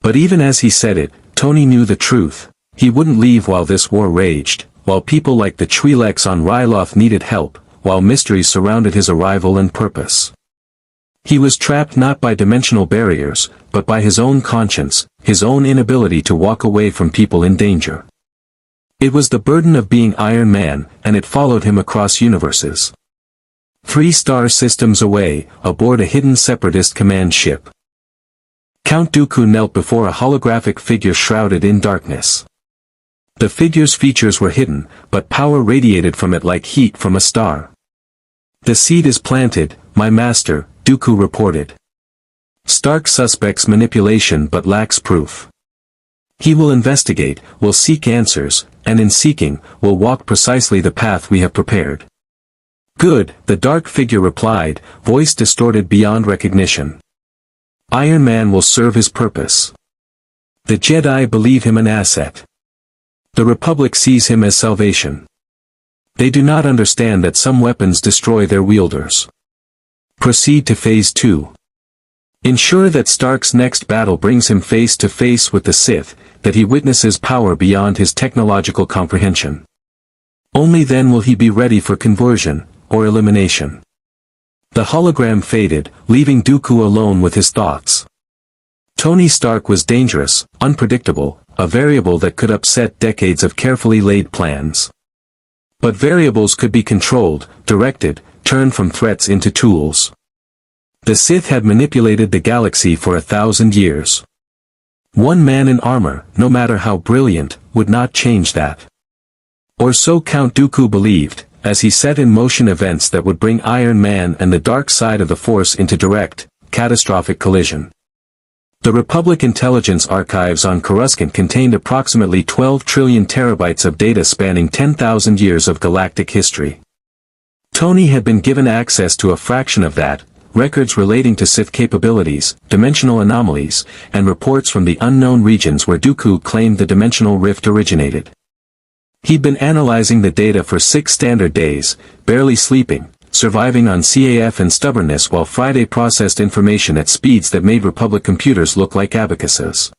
But even as he said it, Tony knew the truth. He wouldn't leave while this war raged, while people like the Twi'leks on Ryloth needed help, while mysteries surrounded his arrival and purpose. He was trapped not by dimensional barriers, but by his own conscience, his own inability to walk away from people in danger. It was the burden of being Iron Man, and it followed him across universes. 3 star systems away, aboard a hidden Separatist command ship. Count Dooku knelt before a holographic figure shrouded in darkness. The figure's features were hidden, but power radiated from it like heat from a star. The seed is planted, my master, Dooku reported. Stark suspects manipulation but lacks proof. He will investigate, will seek answers, and in seeking, will walk precisely the path we have prepared. Good, the dark figure replied, voice distorted beyond recognition. Iron Man will serve his purpose. The Jedi believe him an asset. The Republic sees him as salvation. They do not understand that some weapons destroy their wielders. Proceed to Phase 2. Ensure that Stark's next battle brings him face to face with the Sith, that he witnesses power beyond his technological comprehension. Only then will he be ready for conversion, or elimination. The hologram faded, leaving Dooku alone with his thoughts. Tony Stark was dangerous, unpredictable, a variable that could upset decades of carefully laid plans. But variables could be controlled, directed, turned from threats into tools. The Sith had manipulated the galaxy for 1,000 years. One man in armor, no matter how brilliant, would not change that. Or so Count Dooku believed, as he set in motion events that would bring Iron Man and the dark side of the Force into direct, catastrophic collision. The Republic intelligence archives on Coruscant contained approximately 12 trillion terabytes of data spanning 10,000 years of galactic history. Tony had been given access to a fraction of that, records relating to Sith capabilities, dimensional anomalies, and reports from the unknown regions where Dooku claimed the dimensional rift originated. He'd been analyzing the data for 6 standard days, barely sleeping, surviving on CAF and stubbornness while Friday processed information at speeds that made Republic computers look like abacuses.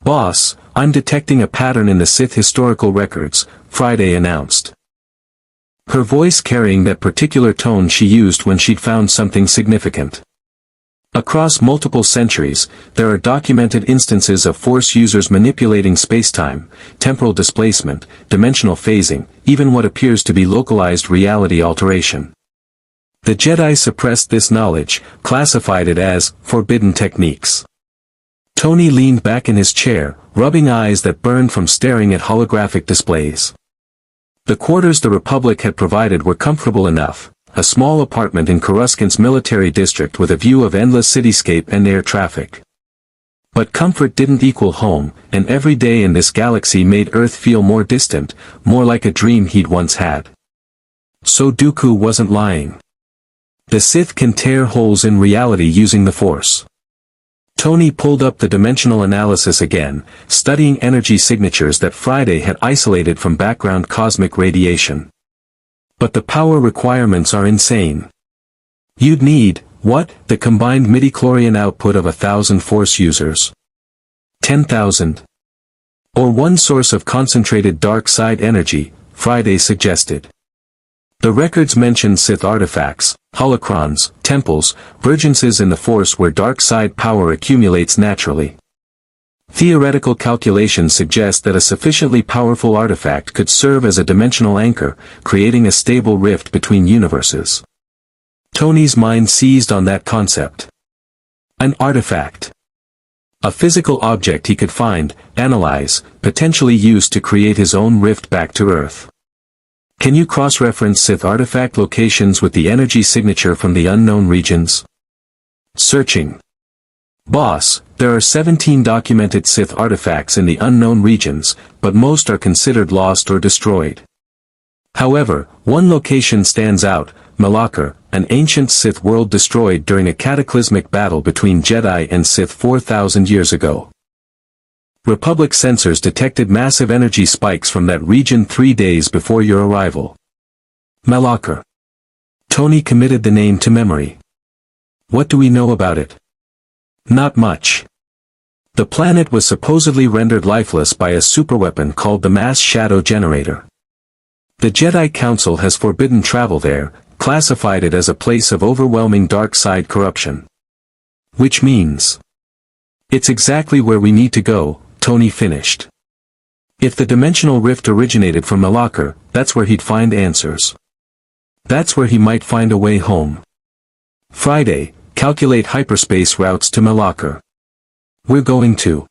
Boss, I'm detecting a pattern in the Sith historical records, Friday announced. Her voice carrying that particular tone she used when she'd found something significant. Across multiple centuries, there are documented instances of Force users manipulating spacetime, temporal displacement, dimensional phasing, even what appears to be localized reality alteration. The Jedi suppressed this knowledge, classified it as forbidden techniques. Tony leaned back in his chair, rubbing eyes that burned from staring at holographic displays. The quarters the Republic had provided were comfortable enough, a small apartment in Coruscant's military district with a view of endless cityscape and air traffic. But comfort didn't equal home, and every day in this galaxy made Earth feel more distant, more like a dream he'd once had. So Dooku wasn't lying. The Sith can tear holes in reality using the Force. Tony pulled up the dimensional analysis again, studying energy signatures that Friday had isolated from background cosmic radiation. But the power requirements are insane. You'd need, what, the combined midichlorian output of 1,000 Force users? 10,000? Or one source of concentrated dark side energy, Friday suggested. The records mention Sith artifacts, holocrons, temples, vergences in the Force where dark side power accumulates naturally. Theoretical calculations suggest that a sufficiently powerful artifact could serve as a dimensional anchor, creating a stable rift between universes. Tony's mind seized on that concept. An artifact. A physical object he could find, analyze, potentially use to create his own rift back to Earth. Can you cross-reference Sith artifact locations with the energy signature from the unknown regions? Searching. Boss, there are 17 documented Sith artifacts in the unknown regions, but most are considered lost or destroyed. However, one location stands out, Malachor, an ancient Sith world destroyed during a cataclysmic battle between Jedi and Sith 4,000 years ago. Republic sensors detected massive energy spikes from that region 3 days before your arrival. Malachor. Tony committed the name to memory. What do we know about it? Not much. The planet was supposedly rendered lifeless by a superweapon called the Mass Shadow Generator. The Jedi Council has forbidden travel there, classified it as a place of overwhelming dark side corruption. Which means, it's exactly where we need to go, Tony finished. If the dimensional rift originated from Malachor, that's where he'd find answers. That's where he might find a way home. Friday, calculate hyperspace routes to Malachor. We're going to.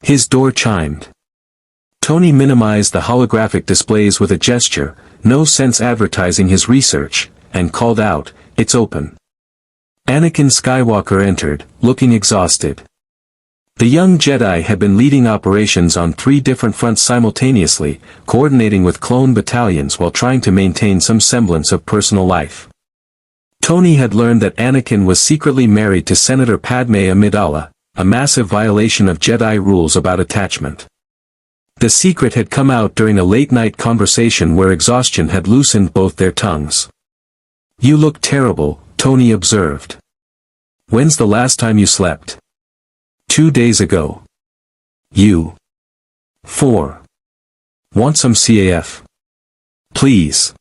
His door chimed. Tony minimized the holographic displays with a gesture, no sense advertising his research, and called out, "It's open." Anakin Skywalker entered, looking exhausted. The young Jedi had been leading operations on 3 different fronts simultaneously, coordinating with clone battalions while trying to maintain some semblance of personal life. Tony had learned that Anakin was secretly married to Senator Padme Amidala, a massive violation of Jedi rules about attachment. The secret had come out during a late-night conversation where exhaustion had loosened both their tongues. "You look terrible," Tony observed. "When's the last time you slept?" 2 days ago. You. 4. Want some CAF? Please.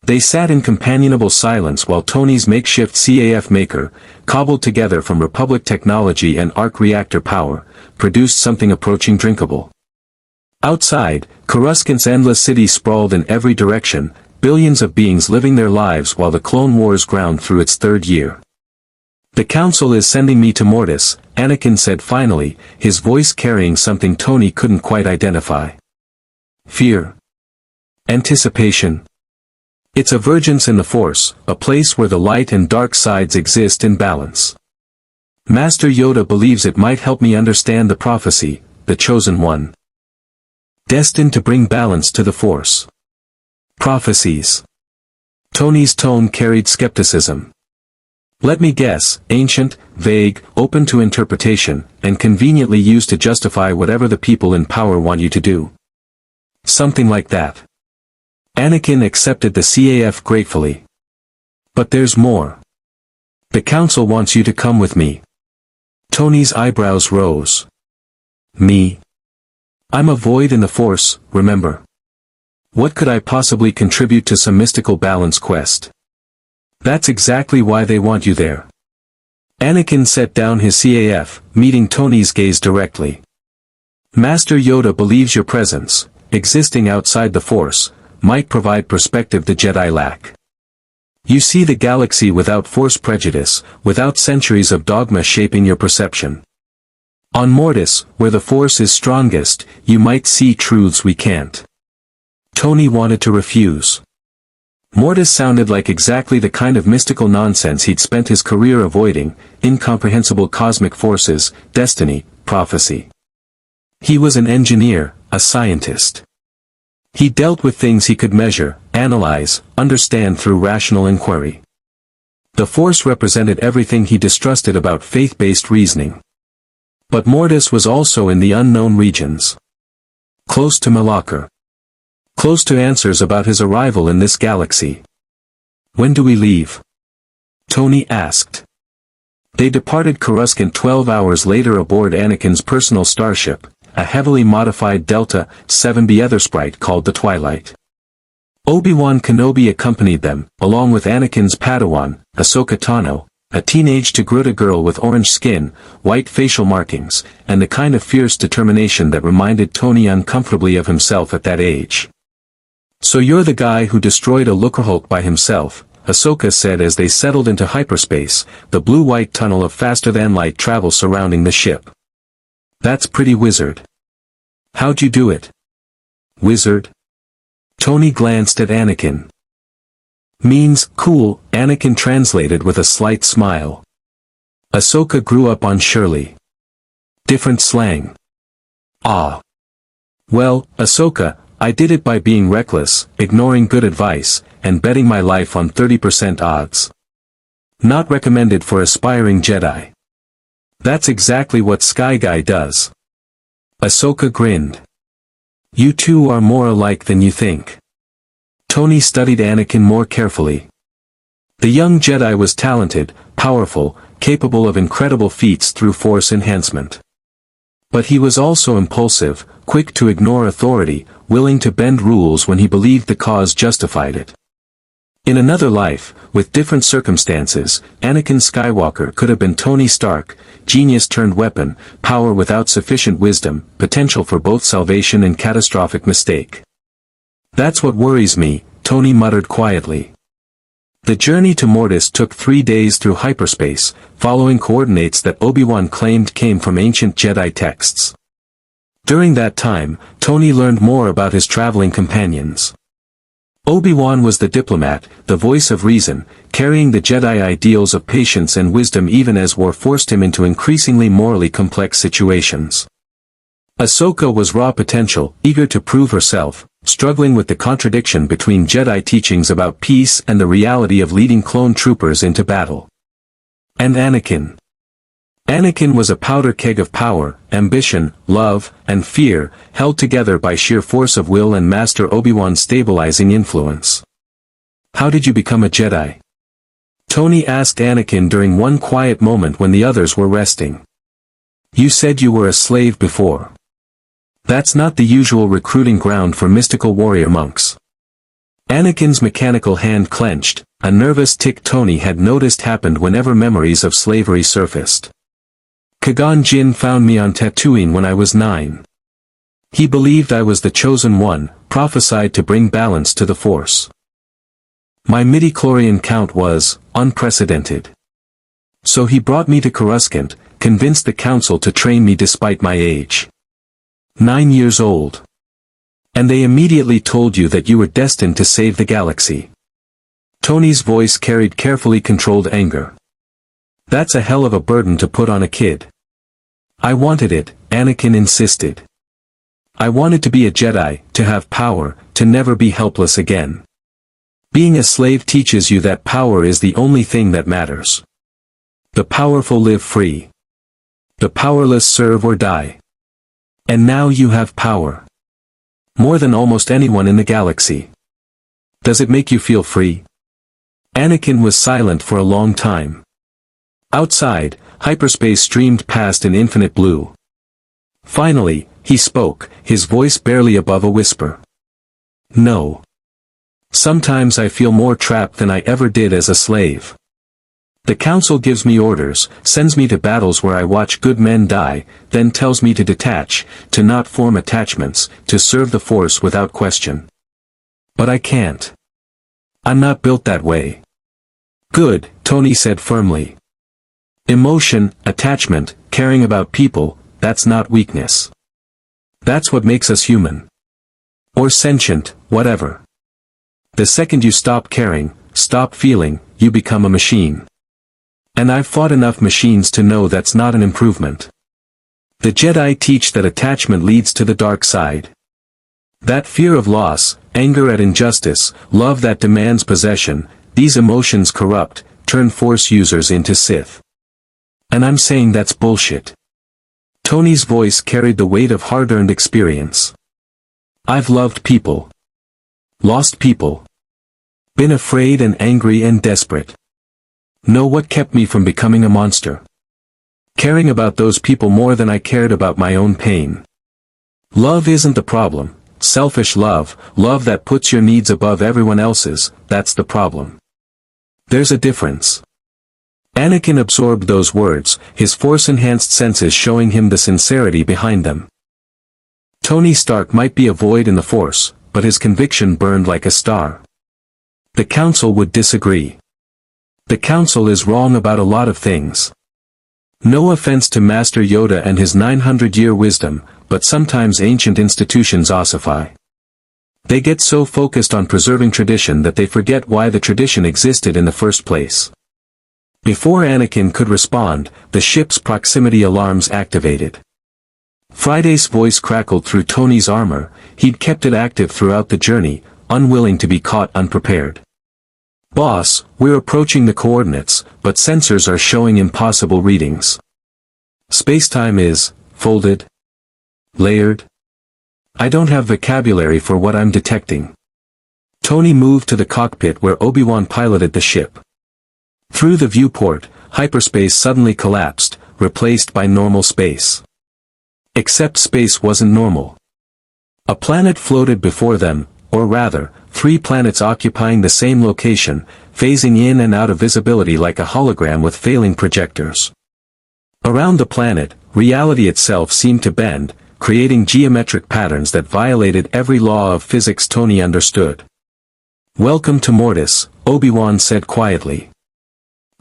They sat in companionable silence while Tony's makeshift CAF maker, cobbled together from Republic technology and arc reactor power, produced something approaching drinkable. Outside, Coruscant's endless city sprawled in every direction, billions of beings living their lives while the Clone Wars ground through its 3rd year. "The Council is sending me to Mortis," Anakin said finally, his voice carrying something Tony couldn't quite identify. Fear. Anticipation. It's a vergence in the Force, a place where the light and dark sides exist in balance. Master Yoda believes it might help me understand the prophecy, the Chosen One. Destined to bring balance to the Force. Prophecies. Tony's tone carried skepticism. "Let me guess, ancient, vague, open to interpretation, and conveniently used to justify whatever the people in power want you to do." Something like that. Anakin accepted the CAF gratefully. "But there's more. The Council wants you to come with me." Tony's eyebrows rose. "Me? I'm a void in the Force, remember? What could I possibly contribute to some mystical balance quest?" "That's exactly why they want you there." Anakin set down his CAF, meeting Tony's gaze directly. "Master Yoda believes your presence, existing outside the Force, might provide perspective the Jedi lack. You see the galaxy without Force prejudice, without centuries of dogma shaping your perception. On Mortis, where the Force is strongest, you might see truths we can't." Tony wanted to refuse. Mortis sounded like exactly the kind of mystical nonsense he'd spent his career avoiding: incomprehensible cosmic forces, destiny, prophecy. He was an engineer, a scientist. He dealt with things he could measure, analyze, understand through rational inquiry. The Force represented everything he distrusted about faith-based reasoning. But Mortis was also in the unknown regions. Close to Malachor. Close to answers about his arrival in this galaxy. "When do we leave?" Tony asked. They departed Coruscant 12 hours later aboard Anakin's personal starship, a heavily modified Delta 7B Ethersprite called the Twilight. Obi-Wan Kenobi accompanied them, along with Anakin's Padawan, Ahsoka Tano, a teenage Togruta girl with orange skin, white facial markings, and the kind of fierce determination that reminded Tony uncomfortably of himself at that age. "So you're the guy who destroyed a Lucrehulk by himself," Ahsoka said as they settled into hyperspace, the blue-white tunnel of faster-than-light travel surrounding the ship. "That's pretty wizard. How'd you do it?" "Wizard?" Tony glanced at Anakin. "Means cool," Anakin translated with a slight smile. Ahsoka grew up on Shirley. "Different slang." "Ah. Well, Ahsoka, I did it by being reckless, ignoring good advice, and betting my life on 30% odds. Not recommended for aspiring Jedi." "That's exactly what Sky Guy does." Ahsoka grinned. "You two are more alike than you think." Tony studied Anakin more carefully. The young Jedi was talented, powerful, capable of incredible feats through Force enhancement. But he was also impulsive, quick to ignore authority, willing to bend rules when he believed the cause justified it. In another life, with different circumstances, Anakin Skywalker could have been Tony Stark, genius turned weapon, power without sufficient wisdom, potential for both salvation and catastrophic mistake. "That's what worries me," Tony muttered quietly. The journey to Mortis took 3 days through hyperspace, following coordinates that Obi-Wan claimed came from ancient Jedi texts. During that time, Tony learned more about his traveling companions. Obi-Wan was the diplomat, the voice of reason, carrying the Jedi ideals of patience and wisdom even as war forced him into increasingly morally complex situations. Ahsoka was raw potential, eager to prove herself, struggling with the contradiction between Jedi teachings about peace and the reality of leading clone troopers into battle. And Anakin. Anakin was a powder keg of power, ambition, love, and fear, held together by sheer force of will and Master Obi-Wan's stabilizing influence. "How did you become a Jedi?" Tony asked Anakin during one quiet moment when the others were resting. "You said you were a slave before. That's not the usual recruiting ground for mystical warrior monks." Anakin's mechanical hand clenched, a nervous tic Tony had noticed happened whenever memories of slavery surfaced. "Qui-Gon Jinn found me on Tatooine when I was 9. He believed I was the chosen one, prophesied to bring balance to the Force. My midichlorian count was unprecedented. So he brought me to Coruscant, convinced the Council to train me despite my age. 9 years old. And they immediately told you that you were destined to save the galaxy." Tony's voice carried carefully controlled anger. "That's a hell of a burden to put on a kid." "I wanted it," Anakin insisted. "I wanted to be a Jedi, to have power, to never be helpless again. Being a slave teaches you that power is the only thing that matters. The powerful live free. The powerless serve or die. And now you have power. More than almost anyone in the galaxy. Does it make you feel free?" Anakin was silent for a long time. Outside, hyperspace streamed past in infinite blue. Finally, he spoke, his voice barely above a whisper. "No. Sometimes I feel more trapped than I ever did as a slave. The Council gives me orders, sends me to battles where I watch good men die, then tells me to detach, to not form attachments, to serve the Force without question. But I can't. I'm not built that way." "Good," Tony said firmly. "Emotion, attachment, caring about people, that's not weakness. That's what makes us human. Or sentient, whatever. The second you stop caring, stop feeling, you become a machine. And I've fought enough machines to know that's not an improvement. The Jedi teach that attachment leads to the dark side. That fear of loss, anger at injustice, love that demands possession, these emotions corrupt, turn Force users into Sith. And I'm saying that's bullshit. Tony's voice carried the weight of hard-earned experience. I've loved people. Lost people. Been afraid and angry and desperate. Know what kept me from becoming a monster. Caring about those people more than I cared about my own pain. Love isn't the problem. Selfish love, love that puts your needs above everyone else's, that's the problem. There's a difference. Anakin absorbed those words, his Force-enhanced senses showing him the sincerity behind them. Tony Stark might be a void in the Force, but his conviction burned like a star. The Council would disagree. The Council is wrong about a lot of things. No offense to Master Yoda and his 900-year wisdom, but sometimes ancient institutions ossify. They get so focused on preserving tradition that they forget why the tradition existed in the first place. Before Anakin could respond, the ship's proximity alarms activated. Friday's voice crackled through Tony's armor. He'd kept it active throughout the journey, unwilling to be caught unprepared. "Boss, we're approaching the coordinates, but sensors are showing impossible readings. Spacetime is folded, layered. I don't have vocabulary for what I'm detecting." Tony moved to the cockpit where Obi-Wan piloted the ship. Through the viewport, hyperspace suddenly collapsed, replaced by normal space. Except space wasn't normal. A planet floated before them, or rather, 3 planets occupying the same location, phasing in and out of visibility like a hologram with failing projectors. Around the planet, reality itself seemed to bend, creating geometric patterns that violated every law of physics Tony understood. "Welcome to Mortis," Obi-Wan said quietly.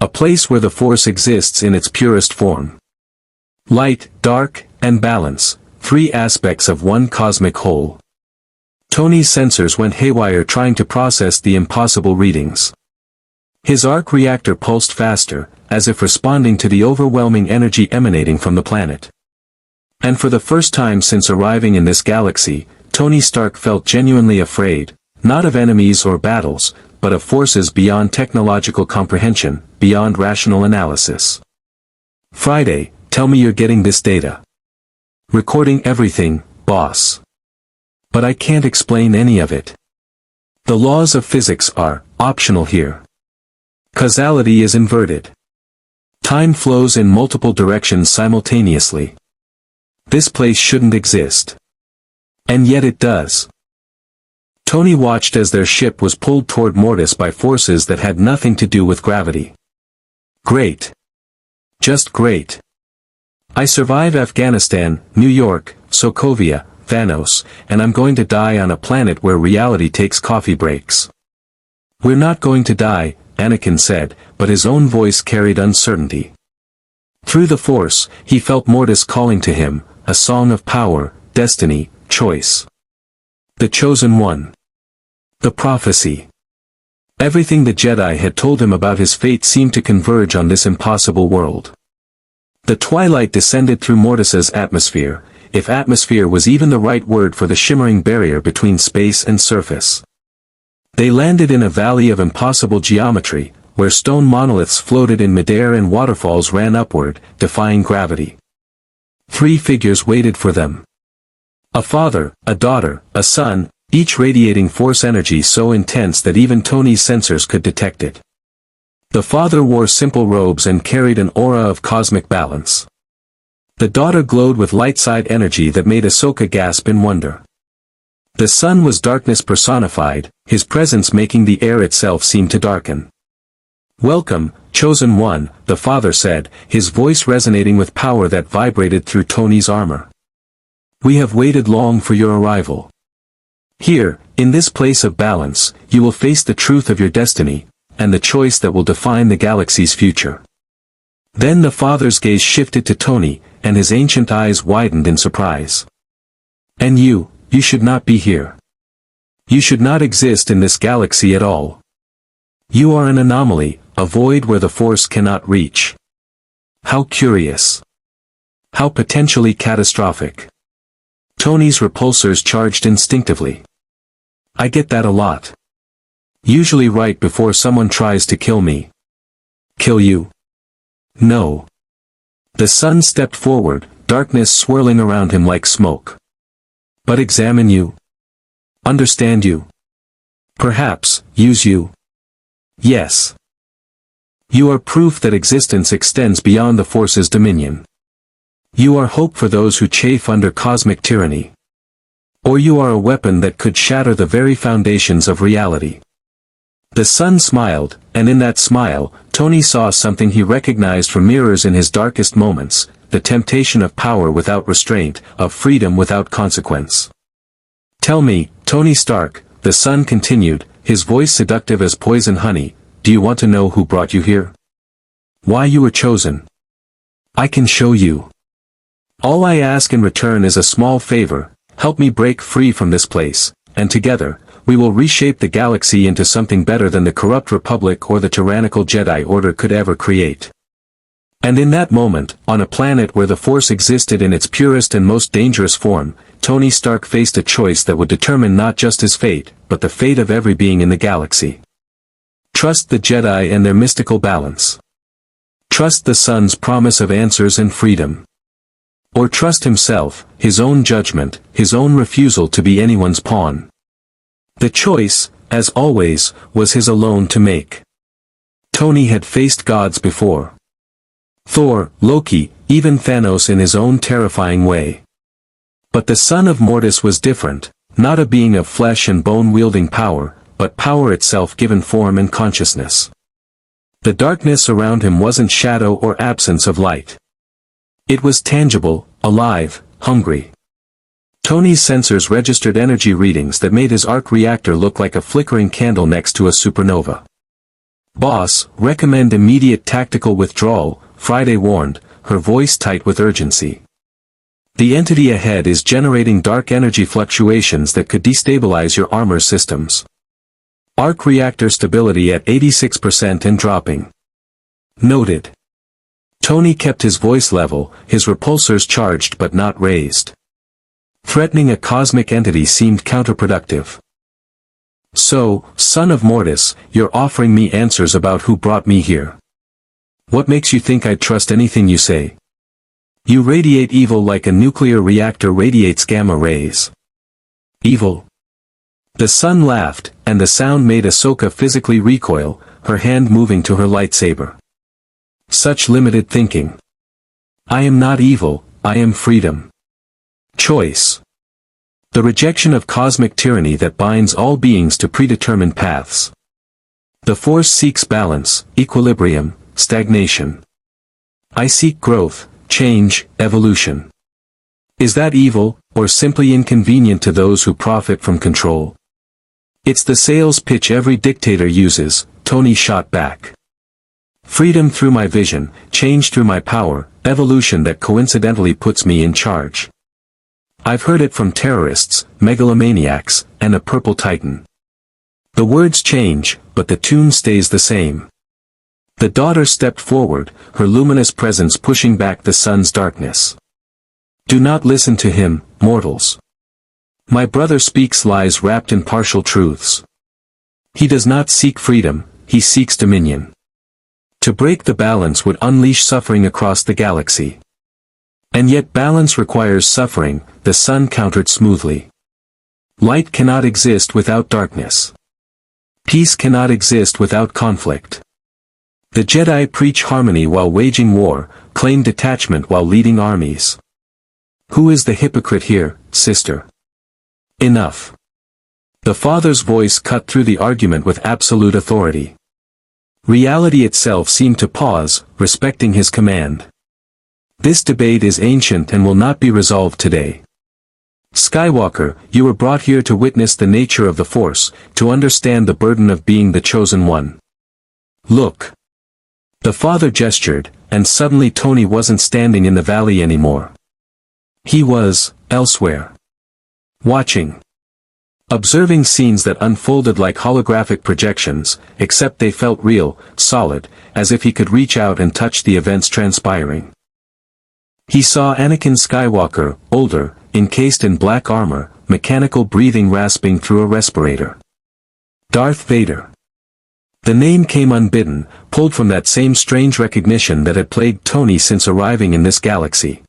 "A place where the Force exists in its purest form. Light, dark, and balance, 3 aspects of one cosmic whole." Tony's sensors went haywire trying to process the impossible readings. His arc reactor pulsed faster, as if responding to the overwhelming energy emanating from the planet. And for the first time since arriving in this galaxy, Tony Stark felt genuinely afraid, not of enemies or battles, but of forces beyond technological comprehension, beyond rational analysis. "Friday, tell me you're getting this data." "Recording everything, boss. But I can't explain any of it. The laws of physics are optional here. Causality is inverted. Time flows in multiple directions simultaneously. This place shouldn't exist. And yet it does." Tony watched as their ship was pulled toward Mortis by forces that had nothing to do with gravity. "Great. Just great. I survive Afghanistan, New York, Sokovia, Thanos, and I'm going to die on a planet where reality takes coffee breaks." "We're not going to die," Anakin said, but his own voice carried uncertainty. Through the Force, he felt Mortis calling to him, a song of power, destiny, choice. The chosen one. The prophecy. Everything the Jedi had told him about his fate seemed to converge on this impossible world. The twilight descended through Mortis's atmosphere, if atmosphere was even the right word for the shimmering barrier between space and surface. They landed in a valley of impossible geometry, where stone monoliths floated in midair and waterfalls ran upward, defying gravity. 3 figures waited for them. A father, a daughter, a son, each radiating Force energy so intense that even Tony's sensors could detect it. The father wore simple robes and carried an aura of cosmic balance. The daughter glowed with light-side energy that made Ahsoka gasp in wonder. The son was darkness personified, his presence making the air itself seem to darken. "Welcome, chosen one," the father said, his voice resonating with power that vibrated through Tony's armor. "We have waited long for your arrival. Here, in this place of balance, you will face the truth of your destiny, and the choice that will define the galaxy's future." Then the father's gaze shifted to Tony, and his ancient eyes widened in surprise. "And you should not be here. You should not exist in this galaxy at all. You are an anomaly, a void where the Force cannot reach. How curious. How potentially catastrophic. Tony's repulsors charged instinctively. I get that a lot. Usually right before someone tries to kill me. Kill you? No. The sun stepped forward, darkness swirling around him like smoke. But examine you. Understand you. Perhaps, use you. Yes. You are proof that existence extends beyond the Force's dominion. You are hope for those who chafe under cosmic tyranny. Or you are a weapon that could shatter the very foundations of reality. The sun smiled, and in that smile, Tony saw something he recognized from mirrors in his darkest moments, the temptation of power without restraint, of freedom without consequence. Tell me, Tony Stark, the sun continued, his voice seductive as poison honey, do you want to know who brought you here? Why you were chosen? I can show you. All I ask in return is a small favor, help me break free from this place, and together, we will reshape the galaxy into something better than the corrupt Republic or the tyrannical Jedi Order could ever create. And in that moment, on a planet where the Force existed in its purest and most dangerous form, Tony Stark faced a choice that would determine not just his fate, but the fate of every being in the galaxy. Trust the Jedi and their mystical balance. Trust the sun's promise of answers and freedom. Or trust himself, his own judgment, his own refusal to be anyone's pawn. The choice, as always, was his alone to make. Tony had faced gods before. Thor, Loki, even Thanos in his own terrifying way. But the son of Mortis was different, not a being of flesh and bone wielding power, but power itself given form and consciousness. The darkness around him wasn't shadow or absence of light. It was tangible, alive, hungry. Tony's sensors registered energy readings that made his arc reactor look like a flickering candle next to a supernova. Boss, recommend immediate tactical withdrawal, Friday warned, her voice tight with urgency. The entity ahead is generating dark energy fluctuations that could destabilize your armor systems. Arc reactor stability at 86% and dropping. Noted. Tony kept his voice level, his repulsors charged but not raised. Threatening a cosmic entity seemed counterproductive. So, son of Mortis, you're offering me answers about who brought me here. What makes you think I'd trust anything you say? You radiate evil like a nuclear reactor radiates gamma rays. Evil? The sun laughed, and the sound made Ahsoka physically recoil, her hand moving to her lightsaber. Such limited thinking. I am not evil, I am freedom. Choice. The rejection of cosmic tyranny that binds all beings to predetermined paths. The Force seeks balance, equilibrium, stagnation. I seek growth, change, evolution. Is that evil, or simply inconvenient to those who profit from control? It's the sales pitch every dictator uses, Tony shot back. Freedom through my vision, change through my power, evolution that coincidentally puts me in charge. I've heard it from terrorists, megalomaniacs, and a purple titan. The words change, but the tune stays the same. The daughter stepped forward, her luminous presence pushing back the sun's darkness. Do not listen to him, mortals. My brother speaks lies wrapped in partial truths. He does not seek freedom, he seeks dominion. To break the balance would unleash suffering across the galaxy. And yet balance requires suffering, the sun countered smoothly. Light cannot exist without darkness. Peace cannot exist without conflict. The Jedi preach harmony while waging war, claim detachment while leading armies. Who is the hypocrite here, sister? Enough. The father's voice cut through the argument with absolute authority. Reality itself seemed to pause, respecting his command. This debate is ancient and will not be resolved today. Skywalker, you were brought here to witness the nature of the Force, to understand the burden of being the chosen one. Look. The father gestured, and suddenly Tony wasn't standing in the valley anymore. He was, elsewhere. Watching. observing scenes that unfolded like holographic projections, except they felt real, solid, as if he could reach out and touch the events transpiring. He saw Anakin Skywalker, older, encased in black armor, mechanical breathing rasping through a respirator. Darth Vader. The name came unbidden, pulled from that same strange recognition that had plagued Tony since arriving in this galaxy.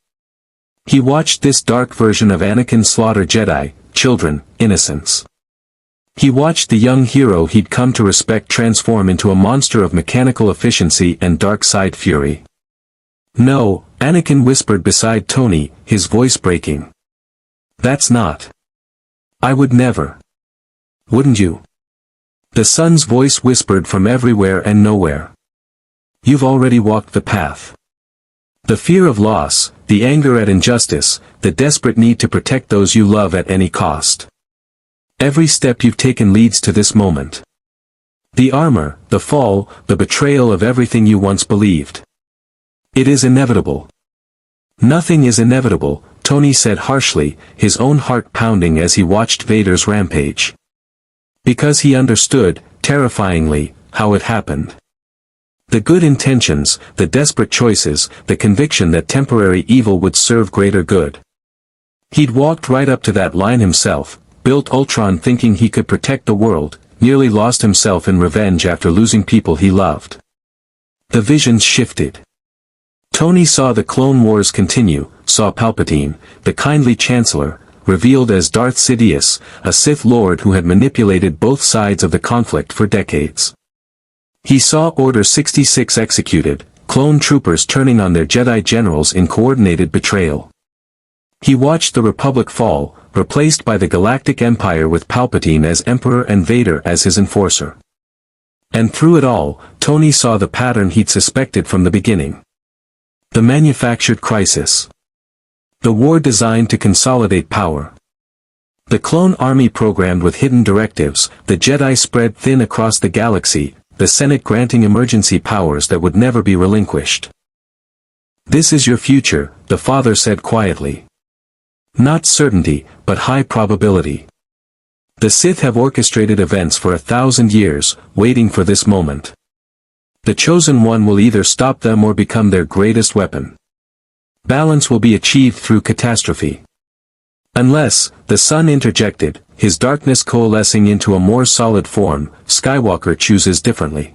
He watched this dark version of Anakin slaughter Jedi, children, innocents. He watched the young hero he'd come to respect transform into a monster of mechanical efficiency and dark side fury. "No," Anakin whispered beside Tony, his voice breaking. "That's not. I would never." "Wouldn't you?" The son's voice whispered from everywhere and nowhere. "You've already walked the path. The fear of loss, the anger at injustice, the desperate need to protect those you love at any cost. Every step you've taken leads to this moment. The armor, the fall, the betrayal of everything you once believed. It is inevitable." "Nothing is inevitable," Tony said harshly, his own heart pounding as he watched Vader's rampage. Because he understood, terrifyingly, how it happened. The good intentions, the desperate choices, the conviction that temporary evil would serve greater good. He'd walked right up to that line himself, built Ultron thinking he could protect the world, nearly lost himself in revenge after losing people he loved. The visions shifted. Tony saw the Clone Wars continue, saw Palpatine, the kindly Chancellor, revealed as Darth Sidious, a Sith Lord who had manipulated both sides of the conflict for decades. He saw Order 66 executed, clone troopers turning on their Jedi generals in coordinated betrayal. He watched the Republic fall, replaced by the Galactic Empire with Palpatine as Emperor and Vader as his enforcer. And through it all, Tony saw the pattern he'd suspected from the beginning. The manufactured crisis. The war designed to consolidate power. The clone army programmed with hidden directives, the Jedi spread thin across the galaxy, the Senate granting emergency powers that would never be relinquished. "This is your future," the father said quietly. "Not certainty, but high probability. The Sith have orchestrated events for 1,000 years, waiting for this moment. The Chosen One will either stop them or become their greatest weapon. Balance will be achieved through catastrophe. Unless," the son interjected, his darkness coalescing into a more solid form, "Skywalker chooses differently.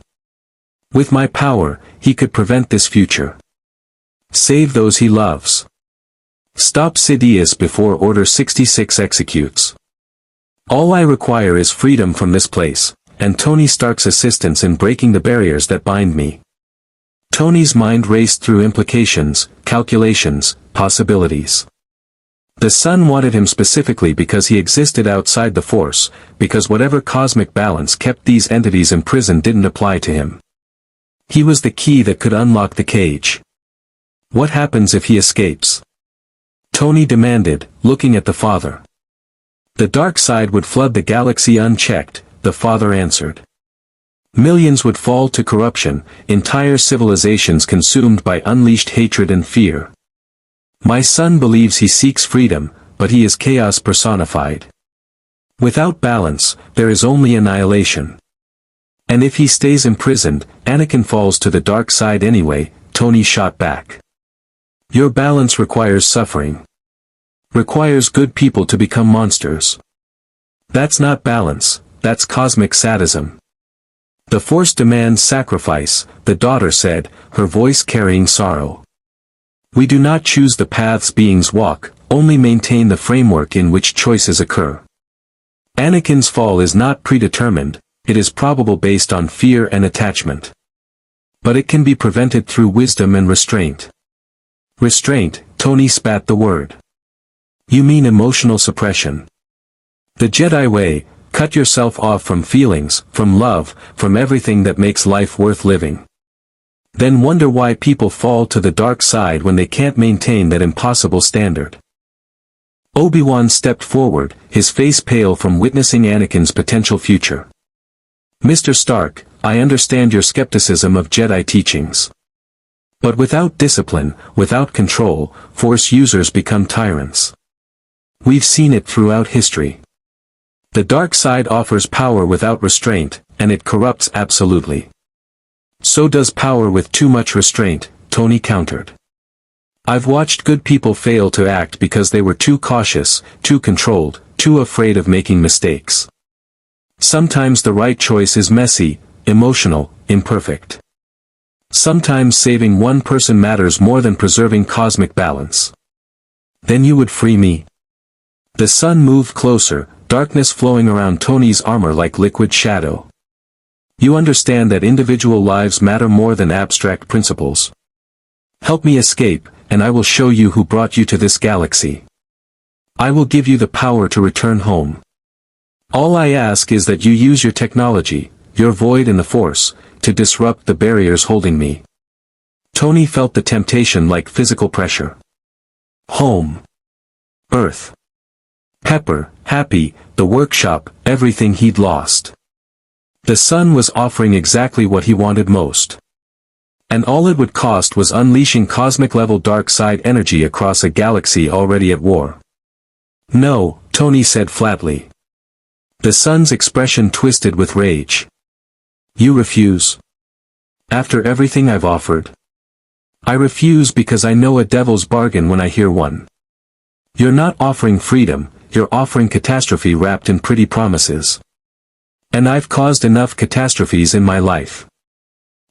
With my power, he could prevent this future. Save those he loves. Stop Sidious before Order 66 executes. All I require is freedom from this place, and Tony Stark's assistance in breaking the barriers that bind me." Tony's mind raced through implications, calculations, possibilities. The son wanted him specifically because he existed outside the Force, because whatever cosmic balance kept these entities imprisoned didn't apply to him. He was the key that could unlock the cage. "What happens if he escapes?" Tony demanded, looking at the father. "The dark side would flood the galaxy unchecked," the father answered. "Millions would fall to corruption, entire civilizations consumed by unleashed hatred and fear. My son believes he seeks freedom, but he is chaos personified. Without balance, there is only annihilation. And if he stays imprisoned, Anakin falls to the dark side anyway," Tony shot back. "Your balance requires suffering. Requires good people to become monsters. That's not balance, that's cosmic sadism. The Force demands sacrifice," the daughter said, her voice carrying sorrow. "We do not choose the paths beings walk, only maintain the framework in which choices occur. Anakin's fall is not predetermined, it is probable based on fear and attachment. But it can be prevented through wisdom and restraint." "Restraint," Tony spat the word. "You mean emotional suppression. The Jedi way, cut yourself off from feelings, from love, from everything that makes life worth living. Then wonder why people fall to the dark side when they can't maintain that impossible standard." Obi-Wan stepped forward, his face pale from witnessing Anakin's potential future. "Mr. Stark, I understand your skepticism of Jedi teachings. But without discipline, without control, Force users become tyrants. We've seen it throughout history. The dark side offers power without restraint, and it corrupts absolutely. So does power with too much restraint, Tony countered. I've watched good people fail to act because they were too cautious, too controlled, too afraid of making mistakes. Sometimes the right choice is messy, emotional, imperfect. Sometimes saving one person matters more than preserving cosmic balance. Then you would free me. The sun moved closer, darkness flowing around Tony's armor like liquid shadow. You understand that individual lives matter more than abstract principles. Help me escape, and I will show you who brought you to this galaxy. I will give you the power to return home. All I ask is that you use your technology, your void and the Force, to disrupt the barriers holding me. Tony felt the temptation like physical pressure. Home. Earth. Pepper, happy, the workshop, everything he'd lost. The sun was offering exactly what he wanted most. And all it would cost was unleashing cosmic-level dark side energy across a galaxy already at war. No, Tony said flatly. The sun's expression twisted with rage. You refuse? After everything I've offered? I refuse because I know a devil's bargain when I hear one. You're not offering freedom, you're offering catastrophe wrapped in pretty promises. And I've caused enough catastrophes in my life.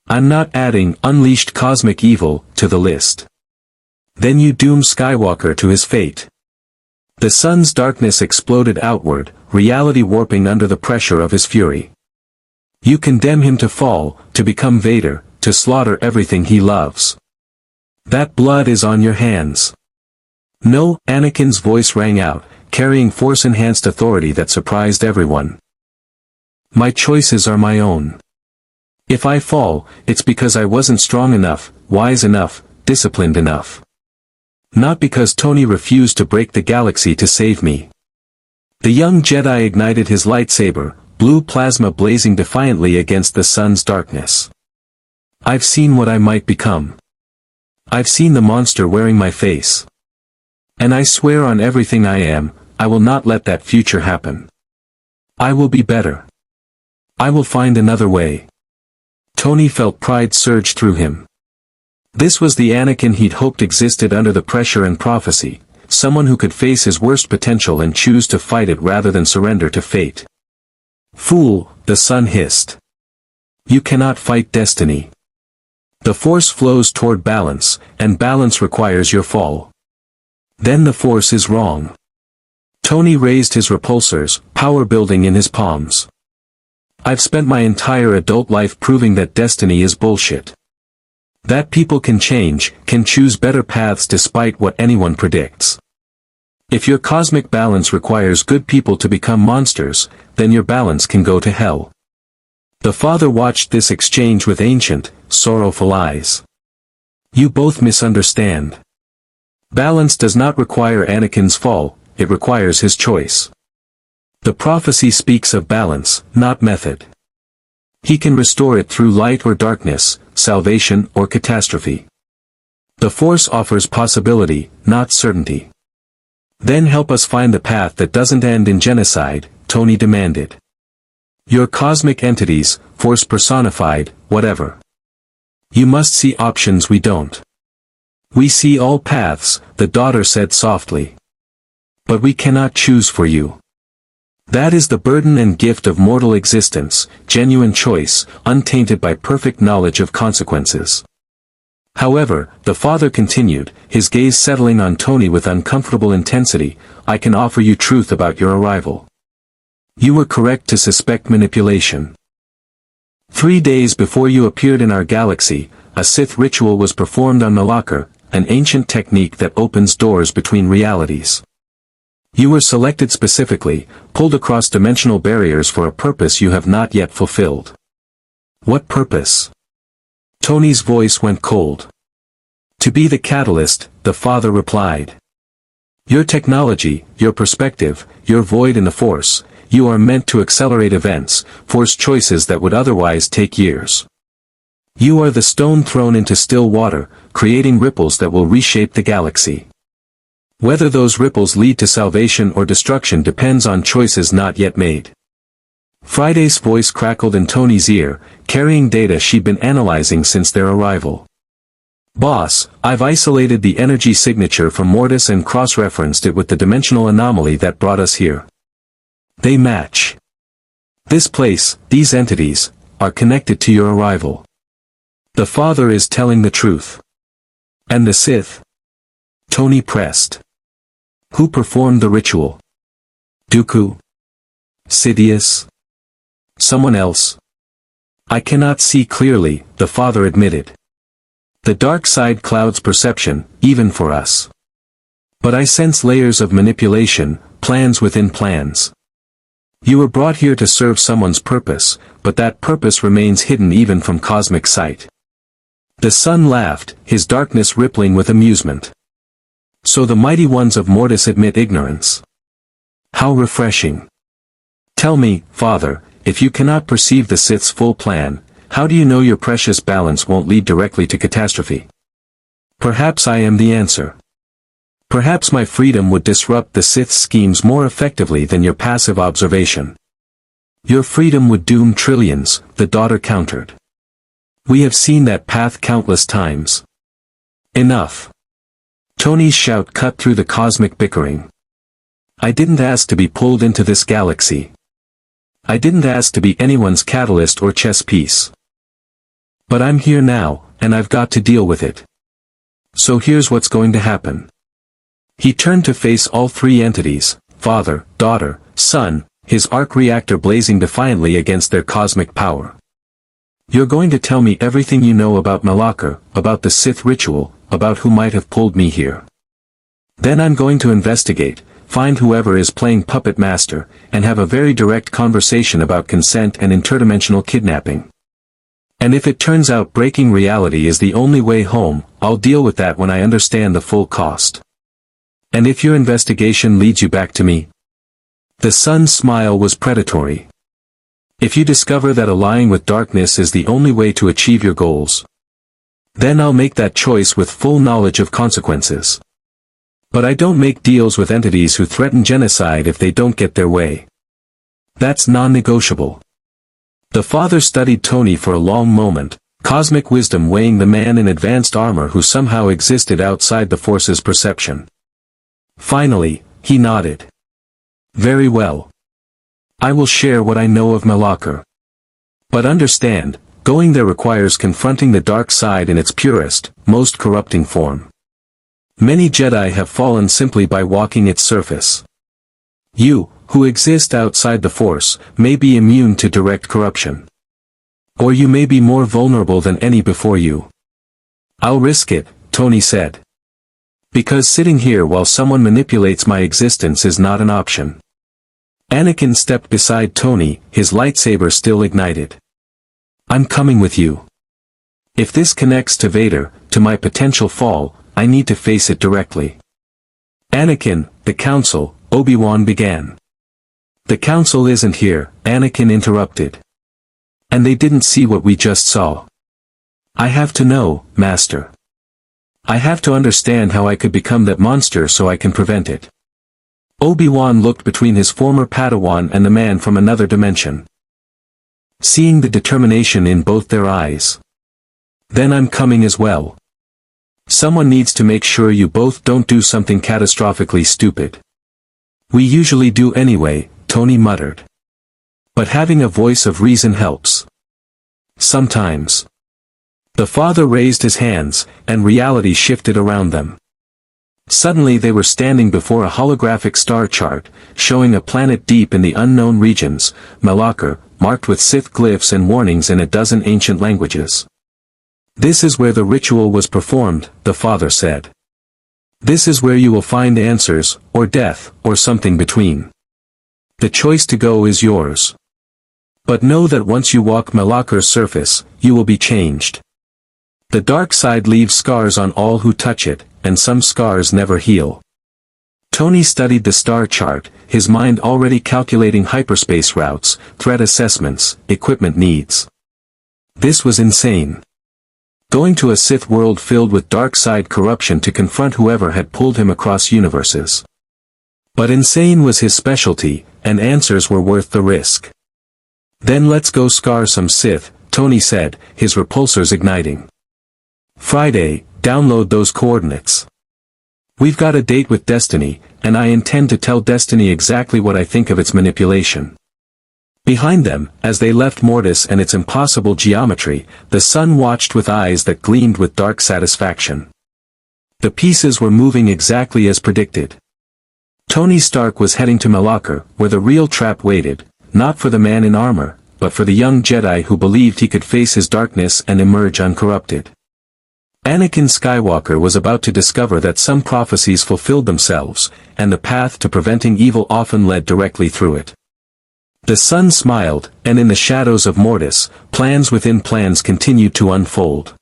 I'm not adding unleashed cosmic evil to the list. Then you doom Skywalker to his fate. The sun's darkness exploded outward, reality warping under the pressure of his fury. You condemn him to fall, to become Vader, to slaughter everything he loves. That blood is on your hands. No, Anakin's voice rang out, carrying Force-enhanced authority that surprised everyone. My choices are my own. If I fall, it's because I wasn't strong enough, wise enough, disciplined enough. Not because Tony refused to break the galaxy to save me. The young Jedi ignited his lightsaber, blue plasma blazing defiantly against the sun's darkness. I've seen what I might become. I've seen the monster wearing my face. And I swear on everything I am, I will not let that future happen. I will be better. I will find another way. Tony felt pride surge through him. This was the Anakin he'd hoped existed under the pressure and prophecy, someone who could face his worst potential and choose to fight it rather than surrender to fate. Fool, the sun hissed. You cannot fight destiny. The Force flows toward balance, and balance requires your fall. Then the Force is wrong. Tony raised his repulsors, power building in his palms. I've spent my entire adult life proving that destiny is bullshit. That people can change, can choose better paths despite what anyone predicts. If your cosmic balance requires good people to become monsters, then your balance can go to hell. The father watched this exchange with ancient, sorrowful eyes. You both misunderstand. Balance does not require Anakin's fall, it requires his choice. The prophecy speaks of balance, not method. He can restore it through light or darkness, salvation or catastrophe. The Force offers possibility, not certainty. Then help us find the path that doesn't end in genocide, Tony demanded. Your cosmic entities, Force personified, whatever. You must see options we don't. We see all paths, the daughter said softly. But we cannot choose for you. That is the burden and gift of mortal existence, genuine choice, untainted by perfect knowledge of consequences. However, the father continued, his gaze settling on Tony with uncomfortable intensity, I can offer you truth about your arrival. You were correct to suspect manipulation. 3 days before you appeared in our galaxy, a Sith ritual was performed on Malachor, an ancient technique that opens doors between realities. You were selected specifically, pulled across dimensional barriers for a purpose you have not yet fulfilled. What purpose? Tony's voice went cold. To be the catalyst, the father replied. Your technology, your perspective, your void in the Force, you are meant to accelerate events, force choices that would otherwise take years. You are the stone thrown into still water, creating ripples that will reshape the galaxy. Whether those ripples lead to salvation or destruction depends on choices not yet made. Friday's voice crackled in Tony's ear, carrying data she'd been analyzing since their arrival. Boss, I've isolated the energy signature from Mortis and cross-referenced it with the dimensional anomaly that brought us here. They match. This place, these entities, are connected to your arrival. The Father is telling the truth. And the Sith? Tony pressed. Who performed the ritual? Dooku? Sidious? Someone else? I cannot see clearly, the Father admitted. The dark side clouds perception, even for us. But I sense layers of manipulation, plans within plans. You were brought here to serve someone's purpose, but that purpose remains hidden even from cosmic sight. The sun laughed, his darkness rippling with amusement. So the mighty ones of Mortis admit ignorance. How refreshing. Tell me, Father, if you cannot perceive the Sith's full plan, how do you know your precious balance won't lead directly to catastrophe? Perhaps I am the answer. Perhaps my freedom would disrupt the Sith's schemes more effectively than your passive observation. Your freedom would doom trillions, the daughter countered. We have seen that path countless times. Enough. Tony's shout cut through the cosmic bickering. I didn't ask to be pulled into this galaxy. I didn't ask to be anyone's catalyst or chess piece. But I'm here now, and I've got to deal with it. So here's what's going to happen. He turned to face all three entities, father, daughter, son, his arc reactor blazing defiantly against their cosmic power. You're going to tell me everything you know about Malachor, about the Sith ritual, about who might have pulled me here. Then I'm going to investigate, find whoever is playing puppet master, and have a very direct conversation about consent and interdimensional kidnapping. And if it turns out breaking reality is the only way home, I'll deal with that when I understand the full cost. And if your investigation leads you back to me? The sun's smile was predatory. If you discover that allying with darkness is the only way to achieve your goals, then I'll make that choice with full knowledge of consequences. But I don't make deals with entities who threaten genocide if they don't get their way. That's non-negotiable. The father studied Tony for a long moment, cosmic wisdom weighing the man in advanced armor who somehow existed outside the Force's perception. Finally, he nodded. Very well. I will share what I know of Malachor. But understand, going there requires confronting the dark side in its purest, most corrupting form. Many Jedi have fallen simply by walking its surface. You, who exist outside the Force, may be immune to direct corruption. Or you may be more vulnerable than any before you. I'll risk it, Tony said. Because sitting here while someone manipulates my existence is not an option. Anakin stepped beside Tony, his lightsaber still ignited. I'm coming with you. If this connects to Vader, to my potential fall, I need to face it directly. Anakin, the Council, Obi-Wan began. The Council isn't here, Anakin interrupted. And they didn't see what we just saw. I have to know, Master. I have to understand how I could become that monster so I can prevent it. Obi-Wan looked between his former Padawan and the man from another dimension. Seeing the determination in both their eyes. Then I'm coming as well. Someone needs to make sure you both don't do something catastrophically stupid. We usually do anyway, Tony muttered. But having a voice of reason helps. Sometimes. The father raised his hands, and reality shifted around them. Suddenly they were standing before a holographic star chart, showing a planet deep in the unknown regions, Malachor, marked with Sith glyphs and warnings in a dozen ancient languages. This is where the ritual was performed, the father said. This is where you will find answers, or death, or something between. The choice to go is yours. But know that once you walk Malachor's surface, you will be changed. The dark side leaves scars on all who touch it, and some scars never heal. Tony studied the star chart, his mind already calculating hyperspace routes, threat assessments, equipment needs. This was insane. going to a Sith world filled with dark side corruption to confront whoever had pulled him across universes. But insane was his specialty, and answers were worth the risk. Then let's go scar some Sith, Tony said, his repulsors igniting. Friday, download those coordinates. We've got a date with Destiny, and I intend to tell Destiny exactly what I think of its manipulation. Behind them, as they left Mortis and its impossible geometry, the sun watched with eyes that gleamed with dark satisfaction. The pieces were moving exactly as predicted. Tony Stark was heading to Malachor, where the real trap waited, not for the man in armor, but for the young Jedi who believed he could face his darkness and emerge uncorrupted. Anakin Skywalker was about to discover that some prophecies fulfilled themselves, and the path to preventing evil often led directly through it. The sun smiled, and in the shadows of Mortis, plans within plans continued to unfold.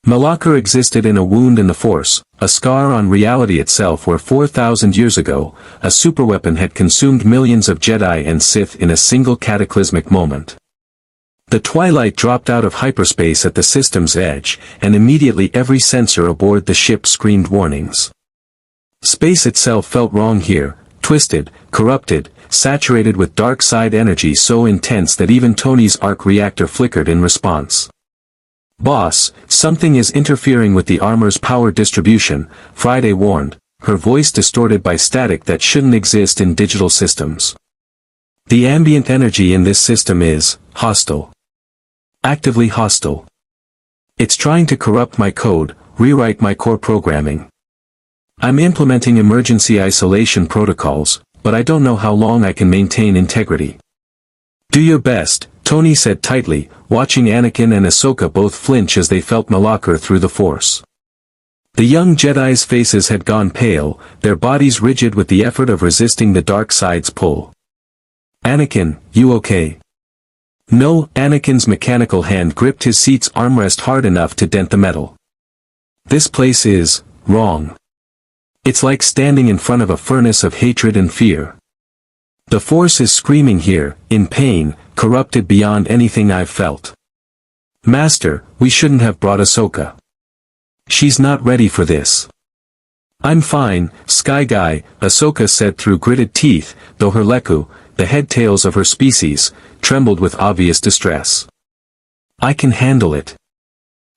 Malachor existed in a wound in the Force, a scar on reality itself where 4,000 years ago, a superweapon had consumed millions of Jedi and Sith in a single cataclysmic moment. The twilight dropped out of hyperspace at the system's edge, and immediately every sensor aboard the ship screamed warnings. Space itself felt wrong here, twisted, corrupted, saturated with dark side energy so intense that even Tony's arc reactor flickered in response. "Boss, something is interfering with the armor's power distribution," Friday warned, her voice distorted by static that shouldn't exist in digital systems. "The ambient energy in this system is hostile. Actively hostile. It's trying to corrupt my code, rewrite my core programming. I'm implementing emergency isolation protocols, but I don't know how long I can maintain integrity." "Do your best," Tony said tightly, watching Anakin and Ahsoka both flinch as they felt Malachor through the Force. The young Jedi's faces had gone pale, their bodies rigid with the effort of resisting the dark side's pull. "Anakin, you okay?" "No," Anakin's mechanical hand gripped his seat's armrest hard enough to dent the metal. "This place is wrong. It's like standing in front of a furnace of hatred and fear. The Force is screaming here, in pain, corrupted beyond anything I've felt. Master, we shouldn't have brought Ahsoka. She's not ready for this." "I'm fine, Sky Guy," Ahsoka said through gritted teeth, though her leku, the head-tails of her species, trembled with obvious distress. "I can handle it."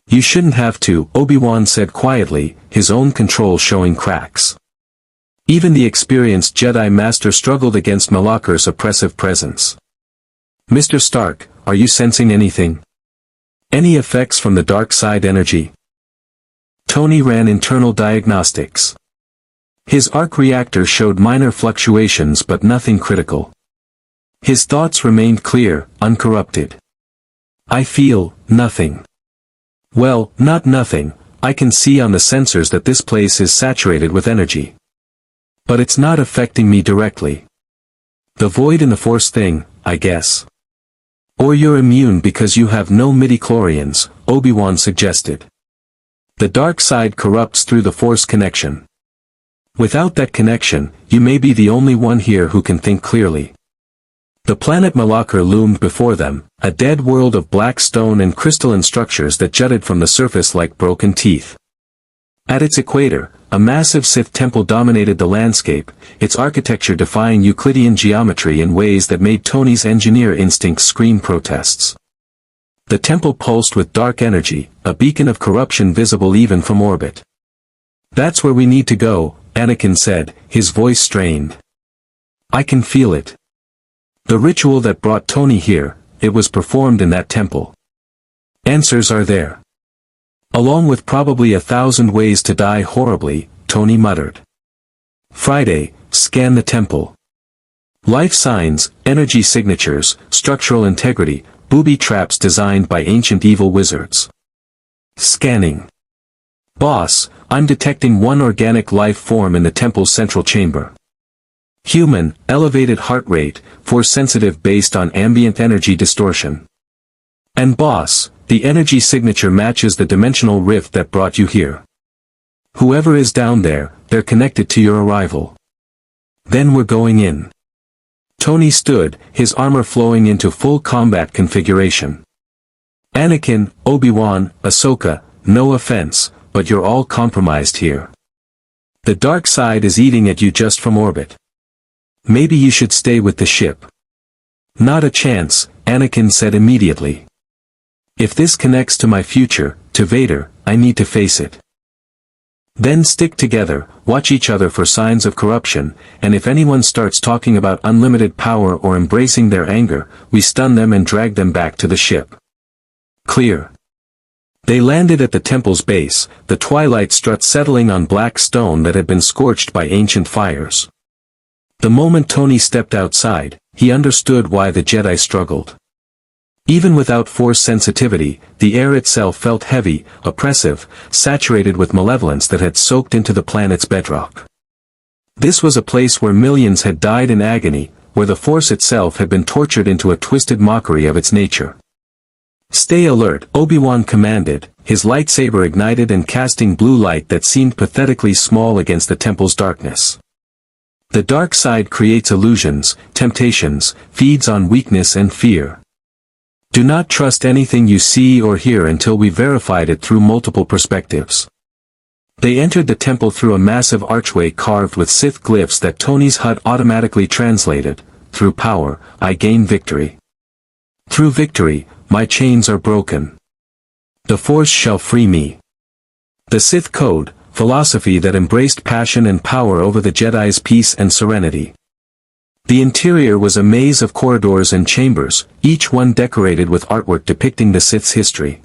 "You shouldn't have to," Obi-Wan said quietly, his own control showing cracks. Even the experienced Jedi Master struggled against Malachor's oppressive presence. "Mr. Stark, are you sensing anything? Any effects from the dark side energy?" Tony ran internal diagnostics. His arc reactor showed minor fluctuations but nothing critical. His thoughts remained clear, uncorrupted. "I feel nothing." "Well, not nothing, I can see on the sensors that this place is saturated with energy. But it's not affecting me directly. The void in the Force thing, I guess. Or you're immune because you have no midichlorians," Obi-Wan suggested. "The dark side corrupts through the Force connection. Without that connection, you may be the only one here who can think clearly." The planet Malachor loomed before them, a dead world of black stone and crystalline structures that jutted from the surface like broken teeth. At its equator, a massive Sith temple dominated the landscape, its architecture defying Euclidean geometry in ways that made Tony's engineer instincts scream protests. The temple pulsed with dark energy, a beacon of corruption visible even from orbit. "That's where we need to go," Anakin said, his voice strained. "I can feel it. The ritual that brought Tony here, it was performed in that temple. Answers are there. Along with probably 1,000 ways to die horribly," Tony muttered. "Friday, scan the temple. Life signs, energy signatures, structural integrity, booby traps designed by ancient evil wizards." "Scanning." "Boss, I'm detecting one organic life form in the temple's central chamber. Human, elevated heart rate, Force-sensitive based on ambient energy distortion. And boss, the energy signature matches the dimensional rift that brought you here. Whoever is down there, they're connected to your arrival. Then we're going in." Tony stood, his armor flowing into full combat configuration. Anakin, Obi-Wan, Ahsoka, no offense, but you're all compromised here. The dark side is eating at you just from orbit. Maybe you should stay with the ship. Not a chance, Anakin said immediately. If this connects to my future, to Vader, I need to face it. Then stick together, watch each other for signs of corruption, and if anyone starts talking about unlimited power or embracing their anger, we stun them and drag them back to the ship. Clear. They landed at the temple's base, the twilight strut settling on black stone that had been scorched by ancient fires. The moment Tony stepped outside, he understood why the Jedi struggled. Even without Force sensitivity, the air itself felt heavy, oppressive, saturated with malevolence that had soaked into the planet's bedrock. This was a place where millions had died in agony, where the Force itself had been tortured into a twisted mockery of its nature. Stay alert, Obi-Wan commanded, his lightsaber ignited and casting blue light that seemed pathetically small against the temple's darkness. The dark side creates illusions, temptations, feeds on weakness and fear. Do not trust anything you see or hear until we verified it through multiple perspectives. They entered the temple through a massive archway carved with Sith glyphs that Tony's HUD automatically translated. Through power, I gain victory. Through victory, my chains are broken. The Force shall free me. The Sith code, philosophy that embraced passion and power over the Jedi's peace and serenity. The interior was a maze of corridors and chambers, each one decorated with artwork depicting the Sith's history.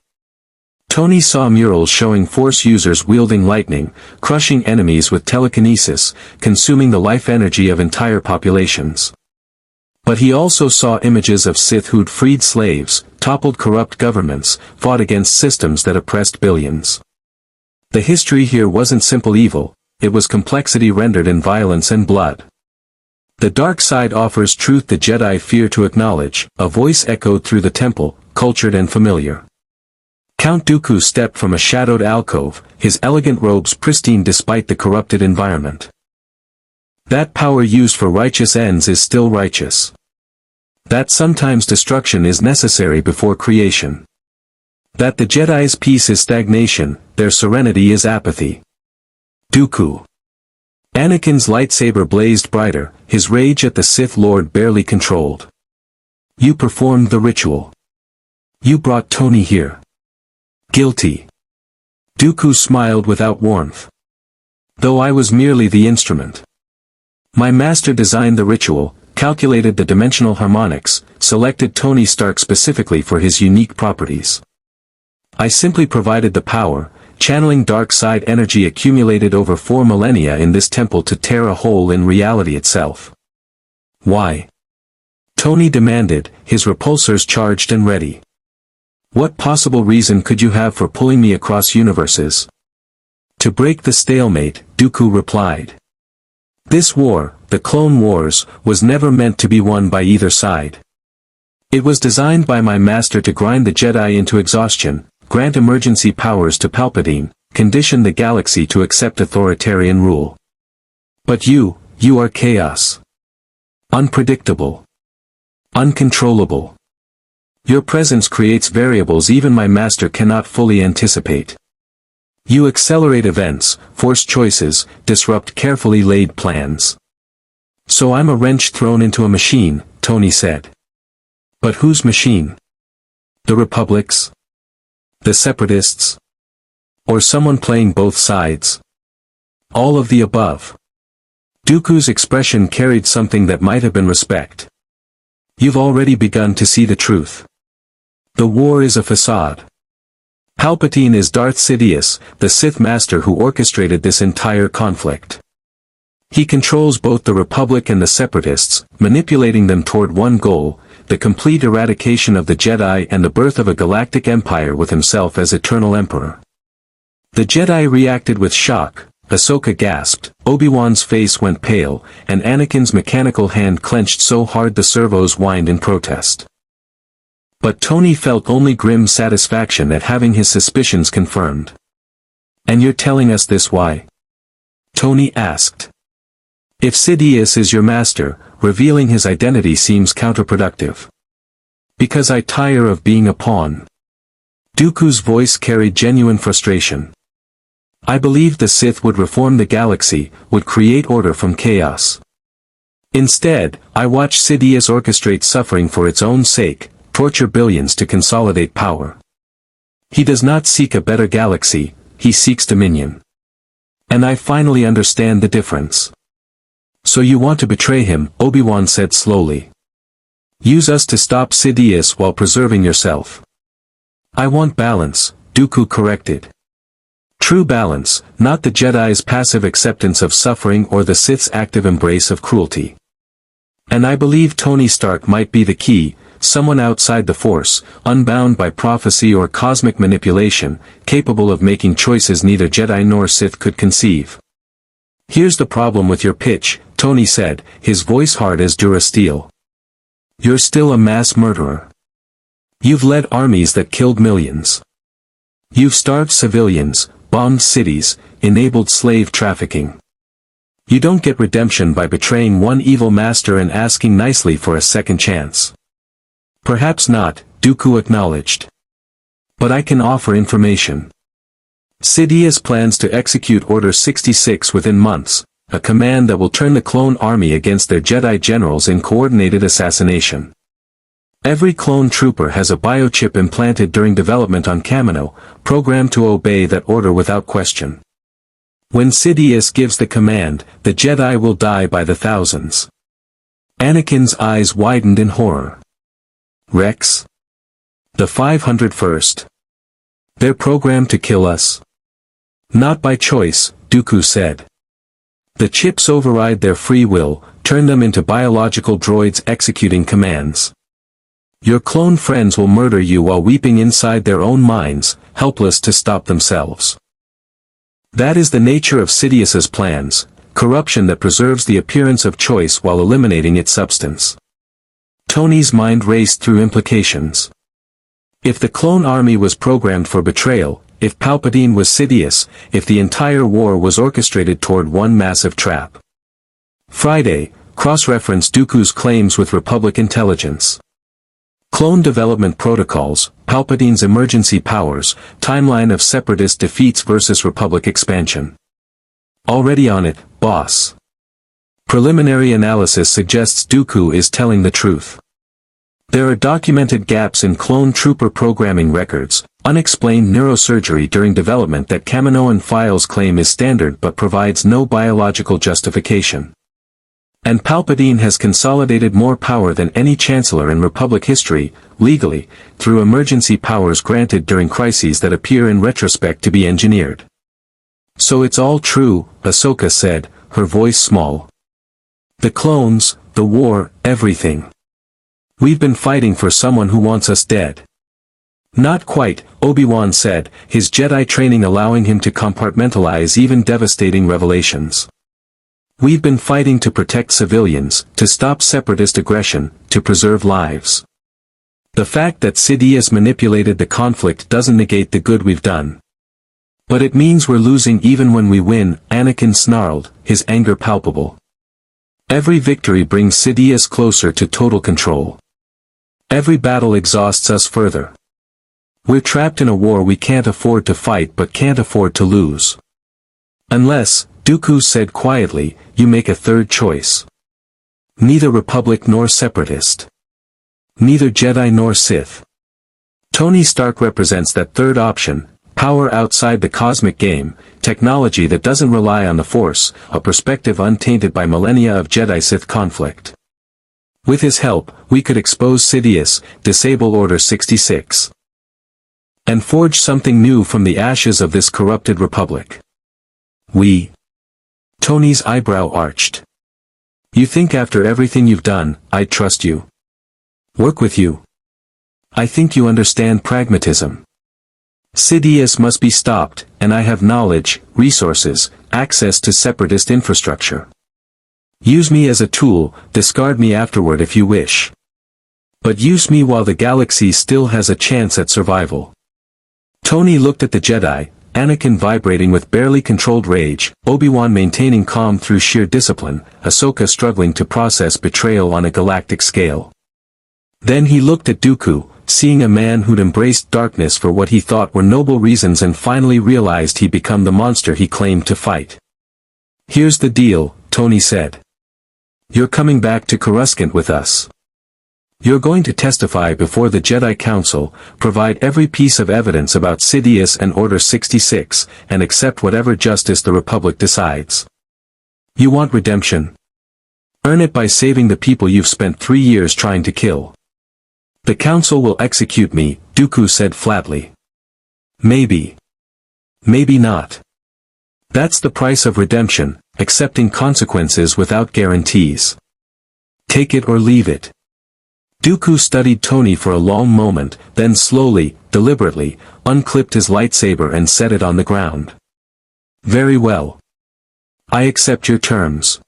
Tony saw murals showing Force users wielding lightning, crushing enemies with telekinesis, consuming the life energy of entire populations. But he also saw images of Sith who'd freed slaves, toppled corrupt governments, fought against systems that oppressed billions. The history here wasn't simple evil, it was complexity rendered in violence and blood. The dark side offers truth the Jedi fear to acknowledge, a voice echoed through the temple, cultured and familiar. Count Dooku stepped from a shadowed alcove, his elegant robes pristine despite the corrupted environment. That power used for righteous ends is still righteous. That sometimes destruction is necessary before creation. That the Jedi's peace is stagnation, their serenity is apathy. Dooku. Anakin's lightsaber blazed brighter, his rage at the Sith Lord barely controlled. You performed the ritual. You brought Tony here. Guilty. Dooku smiled without warmth. Though I was merely the instrument. My master designed the ritual, calculated the dimensional harmonics, selected Tony Stark specifically for his unique properties. I simply provided the power, channeling dark side energy accumulated over 4 millennia in this temple to tear a hole in reality itself. Why? Tony demanded, his repulsors charged and ready. What possible reason could you have for pulling me across universes? To break the stalemate, Dooku replied. This war, the Clone Wars, was never meant to be won by either side. It was designed by my master to grind the Jedi into exhaustion, grant emergency powers to Palpatine, condition the galaxy to accept authoritarian rule. But you are chaos. Unpredictable. Uncontrollable. Your presence creates variables even my master cannot fully anticipate. You accelerate events, force choices, disrupt carefully laid plans. So I'm a wrench thrown into a machine, Tony said. But whose machine? The Republic's? The Separatists? Or someone playing both sides? All of the above. Dooku's expression carried something that might have been respect. You've already begun to see the truth. The war is a facade. Palpatine is Darth Sidious, the Sith Master who orchestrated this entire conflict. He controls both the Republic and the Separatists, manipulating them toward one goal, the complete eradication of the Jedi and the birth of a galactic empire with himself as eternal emperor. The Jedi reacted with shock, Ahsoka gasped, Obi-Wan's face went pale, and Anakin's mechanical hand clenched so hard the servos whined in protest. But Tony felt only grim satisfaction at having his suspicions confirmed. And you're telling us this why? Tony asked. If Sidious is your master, revealing his identity seems counterproductive. Because I tire of being a pawn. Dooku's voice carried genuine frustration. I believed the Sith would reform the galaxy, would create order from chaos. Instead, I watched Sidious orchestrate suffering for its own sake, torture billions to consolidate power. He does not seek a better galaxy, he seeks dominion. And I finally understand the difference. So you want to betray him, Obi-Wan said slowly. Use us to stop Sidious while preserving yourself. I want balance, Dooku corrected. True balance, not the Jedi's passive acceptance of suffering or the Sith's active embrace of cruelty. And I believe Tony Stark might be the key, someone outside the Force, unbound by prophecy or cosmic manipulation, capable of making choices neither Jedi nor Sith could conceive. Here's the problem with your pitch, Tony said, his voice hard as Durasteel. You're still a mass murderer. You've led armies that killed millions. You've starved civilians, bombed cities, enabled slave trafficking. You don't get redemption by betraying one evil master and asking nicely for a second chance. Perhaps not, Dooku acknowledged. But I can offer information. Sidious plans to execute Order 66 within months, a command that will turn the clone army against their Jedi generals in coordinated assassination. Every clone trooper has a biochip implanted during development on Kamino, programmed to obey that order without question. When Sidious gives the command, the Jedi will die by the thousands. Anakin's eyes widened in horror. Rex? The 501st. They're programmed to kill us. Not by choice, Dooku said. The chips override their free will, turn them into biological droids executing commands. Your clone friends will murder you while weeping inside their own minds, helpless to stop themselves. That is the nature of Sidious's plans, corruption that preserves the appearance of choice while eliminating its substance. Tony's mind raced through implications. If the clone army was programmed for betrayal, if Palpatine was Sidious, if the entire war was orchestrated toward one massive trap. Friday, cross-reference Dooku's claims with Republic intelligence. Clone development protocols, Palpatine's emergency powers, timeline of Separatist defeats versus Republic expansion. Already on it, boss. Preliminary analysis suggests Dooku is telling the truth. There are documented gaps in clone trooper programming records, unexplained neurosurgery during development that Kaminoan files claim is standard but provides no biological justification. And Palpatine has consolidated more power than any Chancellor in Republic history, legally, through emergency powers granted during crises that appear in retrospect to be engineered. So it's all true, Ahsoka said, her voice small. The clones, the war, everything. We've been fighting for someone who wants us dead. Not quite, Obi-Wan said, his Jedi training allowing him to compartmentalize even devastating revelations. We've been fighting to protect civilians, to stop Separatist aggression, to preserve lives. The fact that Sidious manipulated the conflict doesn't negate the good we've done. But it means we're losing even when we win, Anakin snarled, his anger palpable. Every victory brings Sidious closer to total control. Every battle exhausts us further. We're trapped in a war we can't afford to fight but can't afford to lose. Unless, Dooku said quietly, you make a third choice. Neither Republic nor Separatist. Neither Jedi nor Sith. Tony Stark represents that third option, power outside the cosmic game, technology that doesn't rely on the Force, a perspective untainted by millennia of Jedi-Sith conflict. With his help, we could expose Sidious, disable Order 66. And forge something new from the ashes of this corrupted Republic. We. Tony's eyebrow arched. You think after everything you've done, I'd trust you? Work with you? I think you understand pragmatism. Sidious must be stopped, and I have knowledge, resources, access to Separatist infrastructure. Use me as a tool, discard me afterward if you wish. But use me while the galaxy still has a chance at survival. Tony looked at the Jedi, Anakin vibrating with barely controlled rage, Obi-Wan maintaining calm through sheer discipline, Ahsoka struggling to process betrayal on a galactic scale. Then he looked at Dooku, seeing a man who'd embraced darkness for what he thought were noble reasons and finally realized he'd become the monster he claimed to fight. "Here's the deal," Tony said. "You're coming back to Coruscant with us. You're going to testify before the Jedi Council, provide every piece of evidence about Sidious and Order 66, and accept whatever justice the Republic decides. You want redemption? Earn it by saving the people you've spent 3 years trying to kill." "The Council will execute me," Dooku said flatly. "Maybe. Maybe not. That's the price of redemption, accepting consequences without guarantees. Take it or leave it." Dooku studied Tony for a long moment, then slowly, deliberately, unclipped his lightsaber and set it on the ground. "Very well. I accept your terms.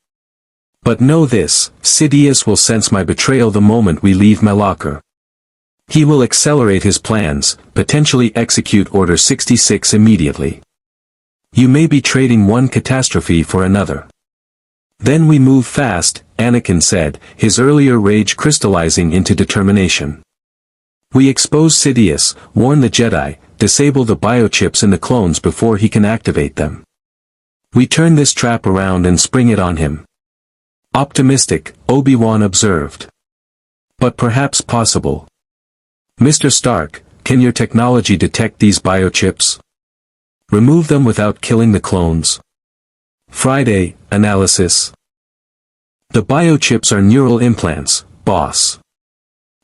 But know this, Sidious will sense my betrayal the moment we leave Malachor. He will accelerate his plans, potentially execute Order 66 immediately. You may be trading one catastrophe for another." "Then we move fast," Anakin said, his earlier rage crystallizing into determination. "We expose Sidious, warn the Jedi, disable the biochips in the clones before he can activate them. We turn this trap around and spring it on him." "Optimistic," Obi-Wan observed. "But perhaps possible. Mr. Stark, can your technology detect these biochips? Remove them without killing the clones?" Friday, analysis. "The biochips are neural implants, boss.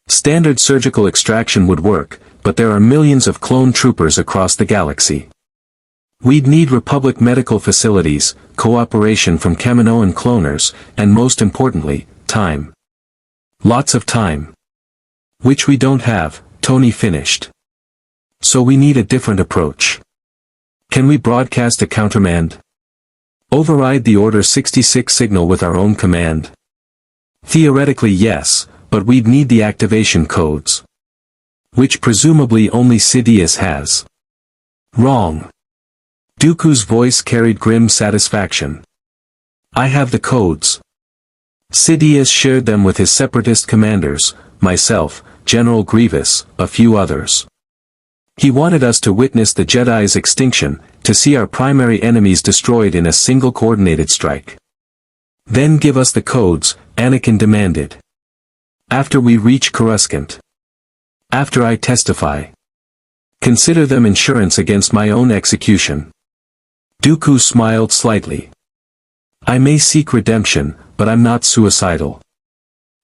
Standard surgical extraction would work, but there are millions of clone troopers across the galaxy. We'd need Republic medical facilities, cooperation from Kaminoan cloners, and most importantly, time. Lots of time. Which we don't have," Tony finished. "So we need a different approach. Can we broadcast a countermand? Override the Order 66 signal with our own command?" "Theoretically yes, but we'd need the activation codes. Which presumably only Sidious has." "Wrong." Dooku's voice carried grim satisfaction. "I have the codes. Sidious shared them with his Separatist commanders, myself, General Grievous, a few others. He wanted us to witness the Jedi's extinction, to see our primary enemies destroyed in a single coordinated strike. Then give us the codes," Anakin demanded. "After we reach Coruscant. After I testify. Consider them insurance against my own execution." Dooku smiled slightly. "I may seek redemption, but I'm not suicidal."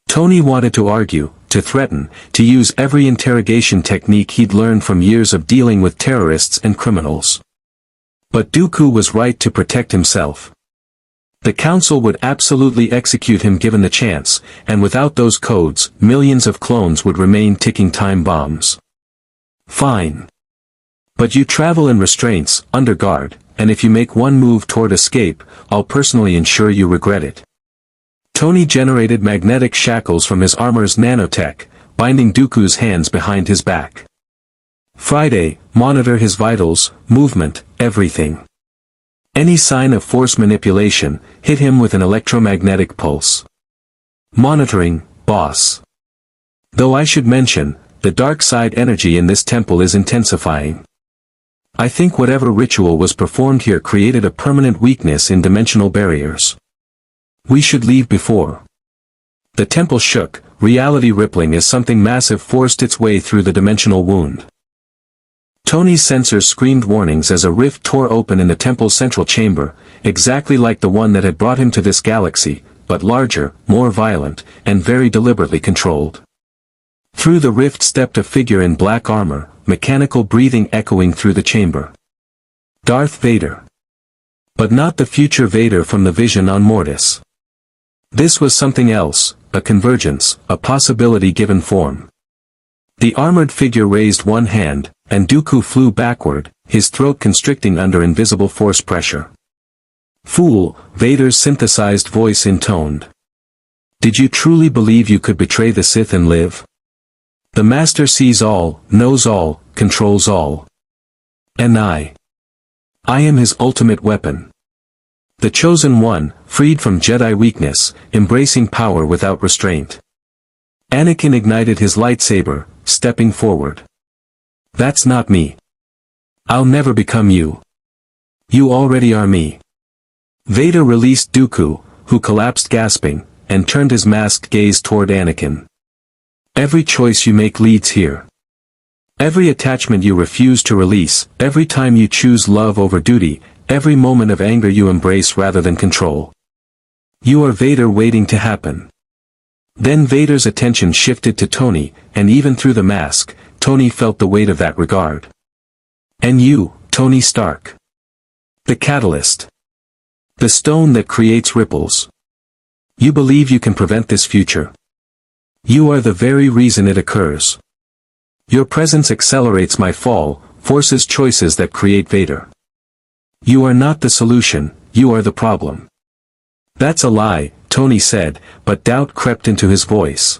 Tony wanted to argue, to threaten, to use every interrogation technique he'd learned from years of dealing with terrorists and criminals. But Dooku was right to protect himself. The Council would absolutely execute him given the chance, and without those codes, millions of clones would remain ticking time bombs. "Fine. But you travel in restraints, under guard, and if you make one move toward escape, I'll personally ensure you regret it." Tony generated magnetic shackles from his armor's nanotech, binding Dooku's hands behind his back. Friday, monitor his vitals, movement, everything. Any sign of force manipulation, hit him with an electromagnetic pulse. Monitoring, boss. Though I should mention, the dark side energy in this temple is intensifying. I think whatever ritual was performed here created a permanent weakness in dimensional barriers. We should leave before. The temple shook, reality rippling as something massive forced its way through the dimensional wound. Tony's sensors screamed warnings as a rift tore open in the temple's central chamber, exactly like the one that had brought him to this galaxy, but larger, more violent, and very deliberately controlled. Through the rift stepped a figure in black armor, mechanical breathing echoing through the chamber. Darth Vader. But not the future Vader from the vision on Mortis. This was something else, a convergence, a possibility given form. The armored figure raised one hand, and Dooku flew backward, his throat constricting under invisible force pressure. "Fool," Vader's synthesized voice intoned. "Did you truly believe you could betray the Sith and live? The Master sees all, knows all, controls all. And I am his ultimate weapon. The chosen one, freed from Jedi weakness, embracing power without restraint." Anakin ignited his lightsaber, stepping forward. That's not me. I'll never become you. You already are me. Vader released Dooku, who collapsed gasping, and turned his masked gaze toward Anakin. Every choice you make leads here. Every attachment you refuse to release, every time you choose love over duty, every moment of anger you embrace rather than control. You are Vader waiting to happen. Then Vader's attention shifted to Tony, and even through the mask, Tony felt the weight of that regard. And you, Tony Stark. The catalyst. The stone that creates ripples. You believe you can prevent this future. You are the very reason it occurs. Your presence accelerates my fall, forces choices that create Vader. You are not the solution, you are the problem. That's a lie, Tony said, but doubt crept into his voice.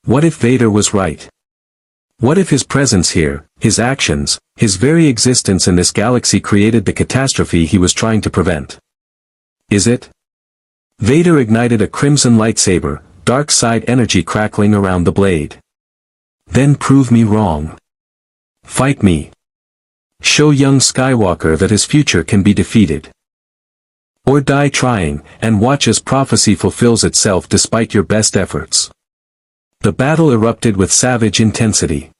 What if Vader was right? What if his presence here, his actions, his very existence in this galaxy created the catastrophe he was trying to prevent? Is it? Vader ignited a crimson lightsaber, dark side energy crackling around the blade. Then prove me wrong. Fight me. Show young Skywalker that his future can be defeated. Or die trying, and watch as prophecy fulfills itself despite your best efforts. The battle erupted with savage intensity.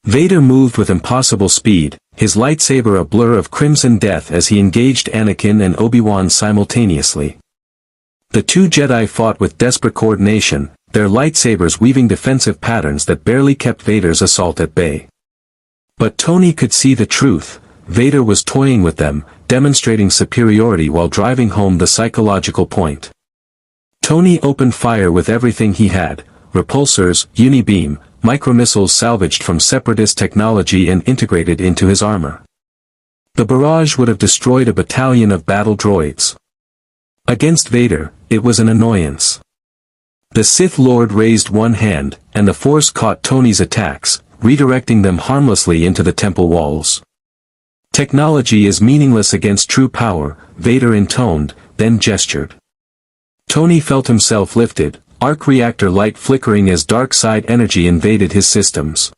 Vader moved with impossible speed, his lightsaber a blur of crimson death as he engaged Anakin and Obi-Wan simultaneously. The two Jedi fought with desperate coordination, their lightsabers weaving defensive patterns that barely kept Vader's assault at bay. But Tony could see the truth. Vader was toying with them, demonstrating superiority while driving home the psychological point. Tony opened fire with everything he had, repulsors, unibeam, micromissiles salvaged from Separatist technology and integrated into his armor. The barrage would have destroyed a battalion of battle droids. Against Vader, it was an annoyance. The Sith Lord raised one hand, and the Force caught Tony's attacks, redirecting them harmlessly into the temple walls. Technology is meaningless against true power, Vader intoned, then gestured. Tony felt himself lifted, arc reactor light flickering as dark side energy invaded his systems.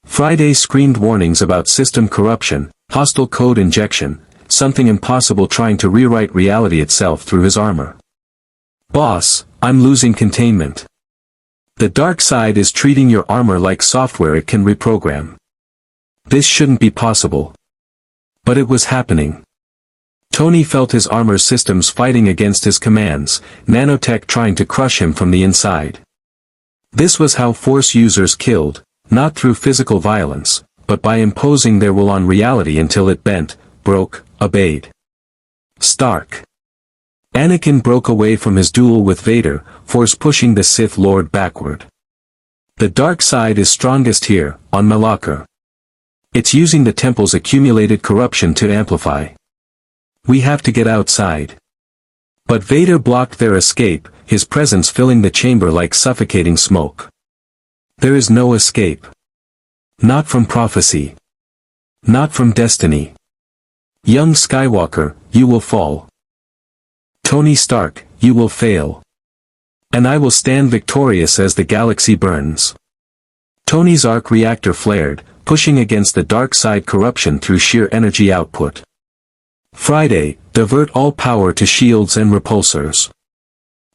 Friday screamed warnings about system corruption, hostile code injection, something impossible trying to rewrite reality itself through his armor. Boss, I'm losing containment. The dark side is treating your armor like software it can reprogram. This shouldn't be possible. But it was happening. Tony felt his armor systems fighting against his commands, nanotech trying to crush him from the inside. This was how Force users killed, not through physical violence, but by imposing their will on reality until it bent, broke, obeyed. Stark. Anakin broke away from his duel with Vader, Force pushing the Sith Lord backward. The dark side is strongest here, on Malachor. It's using the temple's accumulated corruption to amplify. We have to get outside. But Vader blocked their escape, his presence filling the chamber like suffocating smoke. There is no escape. Not from prophecy. Not from destiny. Young Skywalker, you will fall. Tony Stark, you will fail. And I will stand victorious as the galaxy burns. Tony's arc reactor flared, pushing against the dark side corruption through sheer energy output. Friday, divert all power to shields and repulsors.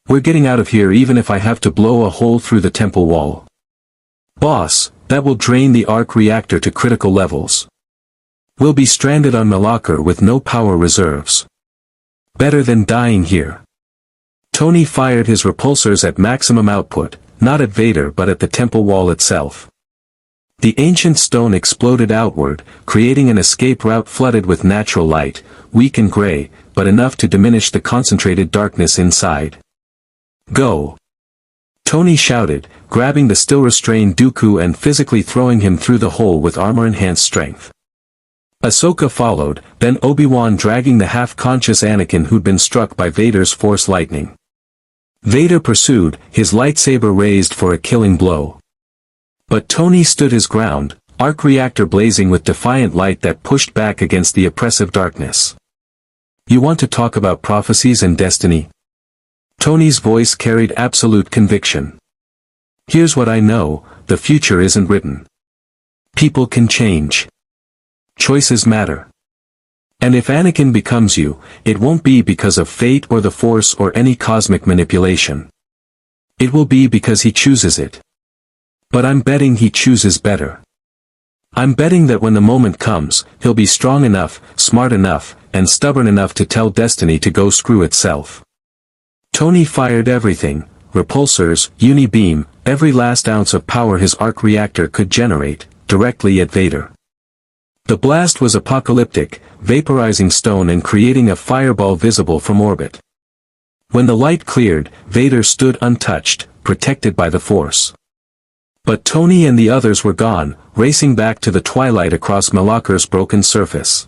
We're getting out of here even if I have to blow a hole through the temple wall. Boss, that will drain the arc reactor to critical levels. We'll be stranded on Malachor with no power reserves. Better than dying here. Tony fired his repulsors at maximum output, not at Vader but at the temple wall itself. The ancient stone exploded outward, creating an escape route flooded with natural light, weak and gray, but enough to diminish the concentrated darkness inside. Go! Tony shouted, grabbing the still restrained Dooku and physically throwing him through the hole with armor-enhanced strength. Ahsoka followed, then Obi-Wan dragging the half-conscious Anakin who'd been struck by Vader's Force lightning. Vader pursued, his lightsaber raised for a killing blow. But Tony stood his ground, arc reactor blazing with defiant light that pushed back against the oppressive darkness. You want to talk about prophecies and destiny? Tony's voice carried absolute conviction. Here's what I know, the future isn't written. People can change. Choices matter. And if Anakin becomes you, it won't be because of fate or the Force or any cosmic manipulation. It will be because he chooses it. But I'm betting he chooses better. I'm betting that when the moment comes, he'll be strong enough, smart enough, and stubborn enough to tell destiny to go screw itself. Tony fired everything, repulsors, uni-beam, every last ounce of power his arc reactor could generate, directly at Vader. The blast was apocalyptic, vaporizing stone and creating a fireball visible from orbit. When the light cleared, Vader stood untouched, protected by the Force. But Tony and the others were gone, racing back to the twilight across Malachor's broken surface.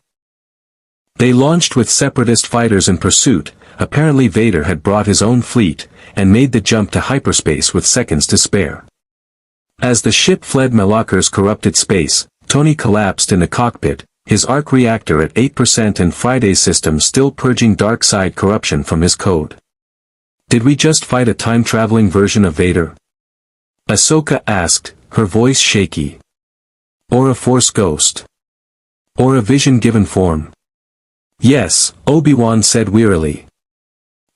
They launched with Separatist fighters in pursuit. Apparently Vader had brought his own fleet, and made the jump to hyperspace with seconds to spare. As the ship fled Malachor's corrupted space, Tony collapsed in the cockpit, his arc reactor at 8% and Friday's system still purging dark side corruption from his code. Did we just fight a time-traveling version of Vader? Ahsoka asked, her voice shaky. Or a Force ghost? Or a vision given form? Yes, Obi-Wan said wearily.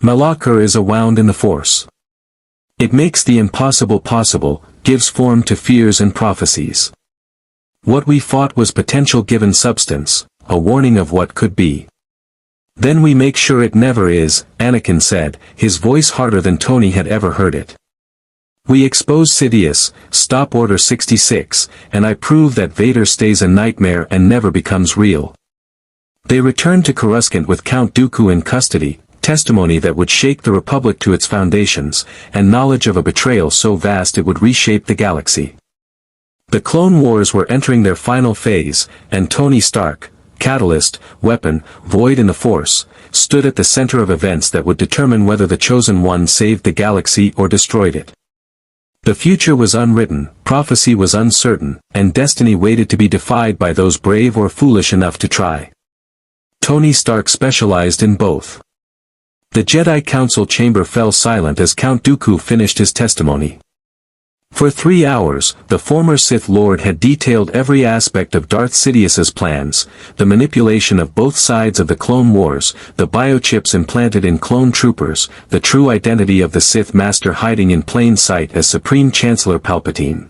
Malachor is a wound in the Force. It makes the impossible possible, gives form to fears and prophecies. What we fought was potential given substance, a warning of what could be. Then we make sure it never is, Anakin said, his voice harder than Tony had ever heard it. We expose Sidious, stop Order 66, and I prove that Vader stays a nightmare and never becomes real. They returned to Coruscant with Count Dooku in custody, testimony that would shake the Republic to its foundations, and knowledge of a betrayal so vast it would reshape the galaxy. The Clone Wars were entering their final phase, and Tony Stark, catalyst, weapon, void in the Force, stood at the center of events that would determine whether the Chosen One saved the galaxy or destroyed it. The future was unwritten, prophecy was uncertain, and destiny waited to be defied by those brave or foolish enough to try. Tony Stark specialized in both. The Jedi Council chamber fell silent as Count Dooku finished his testimony. For 3 hours, the former Sith Lord had detailed every aspect of Darth Sidious's plans, the manipulation of both sides of the Clone Wars, the biochips implanted in clone troopers, the true identity of the Sith Master hiding in plain sight as Supreme Chancellor Palpatine.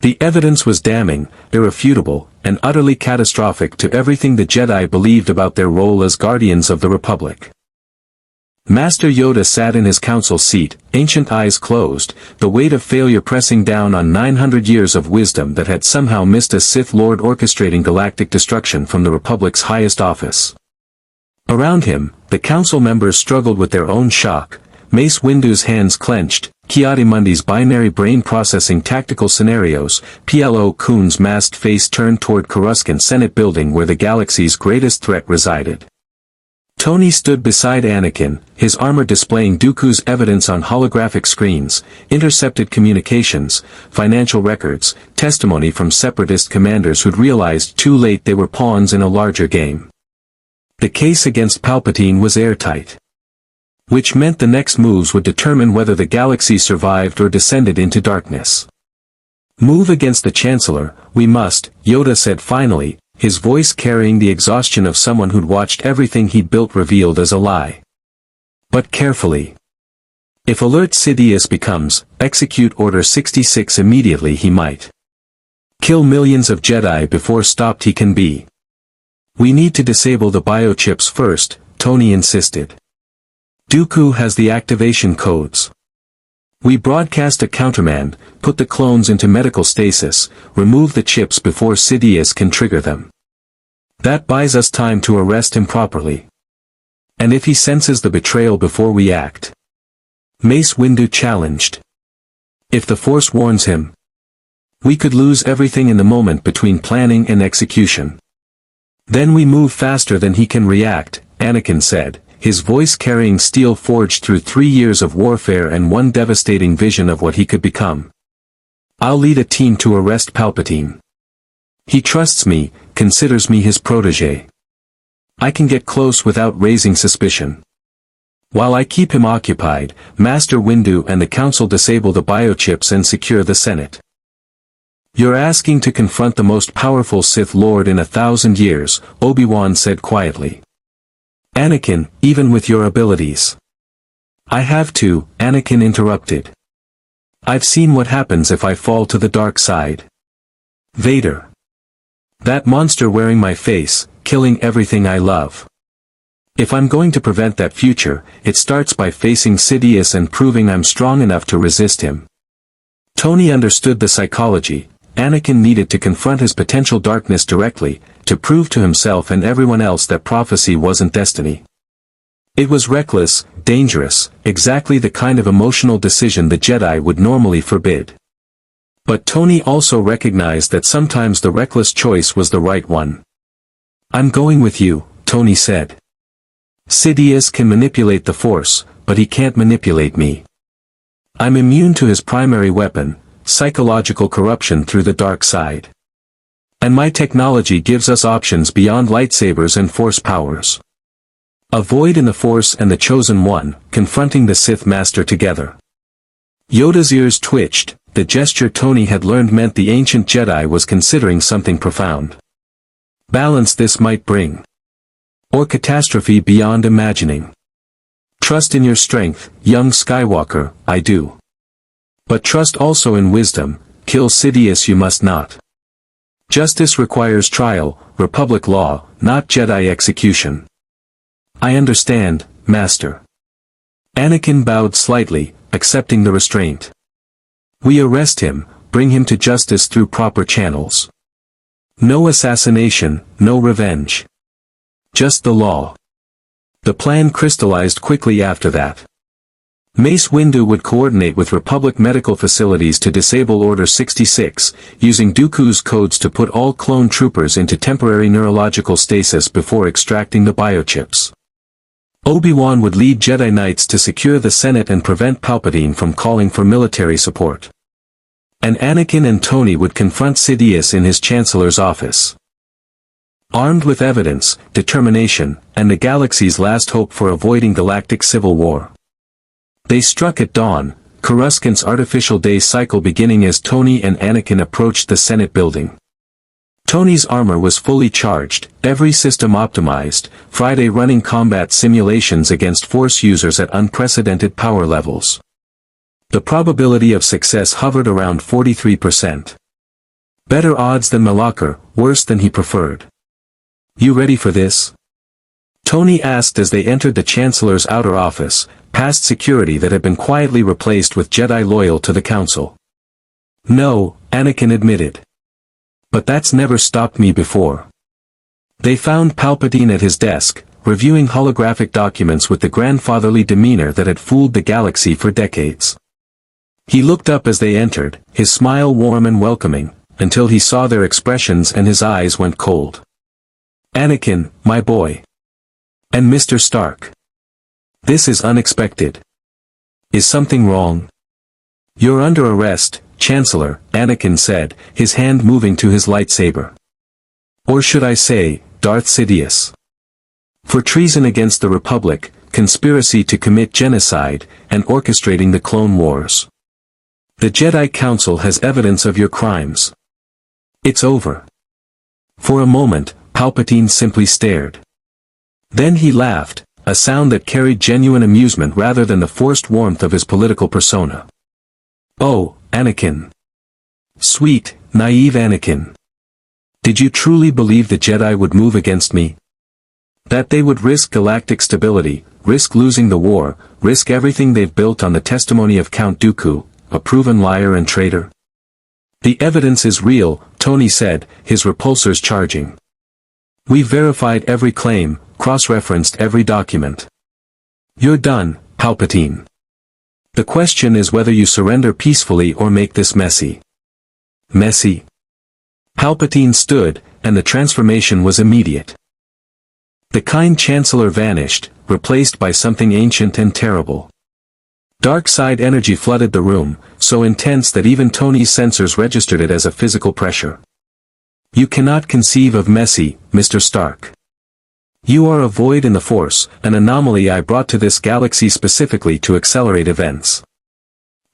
The evidence was damning, irrefutable, and utterly catastrophic to everything the Jedi believed about their role as guardians of the Republic. Master Yoda sat in his council seat, ancient eyes closed, the weight of failure pressing down on 900 years of wisdom that had somehow missed a Sith Lord orchestrating galactic destruction from the Republic's highest office. Around him, the council members struggled with their own shock, Mace Windu's hands clenched, Ki-Adi-Mundi's binary brain processing tactical scenarios, Plo Koon's masked face turned toward Coruscant Senate building where the galaxy's greatest threat resided. Tony stood beside Anakin, his armor displaying Dooku's evidence on holographic screens, intercepted communications, financial records, testimony from Separatist commanders who'd realized too late they were pawns in a larger game. The case against Palpatine was airtight. Which meant the next moves would determine whether the galaxy survived or descended into darkness. Move against the Chancellor, we must, Yoda said finally, his voice carrying the exhaustion of someone who'd watched everything he'd built revealed as a lie. But carefully. If Alert Sidious becomes, execute Order 66 immediately he might. Kill millions of Jedi before stopped he can be. We need to disable the biochips first, Tony insisted. Dooku has the activation codes. We broadcast a countermand, put the clones into medical stasis, remove the chips before Sidious can trigger them. That buys us time to arrest him properly. And if he senses the betrayal before we act? Mace Windu challenged. If the Force warns him? We could lose everything in the moment between planning and execution. Then we move faster than he can react, Anakin said, his voice carrying steel forged through 3 years of warfare and one devastating vision of what he could become. I'll lead a team to arrest Palpatine. He trusts me, considers me his protégé. I can get close without raising suspicion. While I keep him occupied, Master Windu and the Council disable the biochips and secure the Senate. You're asking to confront the most powerful Sith Lord in 1,000 years, Obi-Wan said quietly. Anakin, even with your abilities. I have to, Anakin interrupted. I've seen what happens if I fall to the dark side. Vader. That monster wearing my face, killing everything I love. If I'm going to prevent that future, it starts by facing Sidious and proving I'm strong enough to resist him. Tony understood the psychology. Anakin needed to confront his potential darkness directly, to prove to himself and everyone else that prophecy wasn't destiny. It was reckless, dangerous, exactly the kind of emotional decision the Jedi would normally forbid. But Tony also recognized that sometimes the reckless choice was the right one. I'm going with you, Tony said. Sidious can manipulate the Force, but he can't manipulate me. I'm immune to his primary weapon, psychological corruption through the dark side. And my technology gives us options beyond lightsabers and Force powers. A void in the Force and the Chosen One, confronting the Sith Master together. Yoda's ears twitched, the gesture Tony had learned meant the ancient Jedi was considering something profound. Balance this might bring. Or catastrophe beyond imagining. Trust in your strength, young Skywalker, I do. But trust also in wisdom, kill Sidious you must not. Justice requires trial, Republic law, not Jedi execution. I understand, Master. Anakin bowed slightly, accepting the restraint. We arrest him, bring him to justice through proper channels. No assassination, no revenge. Just the law. The plan crystallized quickly after that. Mace Windu would coordinate with Republic medical facilities to disable Order 66, using Dooku's codes to put all clone troopers into temporary neurological stasis before extracting the biochips. Obi-Wan would lead Jedi Knights to secure the Senate and prevent Palpatine from calling for military support. And Anakin and Tony would confront Sidious in his Chancellor's office. Armed with evidence, determination, and the galaxy's last hope for avoiding galactic civil war. They struck at dawn, Coruscant's artificial day cycle beginning as Tony and Anakin approached the Senate building. Tony's armor was fully charged, every system optimized, Friday running combat simulations against Force users at unprecedented power levels. The probability of success hovered around 43%. Better odds than Malachor, worse than he preferred. You ready for this? Tony asked as they entered the Chancellor's outer office, past security that had been quietly replaced with Jedi loyal to the Council. No, Anakin admitted. But that's never stopped me before. They found Palpatine at his desk, reviewing holographic documents with the grandfatherly demeanor that had fooled the galaxy for decades. He looked up as they entered, his smile warm and welcoming, until he saw their expressions and his eyes went cold. Anakin, my boy. And Mr. Stark. This is unexpected. Is something wrong? You're under arrest, Chancellor, Anakin said, his hand moving to his lightsaber. Or should I say, Darth Sidious. For treason against the Republic, conspiracy to commit genocide, and orchestrating the Clone Wars. The Jedi Council has evidence of your crimes. It's over. For a moment, Palpatine simply stared. Then he laughed, a sound that carried genuine amusement rather than the forced warmth of his political persona. Oh, Anakin. Sweet, naive Anakin. Did you truly believe the Jedi would move against me? That they would risk galactic stability, risk losing the war, risk everything they've built on the testimony of Count Dooku, a proven liar and traitor? The evidence is real, Tony said, his repulsors charging. We've verified every claim, cross-referenced every document. You're done, Palpatine. The question is whether you surrender peacefully or make this messy. Messy? Palpatine stood, and the transformation was immediate. The kind Chancellor vanished, replaced by something ancient and terrible. Dark side energy flooded the room, so intense that even Tony's sensors registered it as a physical pressure. You cannot conceive of messy, Mr. Stark. You are a void in the Force, an anomaly I brought to this galaxy specifically to accelerate events.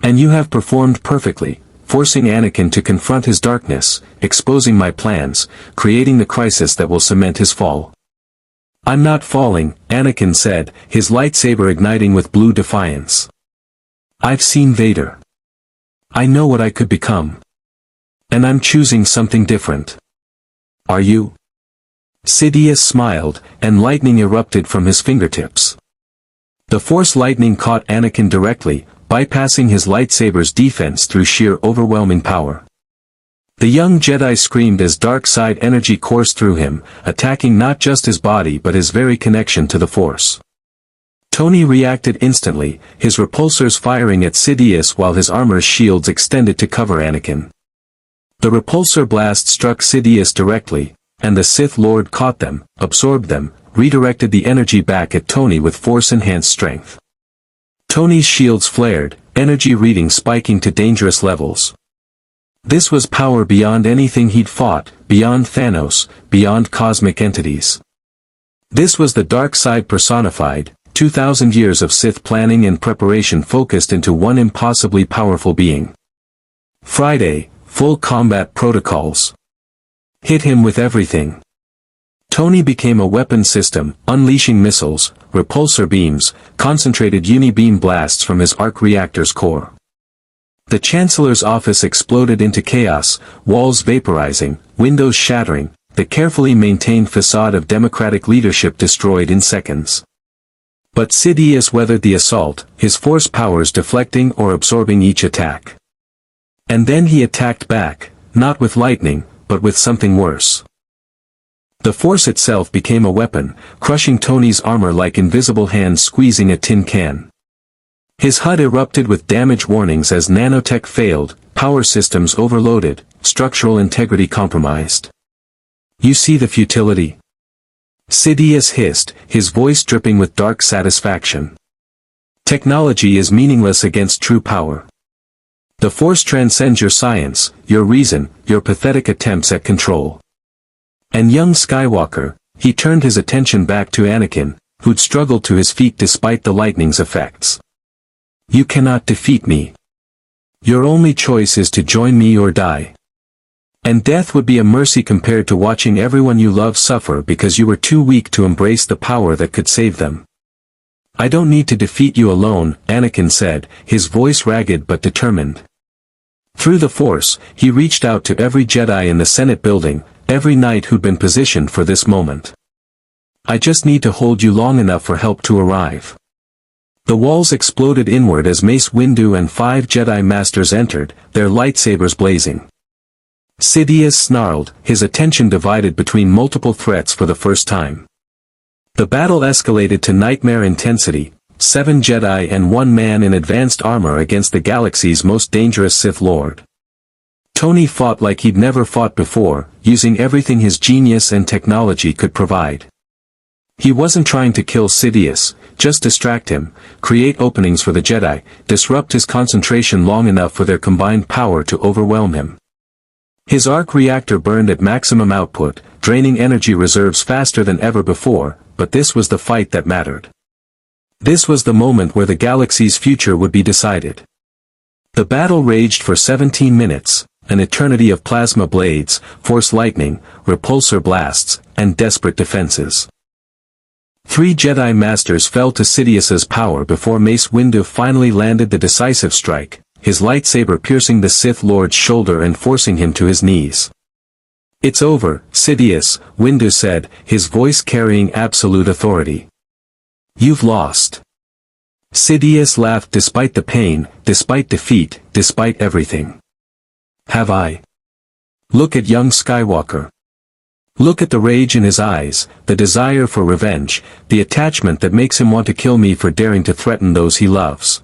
And you have performed perfectly, forcing Anakin to confront his darkness, exposing my plans, creating the crisis that will cement his fall. I'm not falling, Anakin said, his lightsaber igniting with blue defiance. I've seen Vader. I know what I could become. And I'm choosing something different. Are you? Sidious smiled, and lightning erupted from his fingertips. The Force lightning caught Anakin directly, bypassing his lightsaber's defense through sheer overwhelming power. The young Jedi screamed as dark side energy coursed through him, attacking not just his body but his very connection to the Force. Tony reacted instantly, his repulsors firing at Sidious while his armor's shields extended to cover Anakin. The repulsor blast struck Sidious directly, and the Sith Lord caught them, absorbed them, redirected the energy back at Tony with Force-enhanced strength. Tony's shields flared, energy reading spiking to dangerous levels. This was power beyond anything he'd fought, beyond Thanos, beyond cosmic entities. This was the dark side personified, 2,000 years of Sith planning and preparation focused into one impossibly powerful being. Friday, full combat protocols. Hit him with everything. Tony became a weapon system, unleashing missiles, repulsor beams, concentrated uni-beam blasts from his arc reactor's core. The Chancellor's office exploded into chaos, walls vaporizing, windows shattering, the carefully maintained facade of democratic leadership destroyed in seconds. But Sidious weathered the assault, his Force powers deflecting or absorbing each attack. And then he attacked back, not with lightning, but with something worse. The Force itself became a weapon, crushing Tony's armor like invisible hands squeezing a tin can. His HUD erupted with damage warnings as nanotech failed, power systems overloaded, structural integrity compromised. You see the futility? Sidious hissed, his voice dripping with dark satisfaction. Technology is meaningless against true power. The Force transcends your science, your reason, your pathetic attempts at control. And young Skywalker, he turned his attention back to Anakin, who'd struggled to his feet despite the lightning's effects. You cannot defeat me. Your only choice is to join me or die. And death would be a mercy compared to watching everyone you love suffer because you were too weak to embrace the power that could save them. I don't need to defeat you alone, Anakin said, his voice ragged but determined. Through the Force, he reached out to every Jedi in the Senate building, every knight who'd been positioned for this moment. I just need to hold you long enough for help to arrive. The walls exploded inward as Mace Windu and 5 Jedi Masters entered, their lightsabers blazing. Sidious snarled, his attention divided between multiple threats for the first time. The battle escalated to nightmare intensity, 7 Jedi and 1 man in advanced armor against the galaxy's most dangerous Sith Lord. Tony fought like he'd never fought before, using everything his genius and technology could provide. He wasn't trying to kill Sidious, just distract him, create openings for the Jedi, disrupt his concentration long enough for their combined power to overwhelm him. His arc reactor burned at maximum output, draining energy reserves faster than ever before, but this was the fight that mattered. This was the moment where the galaxy's future would be decided. The battle raged for 17 minutes, an eternity of plasma blades, force lightning, repulsor blasts, and desperate defenses. 3 Jedi Masters fell to Sidious's power before Mace Windu finally landed the decisive strike, his lightsaber piercing the Sith Lord's shoulder and forcing him to his knees. It's over, Sidious, Windu said, his voice carrying absolute authority. You've lost. Sidious laughed despite the pain, despite defeat, despite everything. Have I? Look at young Skywalker. Look at the rage in his eyes, the desire for revenge, the attachment that makes him want to kill me for daring to threaten those he loves.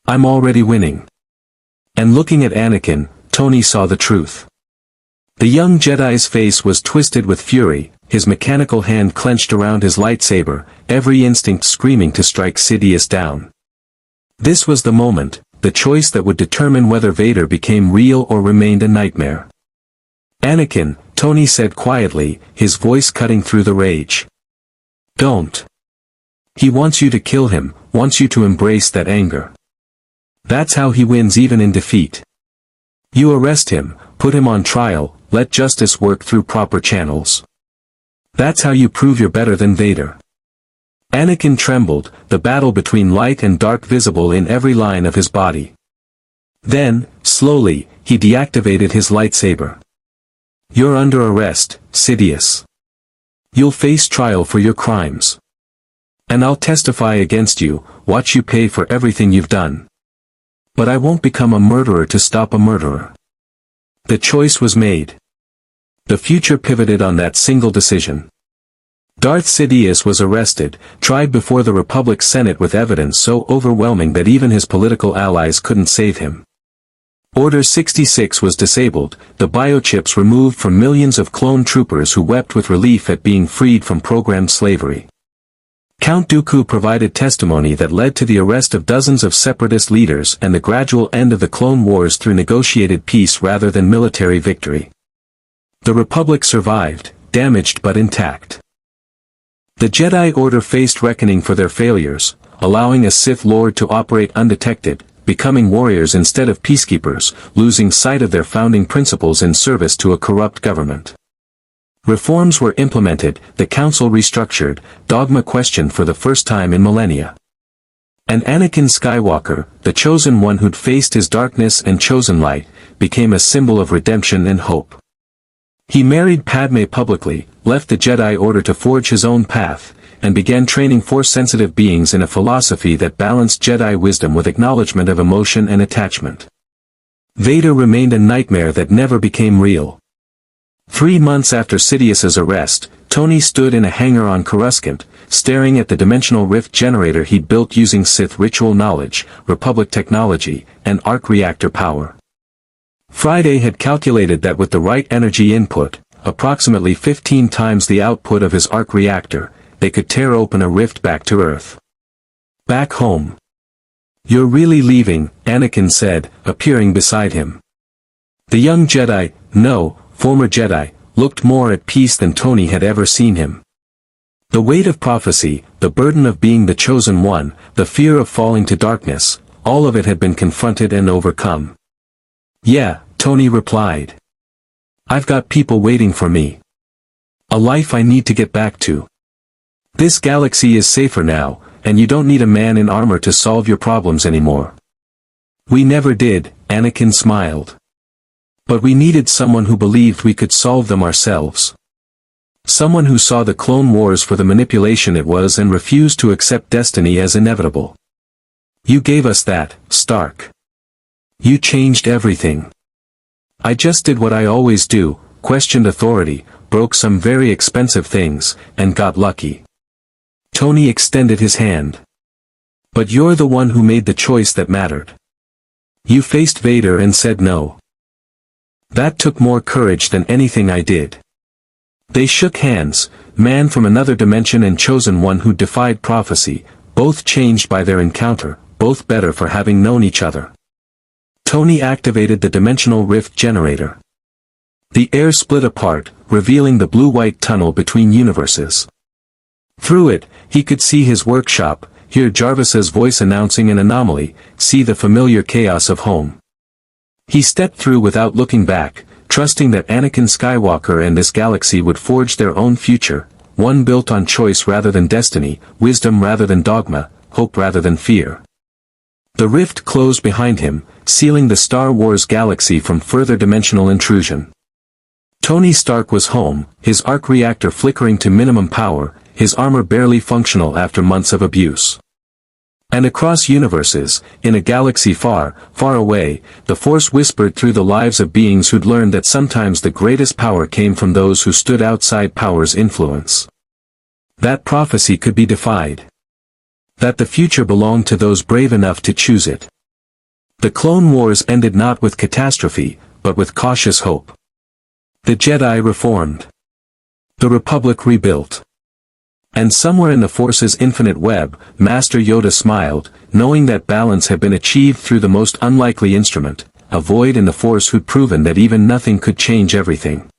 I'm already winning. And looking at Anakin, Tony saw the truth. The young Jedi's face was twisted with fury, his mechanical hand clenched around his lightsaber, every instinct screaming to strike Sidious down. This was the moment, the choice that would determine whether Vader became real or remained a nightmare. Anakin, Tony said quietly, his voice cutting through the rage. Don't. He wants you to kill him, wants you to embrace that anger. That's how he wins even in defeat. You arrest him, put him on trial, let justice work through proper channels. That's how you prove you're better than Vader. Anakin trembled, the battle between light and dark visible in every line of his body. Then, slowly, he deactivated his lightsaber. You're under arrest, Sidious. You'll face trial for your crimes. And I'll testify against you, watch you pay for everything you've done. But I won't become a murderer to stop a murderer. The choice was made. The future pivoted on that single decision. Darth Sidious was arrested, tried before the Republic Senate with evidence so overwhelming that even his political allies couldn't save him. Order 66 was disabled, the biochips removed from millions of clone troopers who wept with relief at being freed from programmed slavery. Count Dooku provided testimony that led to the arrest of dozens of Separatist leaders and the gradual end of the Clone Wars through negotiated peace rather than military victory. The Republic survived, damaged but intact. The Jedi Order faced reckoning for their failures, allowing a Sith Lord to operate undetected, becoming warriors instead of peacekeepers, losing sight of their founding principles in service to a corrupt government. Reforms were implemented, the Council restructured, dogma questioned for the first time in millennia. And Anakin Skywalker, the chosen one who'd faced his darkness and chosen light, became a symbol of redemption and hope. He married Padme publicly, left the Jedi Order to forge his own path, and began training Force-sensitive beings in a philosophy that balanced Jedi wisdom with acknowledgement of emotion and attachment. Vader remained a nightmare that never became real. 3 months after Sidious's arrest, Tony stood in a hangar on Coruscant, staring at the dimensional rift generator he'd built using Sith ritual knowledge, Republic technology, and arc reactor power. Friday had calculated that with the right energy input, approximately 15 times the output of his arc reactor, they could tear open a rift back to Earth. Back home. You're really leaving, Anakin said, appearing beside him. The young Jedi, no, former Jedi, looked more at peace than Tony had ever seen him. The weight of prophecy, the burden of being the chosen one, the fear of falling to darkness, all of it had been confronted and overcome. Yeah, Tony replied. I've got people waiting for me. A life I need to get back to. This galaxy is safer now, and you don't need a man in armor to solve your problems anymore. We never did, Anakin smiled. But we needed someone who believed we could solve them ourselves. Someone who saw the Clone Wars for the manipulation it was and refused to accept destiny as inevitable. You gave us that, Stark. You changed everything. I just did what I always do, questioned authority, broke some very expensive things, and got lucky. Tony extended his hand. But you're the one who made the choice that mattered. You faced Vader and said no. That took more courage than anything I did. They shook hands, man from another dimension and chosen one who defied prophecy, both changed by their encounter, both better for having known each other. Tony activated the dimensional rift generator. The air split apart, revealing the blue-white tunnel between universes. Through it, he could see his workshop, hear Jarvis's voice announcing an anomaly, see the familiar chaos of home. He stepped through without looking back, trusting that Anakin Skywalker and this galaxy would forge their own future, one built on choice rather than destiny, wisdom rather than dogma, hope rather than fear. The rift closed behind him, sealing the Star Wars galaxy from further dimensional intrusion. Tony Stark was home, his arc reactor flickering to minimum power, his armor barely functional after months of abuse. And across universes, in a galaxy far, far away, the Force whispered through the lives of beings who'd learned that sometimes the greatest power came from those who stood outside power's influence. That prophecy could be defied. That the future belonged to those brave enough to choose it. The Clone Wars ended not with catastrophe, but with cautious hope. The Jedi reformed. The Republic rebuilt. And somewhere in the Force's infinite web, Master Yoda smiled, knowing that balance had been achieved through the most unlikely instrument, a void in the Force who'd proven that even nothing could change everything.